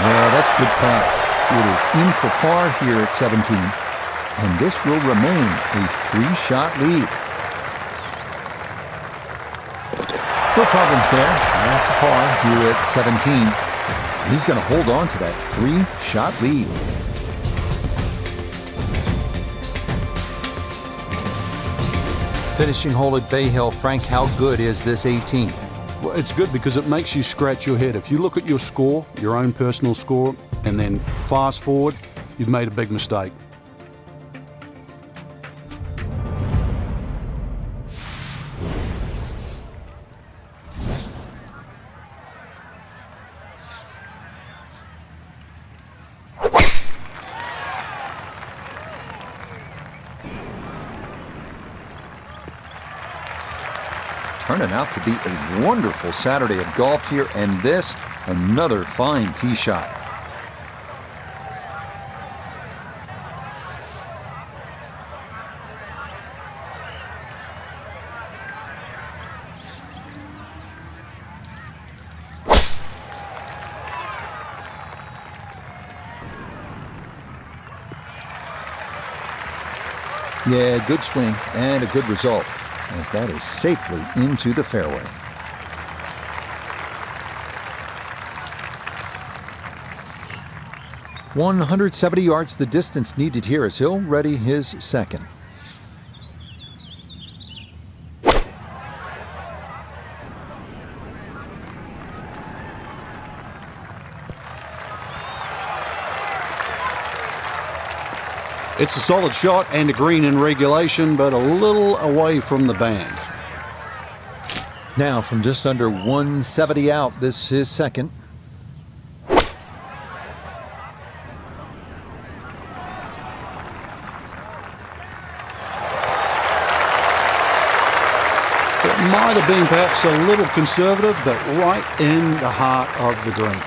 Yeah, that's a good putt. It is in for par here at 17. And this will remain a 3-shot lead. No problems there. That's a par here at 17. He's going to hold on to that 3-shot lead. Finishing hole at Bay Hill. Frank, how good is this 18th?
Well, it's good because it makes you scratch your head. If you look at your score, your own personal score, and then fast forward, you've made a big mistake.
Turning out to be a wonderful Saturday of golf here, and this, another fine tee shot. Yeah, good swing and a good result, as that is safely into the fairway. "170 yards the distance needed here as he'll ready his second.
It's a solid shot and a green in regulation, but a little away from the band.
Now from just under 170 out, this is second.
It might have been perhaps a little conservative, but right in the heart of the green.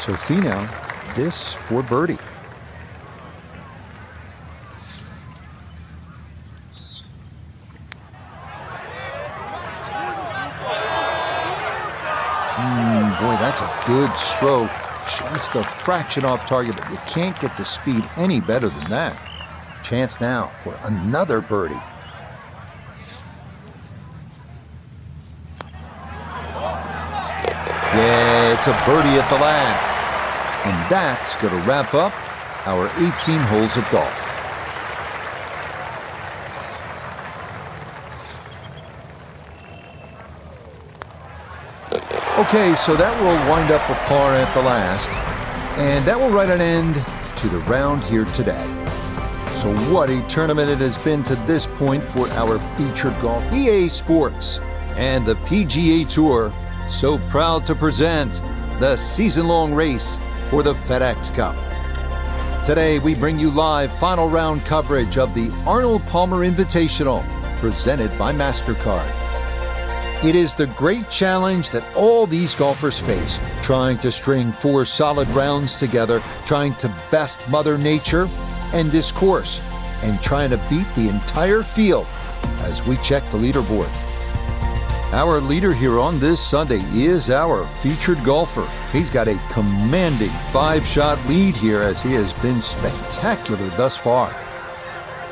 So Finau, this for birdie. Boy, that's a good stroke. Just a fraction off target, but you can't get the speed any better than that. Chance now for another birdie. Yeah, it's a birdie at the last. And that's going to wrap up our 18 holes of golf. Okay, so that will wind up a par at the last, and that will write an end to the round here today. So what a tournament it has been to this point for our featured golf. EA Sports and the PGA Tour, so proud to present the season-long race for the FedEx Cup. Today we bring you live final round coverage of the Arnold Palmer Invitational, presented by Mastercard. It is the great challenge that all these golfers face, trying to string 4 solid rounds together, trying to best Mother Nature and this course, and trying to beat the entire field as we check the leaderboard. Our leader here on this Sunday is our featured golfer. He's got a commanding 5-shot lead here as he has been spectacular thus far.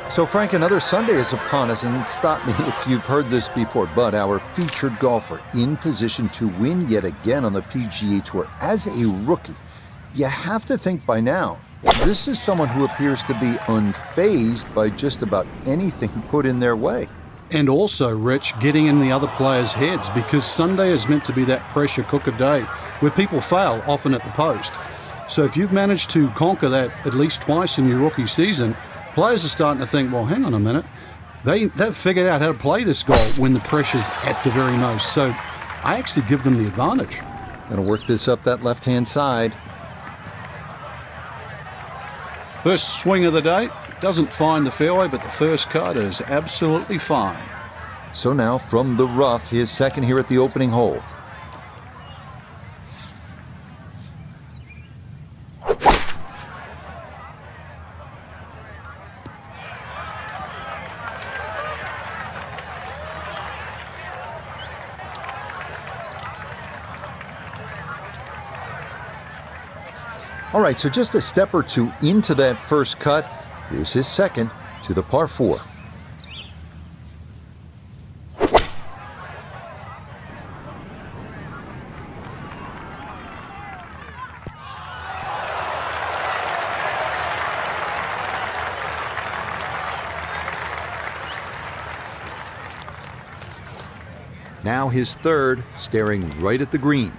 So Frank, another Sunday is upon us, and stop me if you've heard this before, but our featured golfer in position to win yet again on the PGA Tour as a rookie. You have to think by now, this is someone who appears to be unfazed by just about anything put in their way.
And also, Rich, getting in the other players' heads, because Sunday is meant to be that pressure cooker day where people fail, often at the post. So if you've managed to conquer that at least twice in your rookie season, players are starting to think, well, hang on a minute. They've figured out how to play this golf when the pressure's at the very most. So I actually give them the advantage.
Gonna work this up that left-hand side.
First swing of the day. Doesn't find the fairway, but the first cut is absolutely fine.
So now from the rough, his second here at the opening hole. All right, so just a step or two into that first cut. Here's his second to the par 4. Now his third, staring right at the green.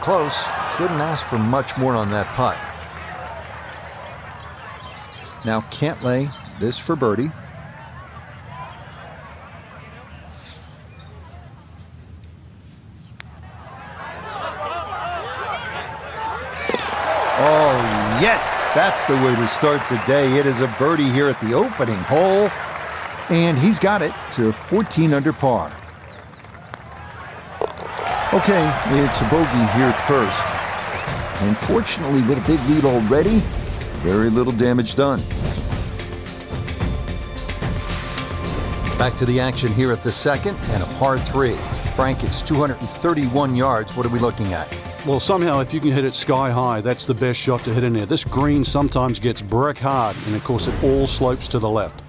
close. Couldn't ask for much more on that putt. Now Cantlay, this for birdie. Oh, yes, that's the way to start the day. It is a birdie here at the opening hole, and he's got it to 14 under par. Okay, it's a bogey here at first. And fortunately, with a big lead already, very little damage done. Back to the action here at the second, and a par 3. Frank, it's 231 yards. What are we looking at?
Well, somehow, if you can hit it sky high, that's the best shot to hit in there. This green sometimes gets brick hard, and of course, it all slopes to the left.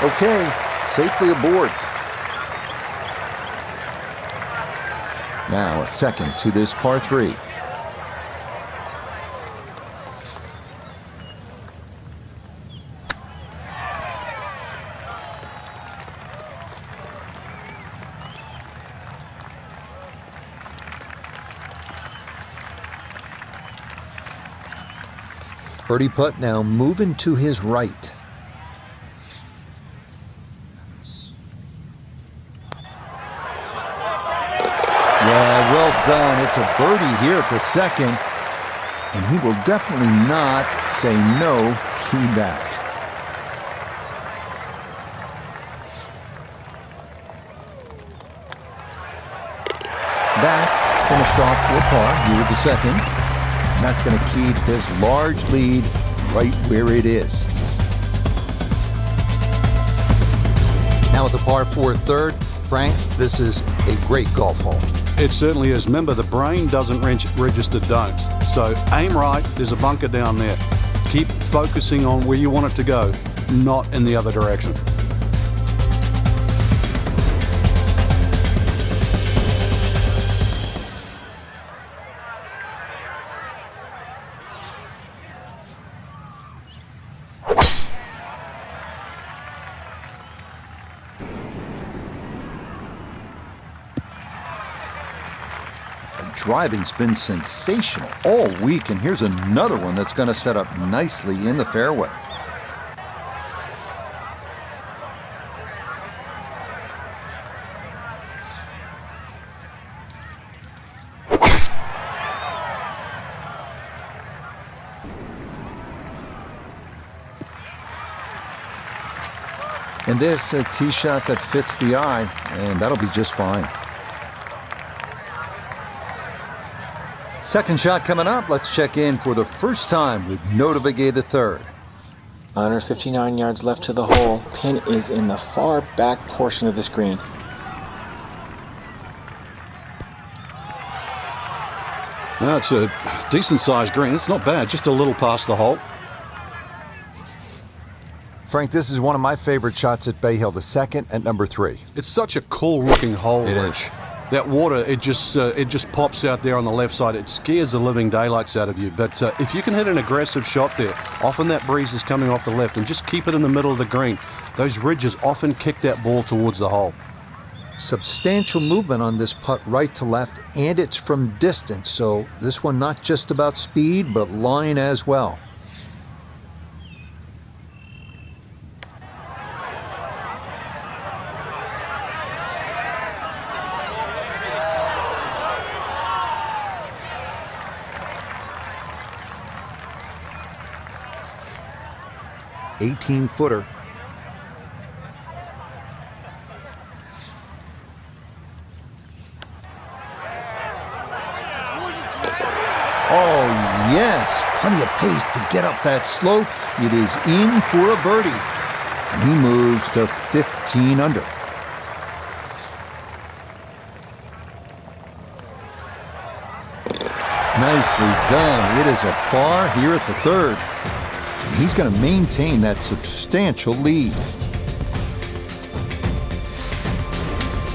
Okay, safely aboard. Now a second to this par 3. Birdie putt now moving to his right. Yeah, well done. It's a birdie here at the second, and he will definitely not say no to that. That finished off for a par here at the second. And that's going to keep his large lead right where it is. Now at the par 4 third, Frank, this is a great golf hole.
It certainly is. Remember, the brain doesn't register don'ts. So aim right, there's a bunker down there. Keep focusing on where you want it to go, not in the other direction.
Driving's been sensational all week, and here's another one that's going to set up nicely in the fairway. And this a tee shot that fits the eye, and that'll be just fine. Second shot coming up. Let's check in for the first time with Hideki the third.
159 yards left to the hole. Pin is in the far back portion of the screen.
Well, it's a decent-sized green. It's not bad, just a little past the hole.
Frank, this is one of my favorite shots at Bay Hill, the second at number 3.
It's such a cool-looking hole,
It
Rich.
is.
That water, it just pops out there on the left side. It scares the living daylights out of you. But if you can hit an aggressive shot there, often that breeze is coming off the left, and just keep it in the middle of the green. Those ridges often kick that ball towards the hole.
Substantial movement on this putt right to left, and it's from distance. So this one not just about speed, but line as well. $18-footer. tries to get up that slope. It is in for a birdie. And he moves to 15 under. Nicely done. It is a par here at the third. And he's going to maintain that substantial lead.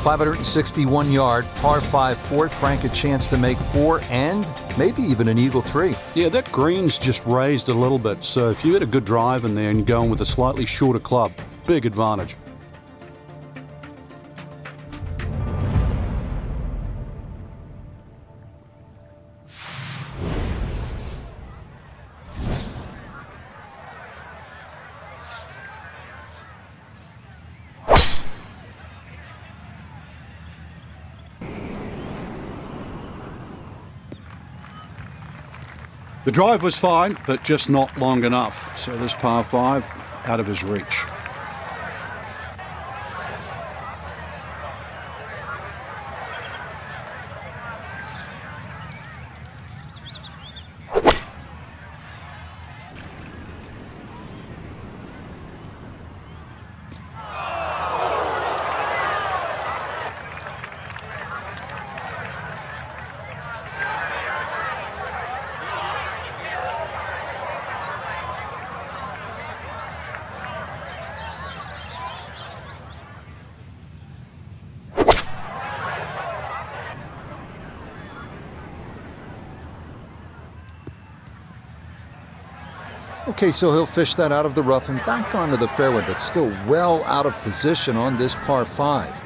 561-yard par 5 fourth. Frank a chance to make 4 and maybe even an eagle 3.
Yeah, that green's just raised a little bit, so if you had a good drive in there and you're going with a slightly shorter club, big advantage. The drive was fine, but just not long enough. So this par 5 out of his reach.
Okay, so he'll fish that out of the rough and back onto the fairway, but still well out of position on this par 5.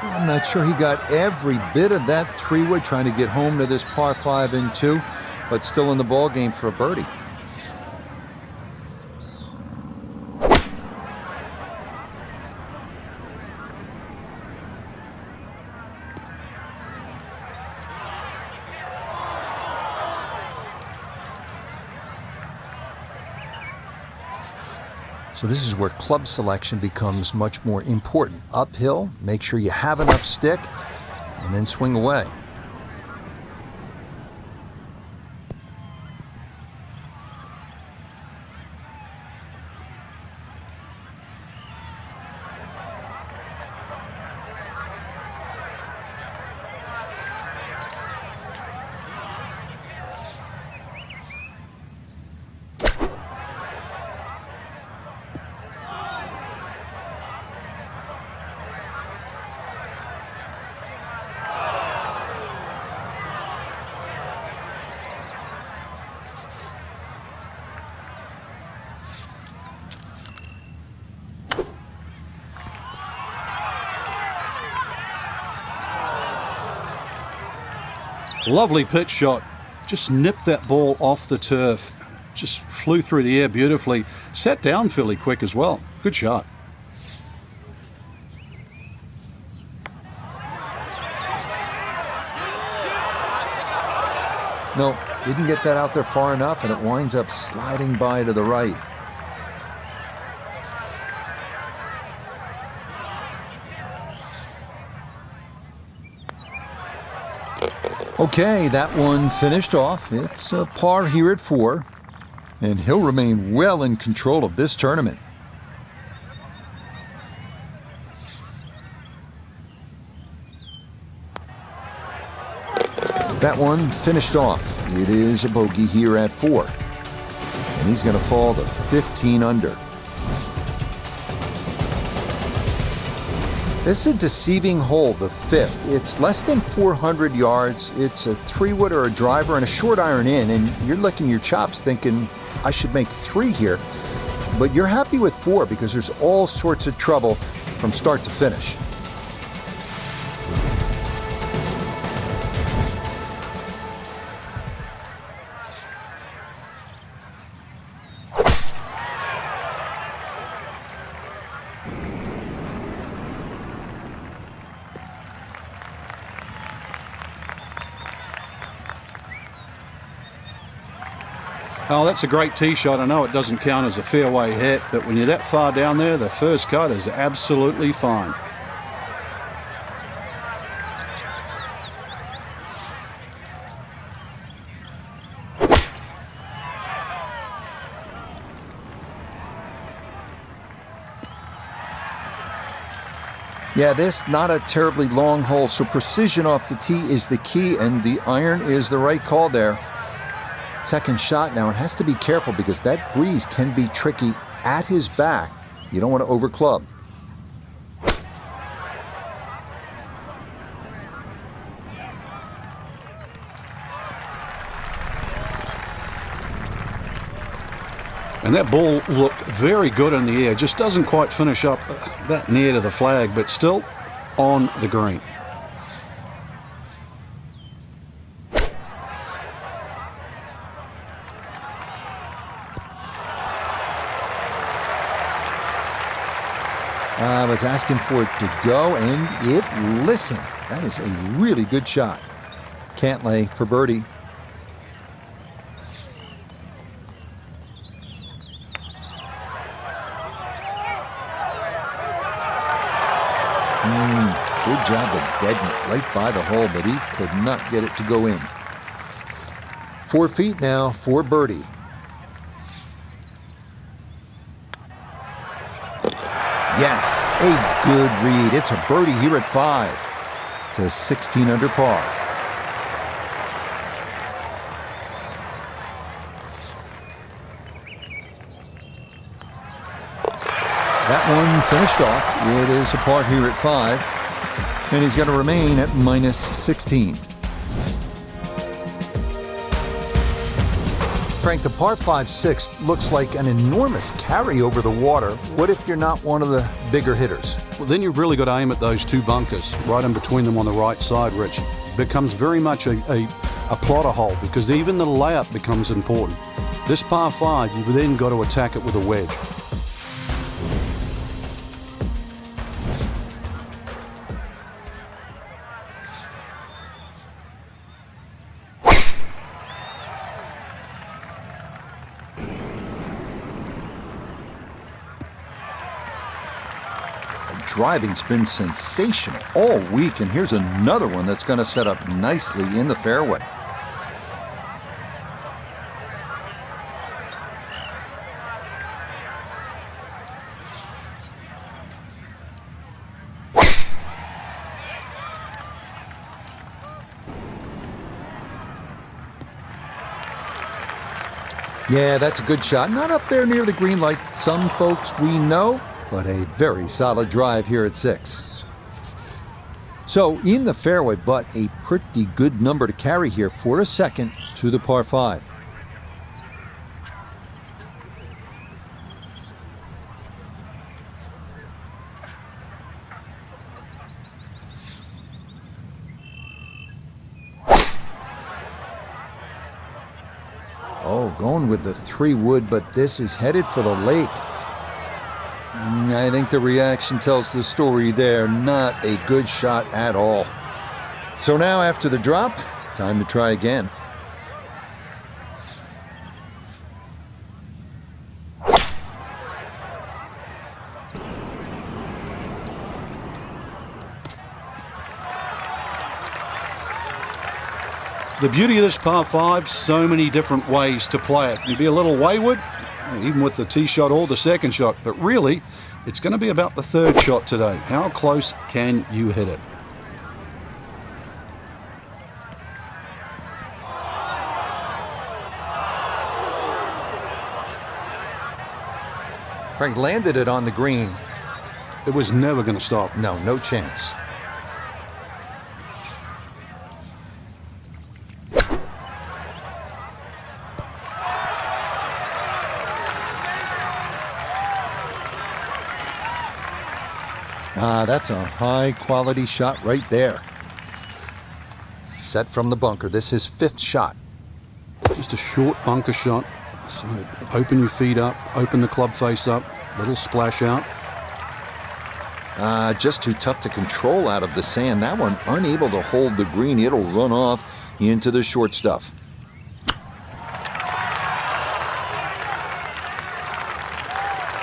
I'm not sure he got every bit of that 3-wood trying to get home to this par 5 in 2, but still in the ball game for a birdie. So this is where club selection becomes much more important. Uphill, make sure you have enough stick, and then swing away.
Lovely pitch shot. Just nipped that ball off the turf. Just flew through the air beautifully. Sat down fairly quick as well. Good shot.
No, didn't get that out there far enough, and it winds up sliding by to the right. Okay, that one finished off. It's a par here at 4, and he'll remain well in control of this tournament. That one finished off. It is a bogey here at 4, and he's going to fall to 15 under. This is a deceiving hole, the 5th. It's less than 400 yards. It's a 3-wood or a driver and a short iron in, and you're licking your chops thinking, I should make 3 here. But you're happy with 4 because there's all sorts of trouble from start to finish.
Oh, that's a great tee shot. I know it doesn't count as a fairway hit, but when you're that far down there, the first cut is absolutely fine.
Yeah, this not a terribly long hole, so precision off the tee is the key, and the iron is the right call there. Second shot now, and has to be careful because that breeze can be tricky at his back. You don't want to overclub.
And that ball looked very good in the air. Just doesn't quite finish up that near to the flag, but still on the green.
I was asking for it to go, and it listened. That is a really good shot. Cantlay for birdie. Good job of deadening it right by the hole, but he could not get it to go in. 4 feet now for birdie. Yes, a good read. It's a birdie here at 5 to 16 under par. That one finished off. It is a par here at 5, and he's going to remain at minus 16. Frank, the par 5-6 looks like an enormous carry over the water. What if you're not one of the bigger hitters?
Well, then you've really got to aim at those two bunkers, right in between them on the right side, Rich. It becomes very much a plotter hole, because even the layup becomes important. This par 5, you've then got to attack it with a wedge.
Driving's been sensational all week, and here's another one that's going to set up nicely in the fairway. Yeah, that's a good shot. Not up there near the green like some folks we know, but a very solid drive here at 6. So in the fairway, but a pretty good number to carry here for a second to the par 5. Oh, going with the 3-wood, but this is headed for the lake. I think the reaction tells the story there. Not a good shot at all. So now after the drop, time to try again.
The beauty of this par 5, so many different ways to play it. You'd be a little wayward, even with the tee shot or the second shot, but really, it's going to be about the third shot today. How close can you hit it?
Frank landed it on the green.
It was never going to stop.
No, no chance. That's a high-quality shot right there. Set from the bunker. This is his 5th shot.
Just a short bunker shot. So open your feet up, open the club face up, little splash out.
Just too tough to control out of the sand. That one unable to hold the green. It'll run off into the short stuff.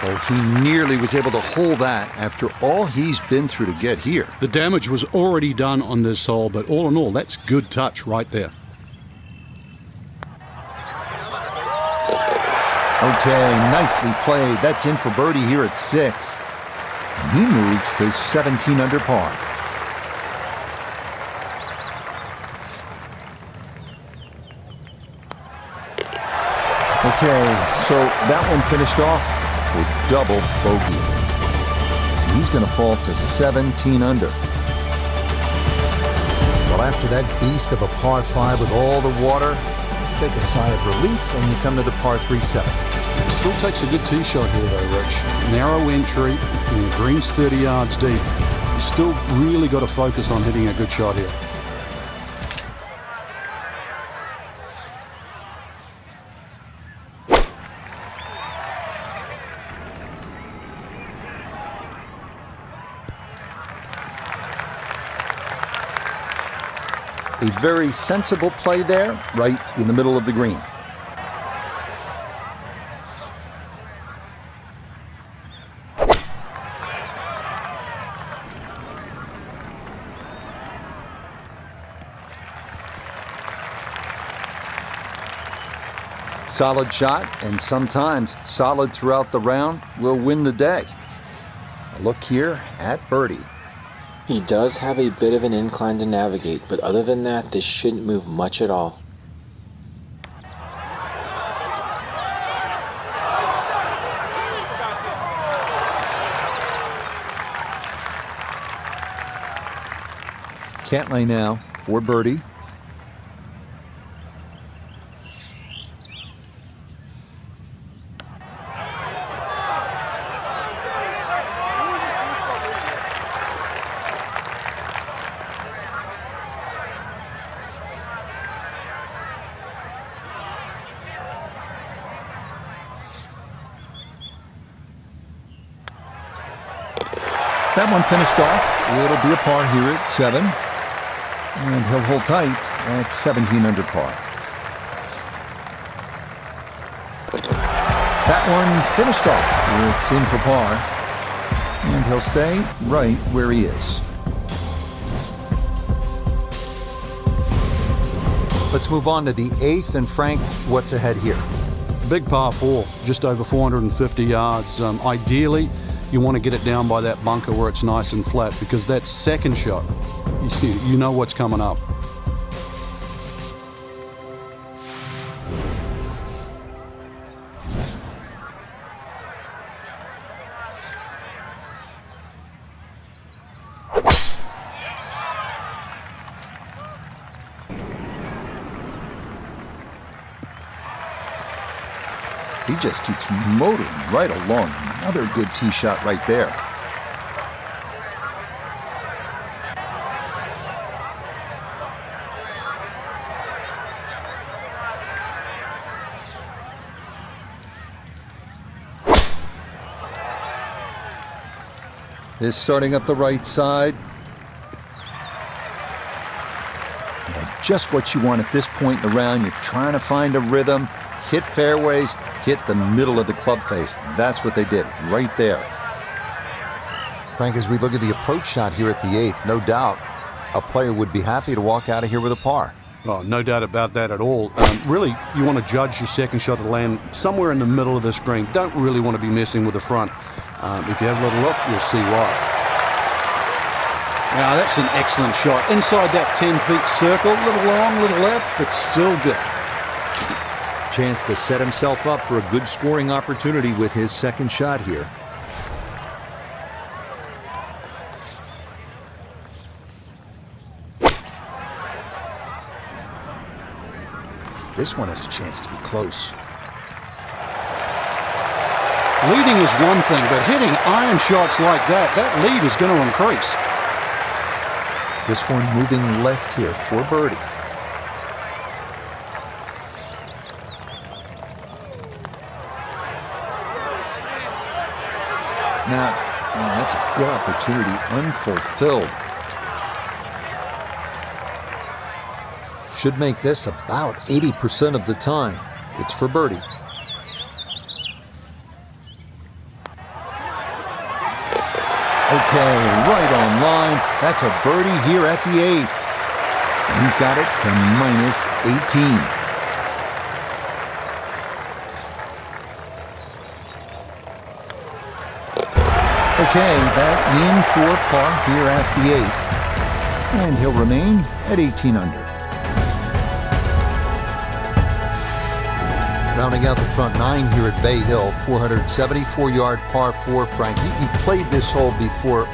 Oh, he nearly was able to hold that after all he's been through to get here.
The damage was already done on this hole, but all in all, that's good touch right there.
Okay, nicely played. That's in for birdie here at 6. And he moves to 17 under par. Okay, so that one finished off with double bogey. He's going to fall to 17 under. Well, after that beast of a par 5 with all the water, you take a sigh of relief and you come to the par 3-7.
Still takes a good tee shot here though, Rich. Narrow entry, green's 30 yards deep. You still really got to focus on hitting a good shot here.
A very sensible play there, right in the middle of the green. Solid shot, and sometimes solid throughout the round, will win the day. A look here at birdie.
He does have a bit of an incline to navigate, but other than that, this shouldn't move much at all.
Cantlay now for birdie. That one finished off. It'll be a par here at 7. And he'll hold tight at 17 under par. That one finished off. It's in for par. And he'll stay right where he is. Let's move on to the 8th. And Frank, what's ahead here?
Big par 4, just over 450 yards. Ideally, you want to get it down by that bunker where it's nice and flat, because that second shot, you know what's coming up.
He just keeps motoring right along. Another good tee shot right there. Is starting up the right side. Yeah, just what you want at this point in the round. You're trying to find a rhythm, hit fairways, hit the middle of the club face. That's what they did right there. Frank, as we look at the approach shot here at the 8th, no doubt a player would be happy to walk out of here with a par.
Oh, no doubt about that at all. Really, you want to judge your second shot to land somewhere in the middle of the screen. Don't really want to be messing with the front. If you have a little look, you'll see why. Now, that's an excellent shot. Inside that 10-feet circle, a little long, a little left, but still good.
Chance to set himself up for a good scoring opportunity with his second shot here. This one has a chance to be close.
Leading is one thing, but hitting iron shots like that lead is going to increase.
This one moving left here for birdie. Now, that's a good opportunity, unfulfilled. Should make this about 80% of the time. It's for birdie. Okay, right on line. That's a birdie here at the 8th. He's got it to -18. Okay, that in for par here at the 8th. And he'll remain at 18 under. Rounding out the front 9 here at Bay Hill, 474-yard par 4. Frank, you played this hole before.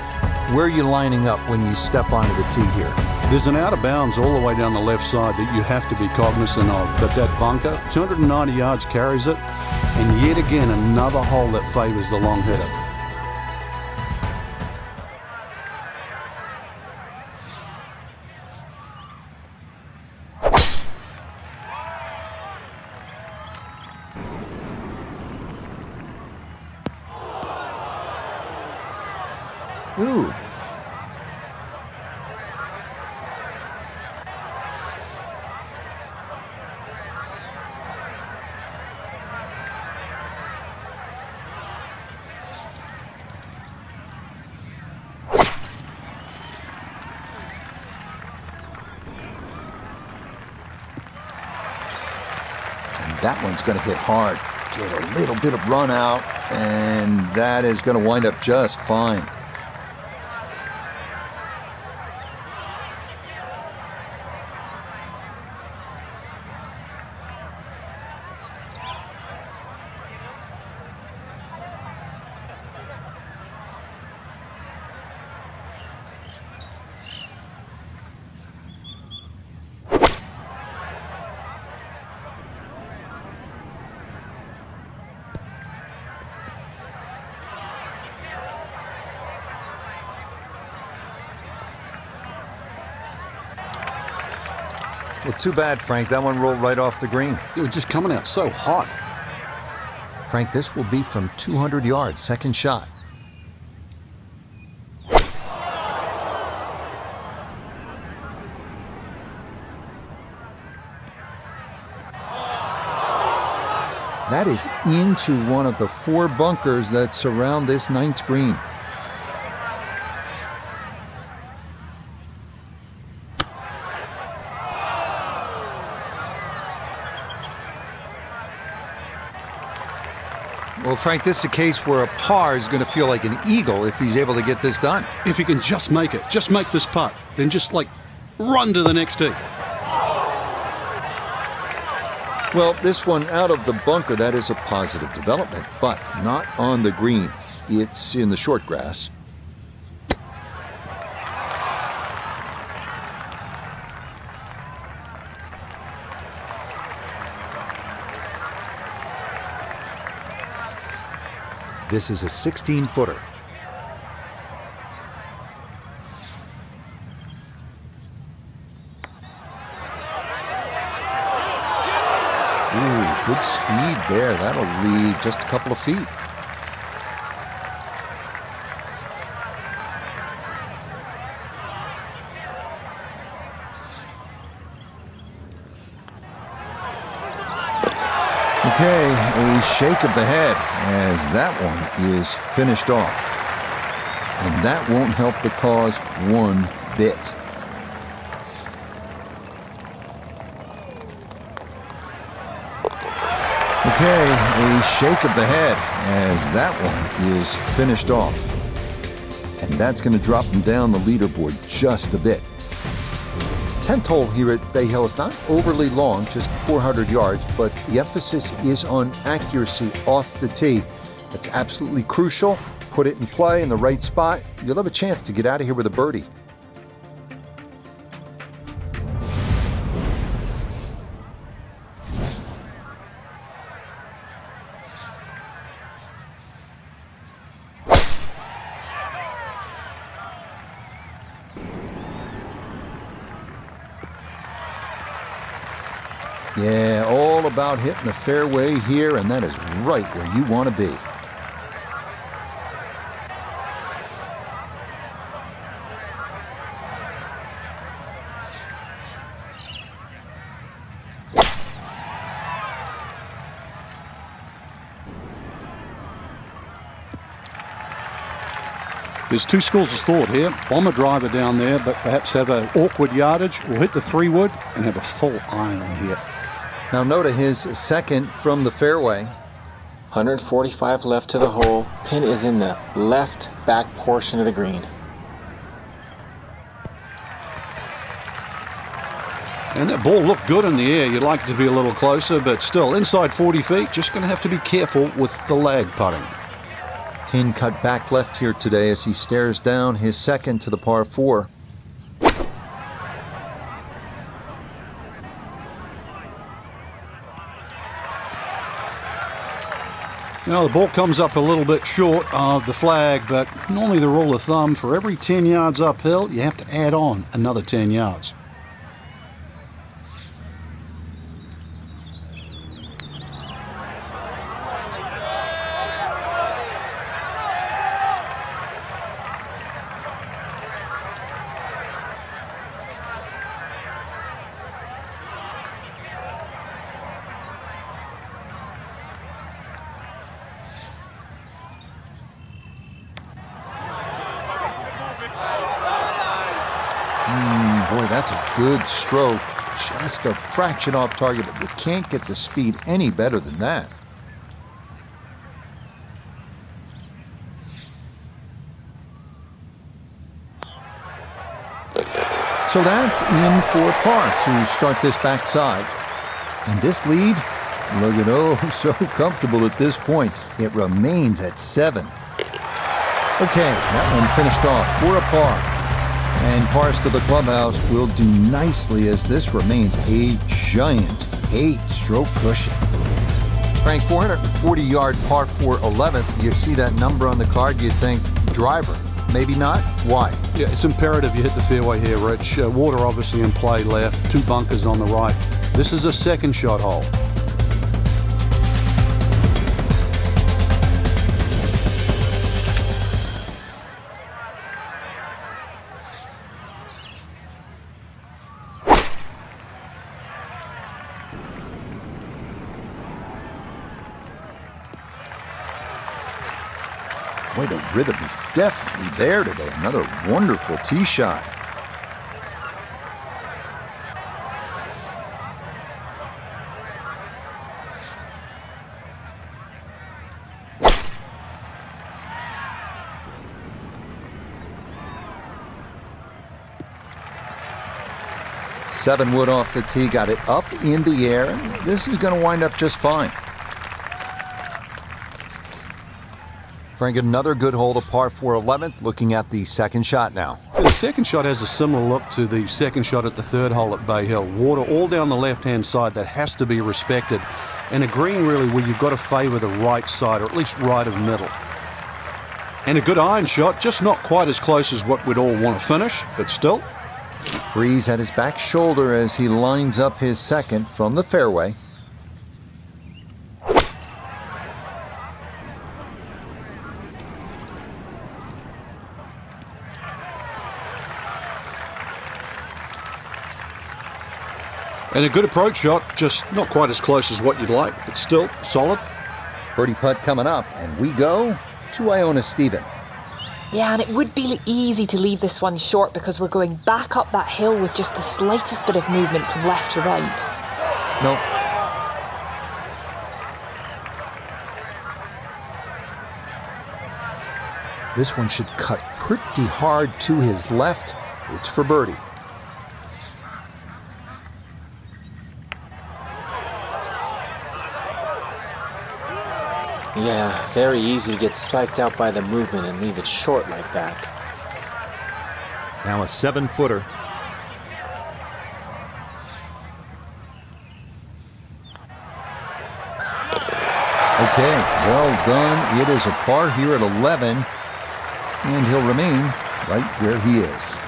Where are you lining up when you step onto the tee here?
There's an out of bounds all the way down the left side that you have to be cognizant of. But that bunker, 290 yards carries it. And yet again, another hole that favors the long hitter.
Ooh. And that one's going to hit hard. Get a little bit of run out, and that is going to wind up just fine. Well, too bad, Frank. That one rolled right off the green.
It was just coming out so hot.
Frank, this will be from 200 yards, second shot. That is into one of the 4 bunkers that surround this 9th green. Well, Frank, this is a case where a par is going to feel like an eagle if he's able to get this done.
If he can just make it, just make this putt, then just like run to the next tee.
Well, this one out of the bunker, that is a positive development, but not on the green. It's in the short grass. This is a 16-footer. Ooh, good speed there. That'll leave just a couple of feet. Okay, a shake of the head as that one is finished off. And that won't help the cause one bit. Okay, a shake of the head as that one is finished off. And that's going to drop him down the leaderboard just a bit. 10th hole here at Bay Hill is not overly long, just 400 yards, but the emphasis is on accuracy off the tee. That's absolutely crucial. Put it in play in the right spot. You'll have a chance to get out of here with a birdie. Yeah, all about hitting the fairway here, and that is right where you want to be.
There's two schools of thought here. Bomb a driver down there, but perhaps have an awkward yardage, or hit the 3-wood and have a full iron in here.
Now Noda his second from the fairway.
145 left to the hole. Pin is in the left back portion of the green.
And that ball looked good in the air. You'd like it to be a little closer, but still, inside 40 feet, just going to have to be careful with the lag putting.
Pin cut back left here today as he stares down his second to the par 4.
Now, the ball comes up a little bit short of the flag, but normally the rule of thumb, for every 10 yards uphill, you have to add on another 10 yards.
Boy, that's a good stroke. Just a fraction off target, but you can't get the speed any better than that. So that's in for par to start this backside. And this lead, look at, oh, so comfortable at this point. It remains at 7. Okay, that one finished off for a par. And pars to the clubhouse will do nicely as this remains a giant 8-stroke cushion. Frank, 440-yard par 4 11th. You see that number on the card, you think driver. Maybe not. Why?
Yeah, it's imperative you hit the fairway here, Rich. Water obviously in play left, 2 bunkers on the right. This is a second shot hole.
Boy, the rhythm is definitely there today. Another wonderful tee shot. Seven wood off the tee, got it up in the air, and this is going to wind up just fine. Frank, another good hole to par 4 11th, looking at the second shot now.
The second shot has a similar look to the second shot at the third hole at Bay Hill. Water all down the left-hand side, that has to be respected. And a green really where you've got to favour the right side, or at least right of middle. And a good iron shot, just not quite as close as what we'd all want to finish, but still.
Breeze at his back shoulder as he lines up his second from the fairway.
And a good approach shot, just not quite as close as what you'd like, but still solid.
Birdie putt coming up, and we go to Iona Stephen.
Yeah, and it would be easy to leave this one short because we're going back up that hill with just the slightest bit of movement from left to right.
Nope. This one should cut pretty hard to his left. It's for birdie.
Yeah, very easy to get psyched out by the movement and leave it short like that.
Now a 7-footer. Okay, well done. It is a par here at 11, and he'll remain right where he is.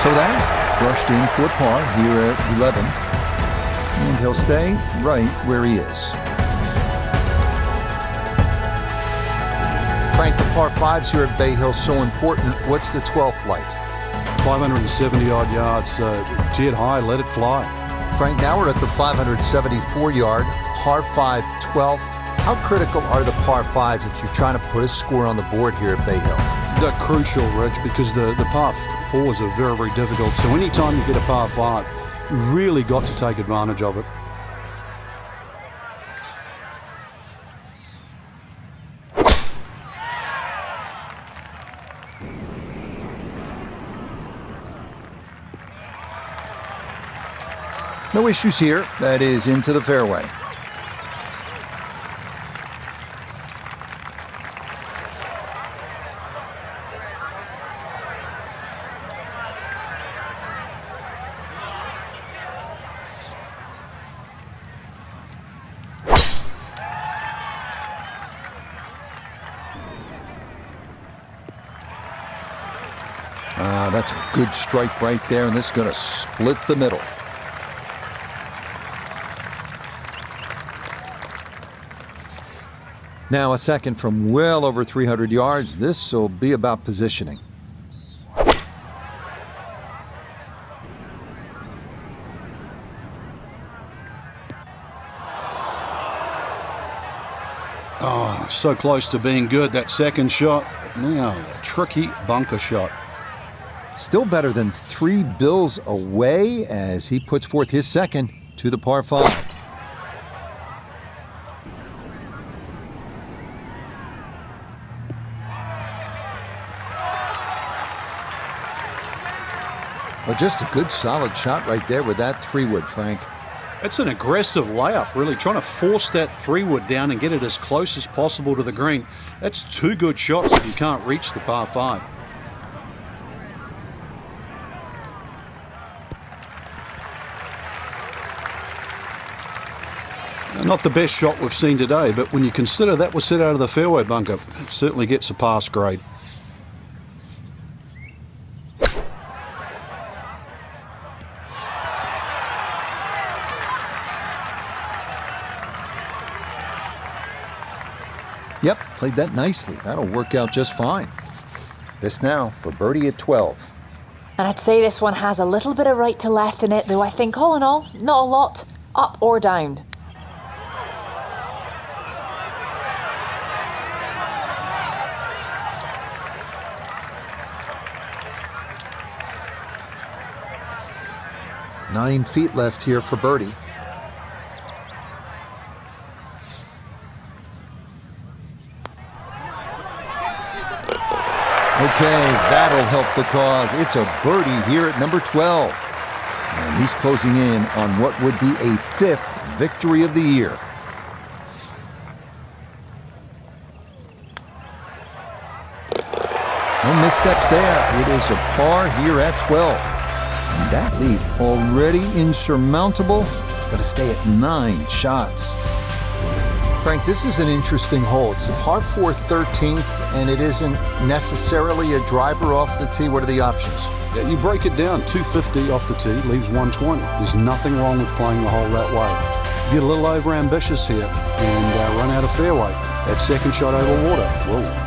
So that brushed in for par here at 11, and he'll stay right where he is. Frank, the par 5s here at Bay Hill so important. What's the 12th like?
570 odd yards, tiered high, let it fly.
Frank, now we're at the 574-yard par 5 12th. How critical are the par 5s if you're trying to put a score on the board here at Bay Hill?
They're crucial, Rich, because the par 4s are very, very difficult. So anytime you get a par 5, you really got to take advantage of it.
No issues here. That is into the fairway. That's a good strike right there, and this is going to split the middle. Now a second from well over 300 yards. This will be about positioning.
Oh, so close to being good, that second shot. Now, a tricky bunker shot.
Still better than 3 bills away as he puts forth his second to the par 5. Well, just a good solid shot right there with that 3-wood, Frank.
It's an aggressive layup, really, trying to force that 3-wood down and get it as close as possible to the green. That's 2 good shots if you can't reach the par 5. Not the best shot we've seen today, but when you consider that was set out of the fairway bunker, it certainly gets a pass grade.
Yep, played that nicely. That'll work out just fine. This now for birdie at 12.
And I'd say this one has a little bit of right to left in it, though I think all in all, not a lot, up or down.
Nine feet left here for birdie. Okay, that'll help the cause. It's a birdie here at number 12. And he's closing in on what would be a 5th victory of the year. No missteps there. It is a par here at 12. And that lead already insurmountable. Got to stay at 9 shots. Frank, this is an interesting hole. It's a par 4 13th, and it isn't necessarily a driver off the tee. What are the options?
Yeah, you break it down, 250 off the tee, leaves 120. There's nothing wrong with playing the hole that way. You get a little over-ambitious here and run out of fairway. That second shot over water. Whoa.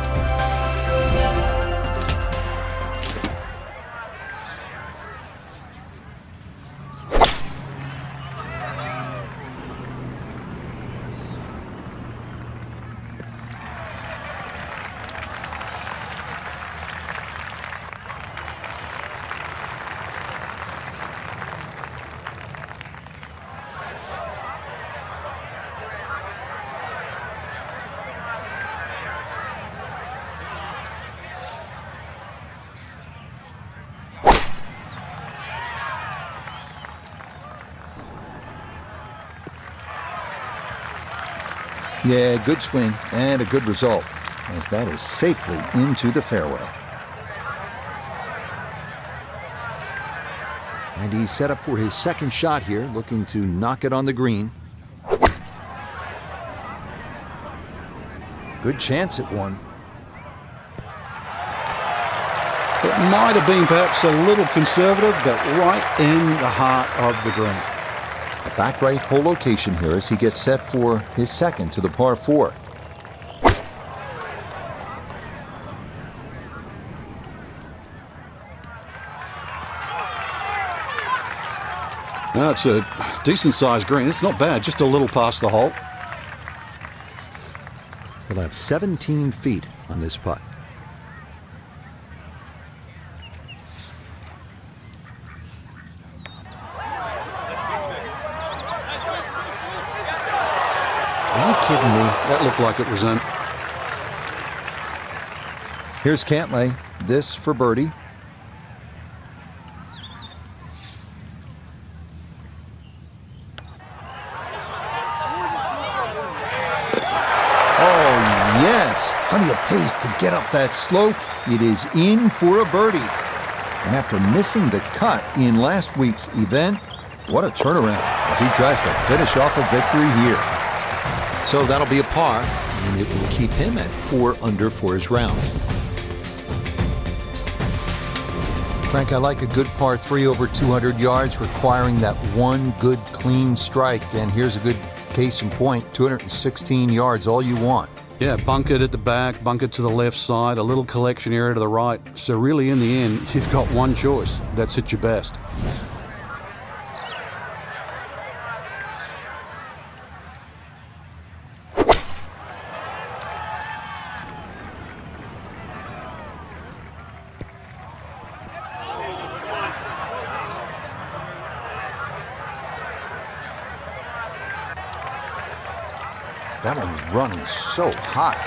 Yeah, good swing and a good result, as that is safely into the fairway. And he's set up for his second shot here, looking to knock it on the green. Good chance at one.
It might have been perhaps a little conservative, but right in the heart of the green.
A back right hole location here as he gets set for his second to the par 4.
No, it's a decent-sized green. It's not bad, just a little past the hole.
He'll have 17 feet on this putt. Are you kidding me?
That looked like it was in.
Here's Cantlay. This for birdie. Oh, yes. Plenty of pace to get up that slope. It is in for a birdie. And after missing the cut in last week's event, what a turnaround as he tries to finish off a victory here. So that'll be a par, and it will keep him at 4 under for his round. Frank, I like a good par 3 over 200 yards, requiring that one good, clean strike. And here's a good case in point, 216 yards, all you want.
Yeah, bunkered at the back, bunkered to the left side, a little collection area to the right. So really, in the end, you've got one choice. That's at your best.
That one was running so hot.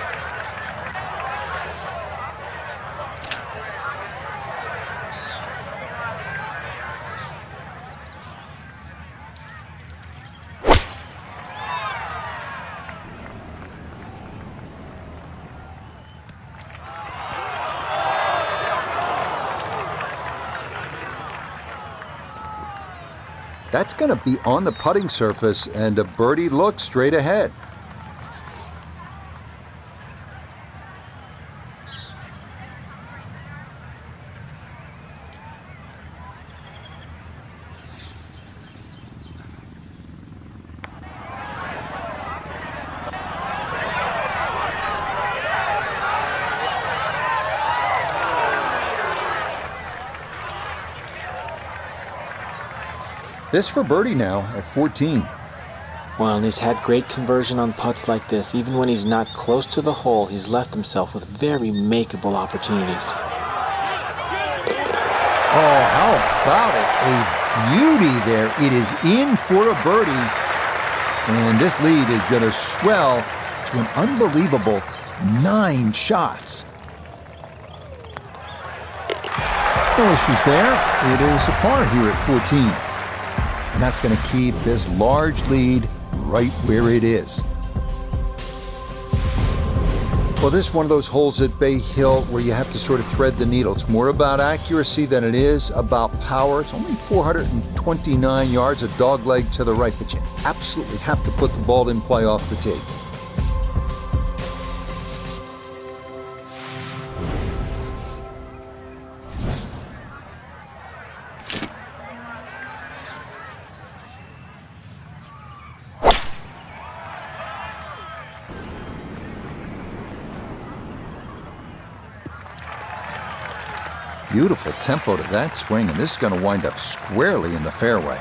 That's going to be on the putting surface, and a birdie look straight ahead. This for birdie now at 14.
Well, and he's had great conversion on putts like this. Even when he's not close to the hole, he's left himself with very makeable opportunities.
Oh, how about it? A beauty there. It is in for a birdie. And this lead is going to swell to an unbelievable 9 shots. No issues there. It is a par here at 14. And that's going to keep this large lead right where it is. Well, this is one of those holes at Bay Hill where you have to sort of thread the needle. It's more about accuracy than it is about power. It's only 429 yards, a dog leg to the right, but you absolutely have to put the ball in play off the tee. Beautiful tempo to that swing, and this is going to wind up squarely in the fairway.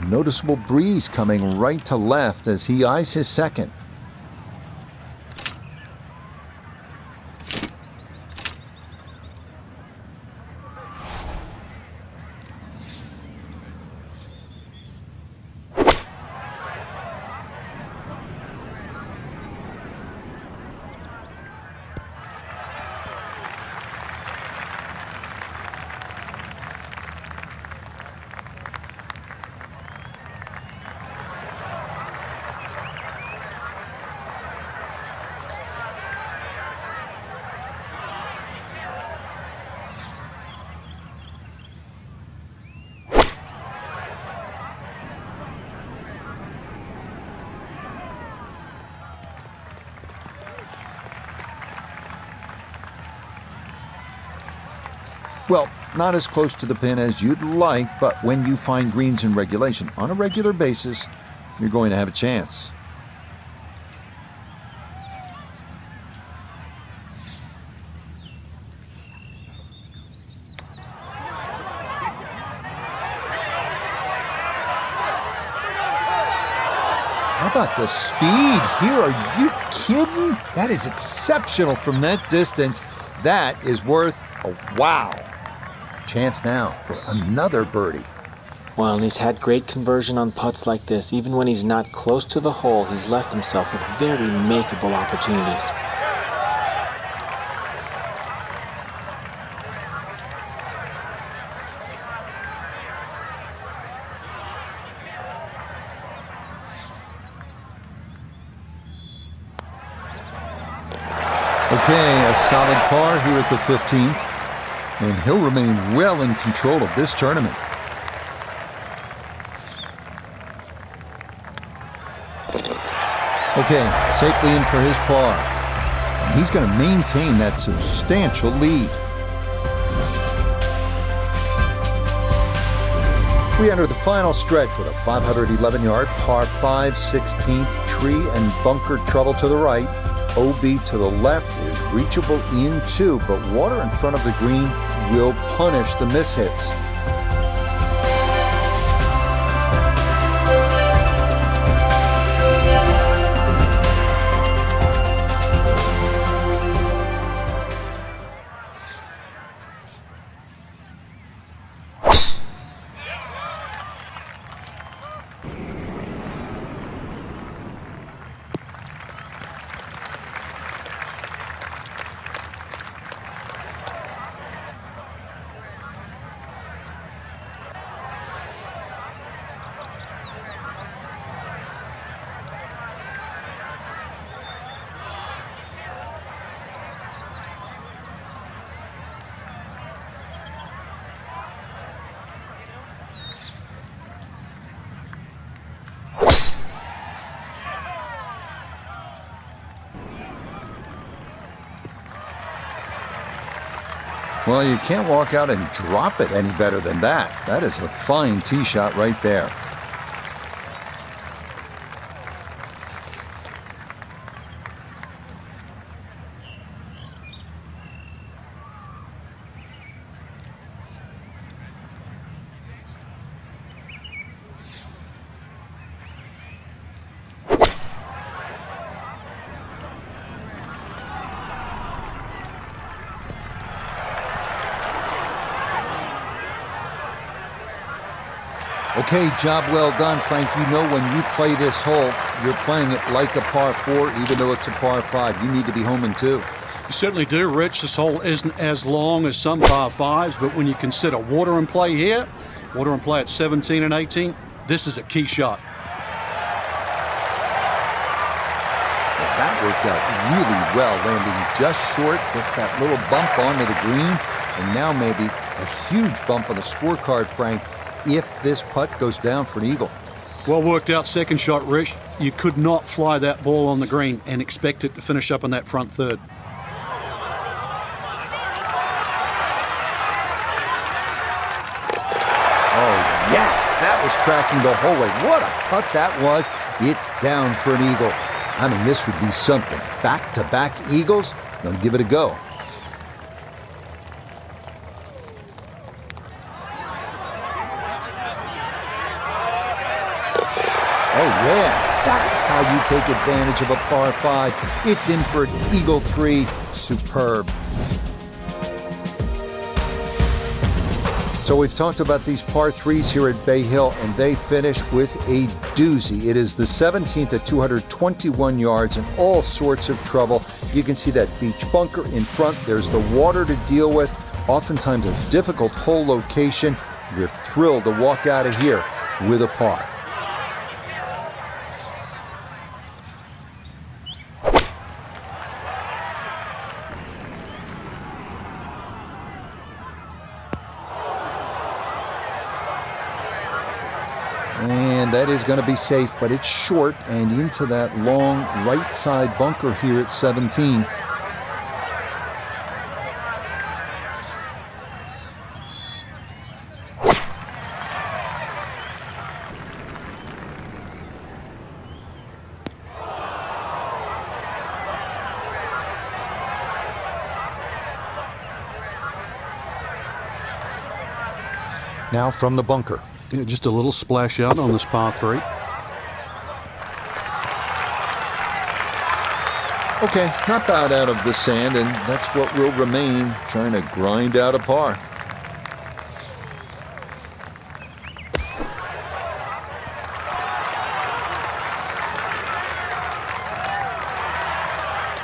Noticeable breeze coming right to left as he eyes his second. Well, not as close to the pin as you'd like, but when you find greens in regulation on a regular basis, you're going to have a chance. How about the speed here? Are you kidding? That is exceptional from that distance. That is worth a wow. Chance now for another birdie.
Well, and he's had great conversion on putts like this. Even when he's not close to the hole, he's left himself with very makeable opportunities.
Okay, a solid par here at the 15th, and he'll remain well in control of this tournament. Okay, safely in for his par, and he's going to maintain that substantial lead. We enter the final stretch with a 511-yard par 5 16th tree and bunker trouble to the right. OB to the left is reachable in two, but water in front of the green will punish the mishits. Well, you can't walk out and drop it any better than that. That is a fine tee shot right there. Okay, job well done, Frank. You know when you play this hole, you're playing it like a par 4, even though it's a par 5. You need to be home in 2.
You certainly do, Rich. This hole isn't as long as some par 5s, but when you consider water in play here, water in play at 17 and 18, this is a key shot.
Well, that worked out really well, landing just short, gets that little bump onto the green, and now maybe a huge bump on the scorecard, Frank, if this putt goes down for an eagle.
Well worked out second shot, Rich. You could not fly that ball on the green and expect it to finish up in that front third.
Oh, yes, that was cracking the whole way. What a putt that was. It's down for an eagle. I mean, this would be something. Back-to-back eagles? Gonna give it a go. Oh, yeah, that's how you take advantage of a par 5. It's in for an eagle 3. Superb. So we've talked about these par 3s here at Bay Hill, and they finish with a doozy. It is the 17th at 221 yards and all sorts of trouble. You can see that beach bunker in front. There's the water to deal with, oftentimes a difficult hole location. You're thrilled to walk out of here with a par. And that is going to be safe, but it's short and into that long right side bunker here at 17. Now from the bunker.
Yeah, just a little splash out on this par 3.
Okay, not bad out of the sand, and that's what will remain, trying to grind out a par.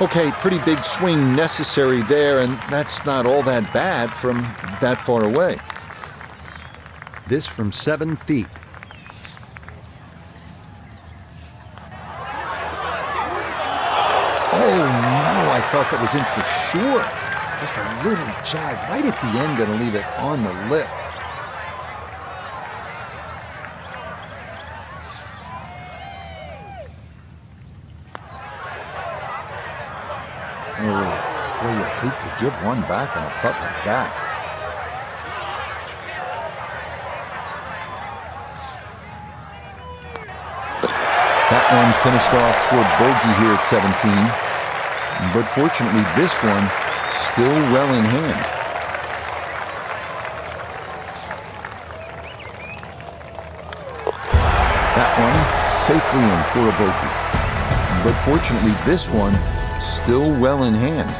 Okay, pretty big swing necessary there, and that's not all that bad from that far away. This from 7 feet. Oh no, I thought that was in for sure. Just a little jag right at the end, gonna leave it on the lip. Oh, boy, you hate to give one back on a putt like that. That one finished off for bogey here at 17. But fortunately, this one still well in hand. That one safely in for a bogey. But fortunately, this one still well in hand.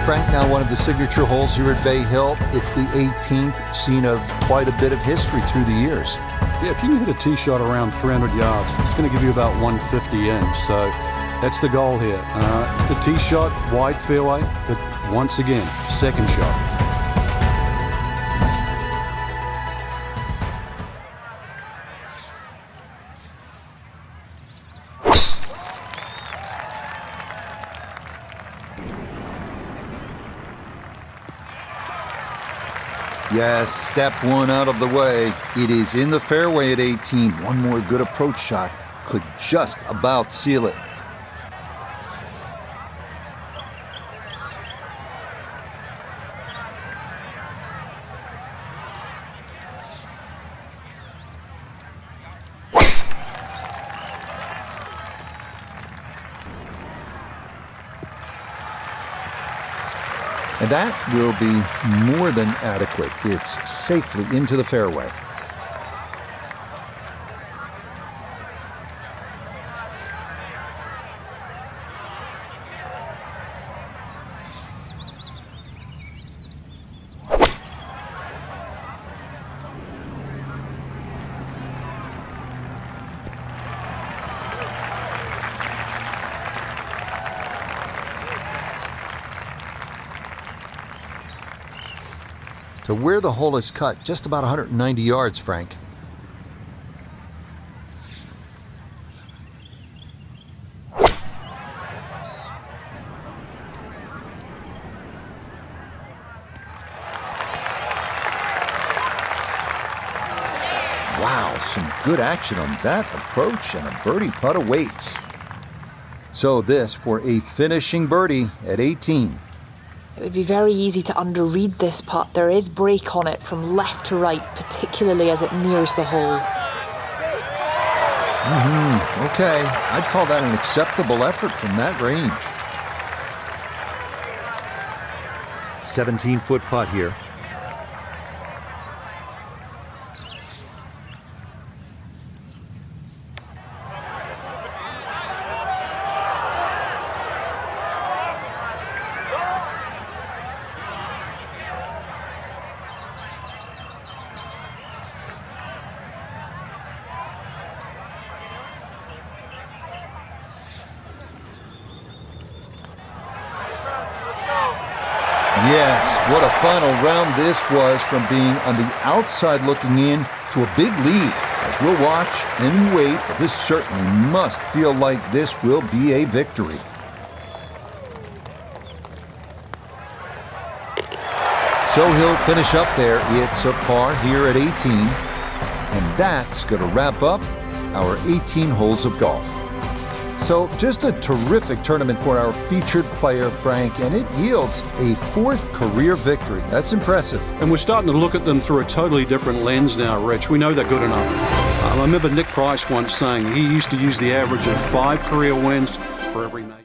Frank, now one of the signature holes here at Bay Hill. It's the 18th, scene of quite a bit of history through the years.
Yeah, if you can hit a tee shot around 300 yards, it's going to give you about 150 in. So that's the goal here. The tee shot, wide fairway, but once again, second shot.
Yes, step one out of the way. It is in the fairway at 18. One more good approach shot could just about seal it. And that will be more than adequate. It's safely into the fairway. To where the hole is cut, just about 190 yards, Frank. Wow, some good action on that approach, and a birdie putt awaits. So this for a finishing birdie at 18.
It would be very easy to underread this putt. There is break on it from left to right, particularly as it nears the hole.
Okay, I'd call that an acceptable effort from that range. 17-foot putt here. Yes, what a final round this was, from being on the outside looking in to a big lead. As we'll watch and wait, but this certainly must feel like this will be a victory. So he'll finish up there. It's a par here at 18. And that's going to wrap up our 18 holes of golf. So just a terrific tournament for our featured player, Frank, and it yields a 4th career victory. That's impressive.
And we're starting to look at them through a totally different lens now, Rich. We know they're good enough. I remember Nick Price once saying he used to use the average of 5 career wins for every major.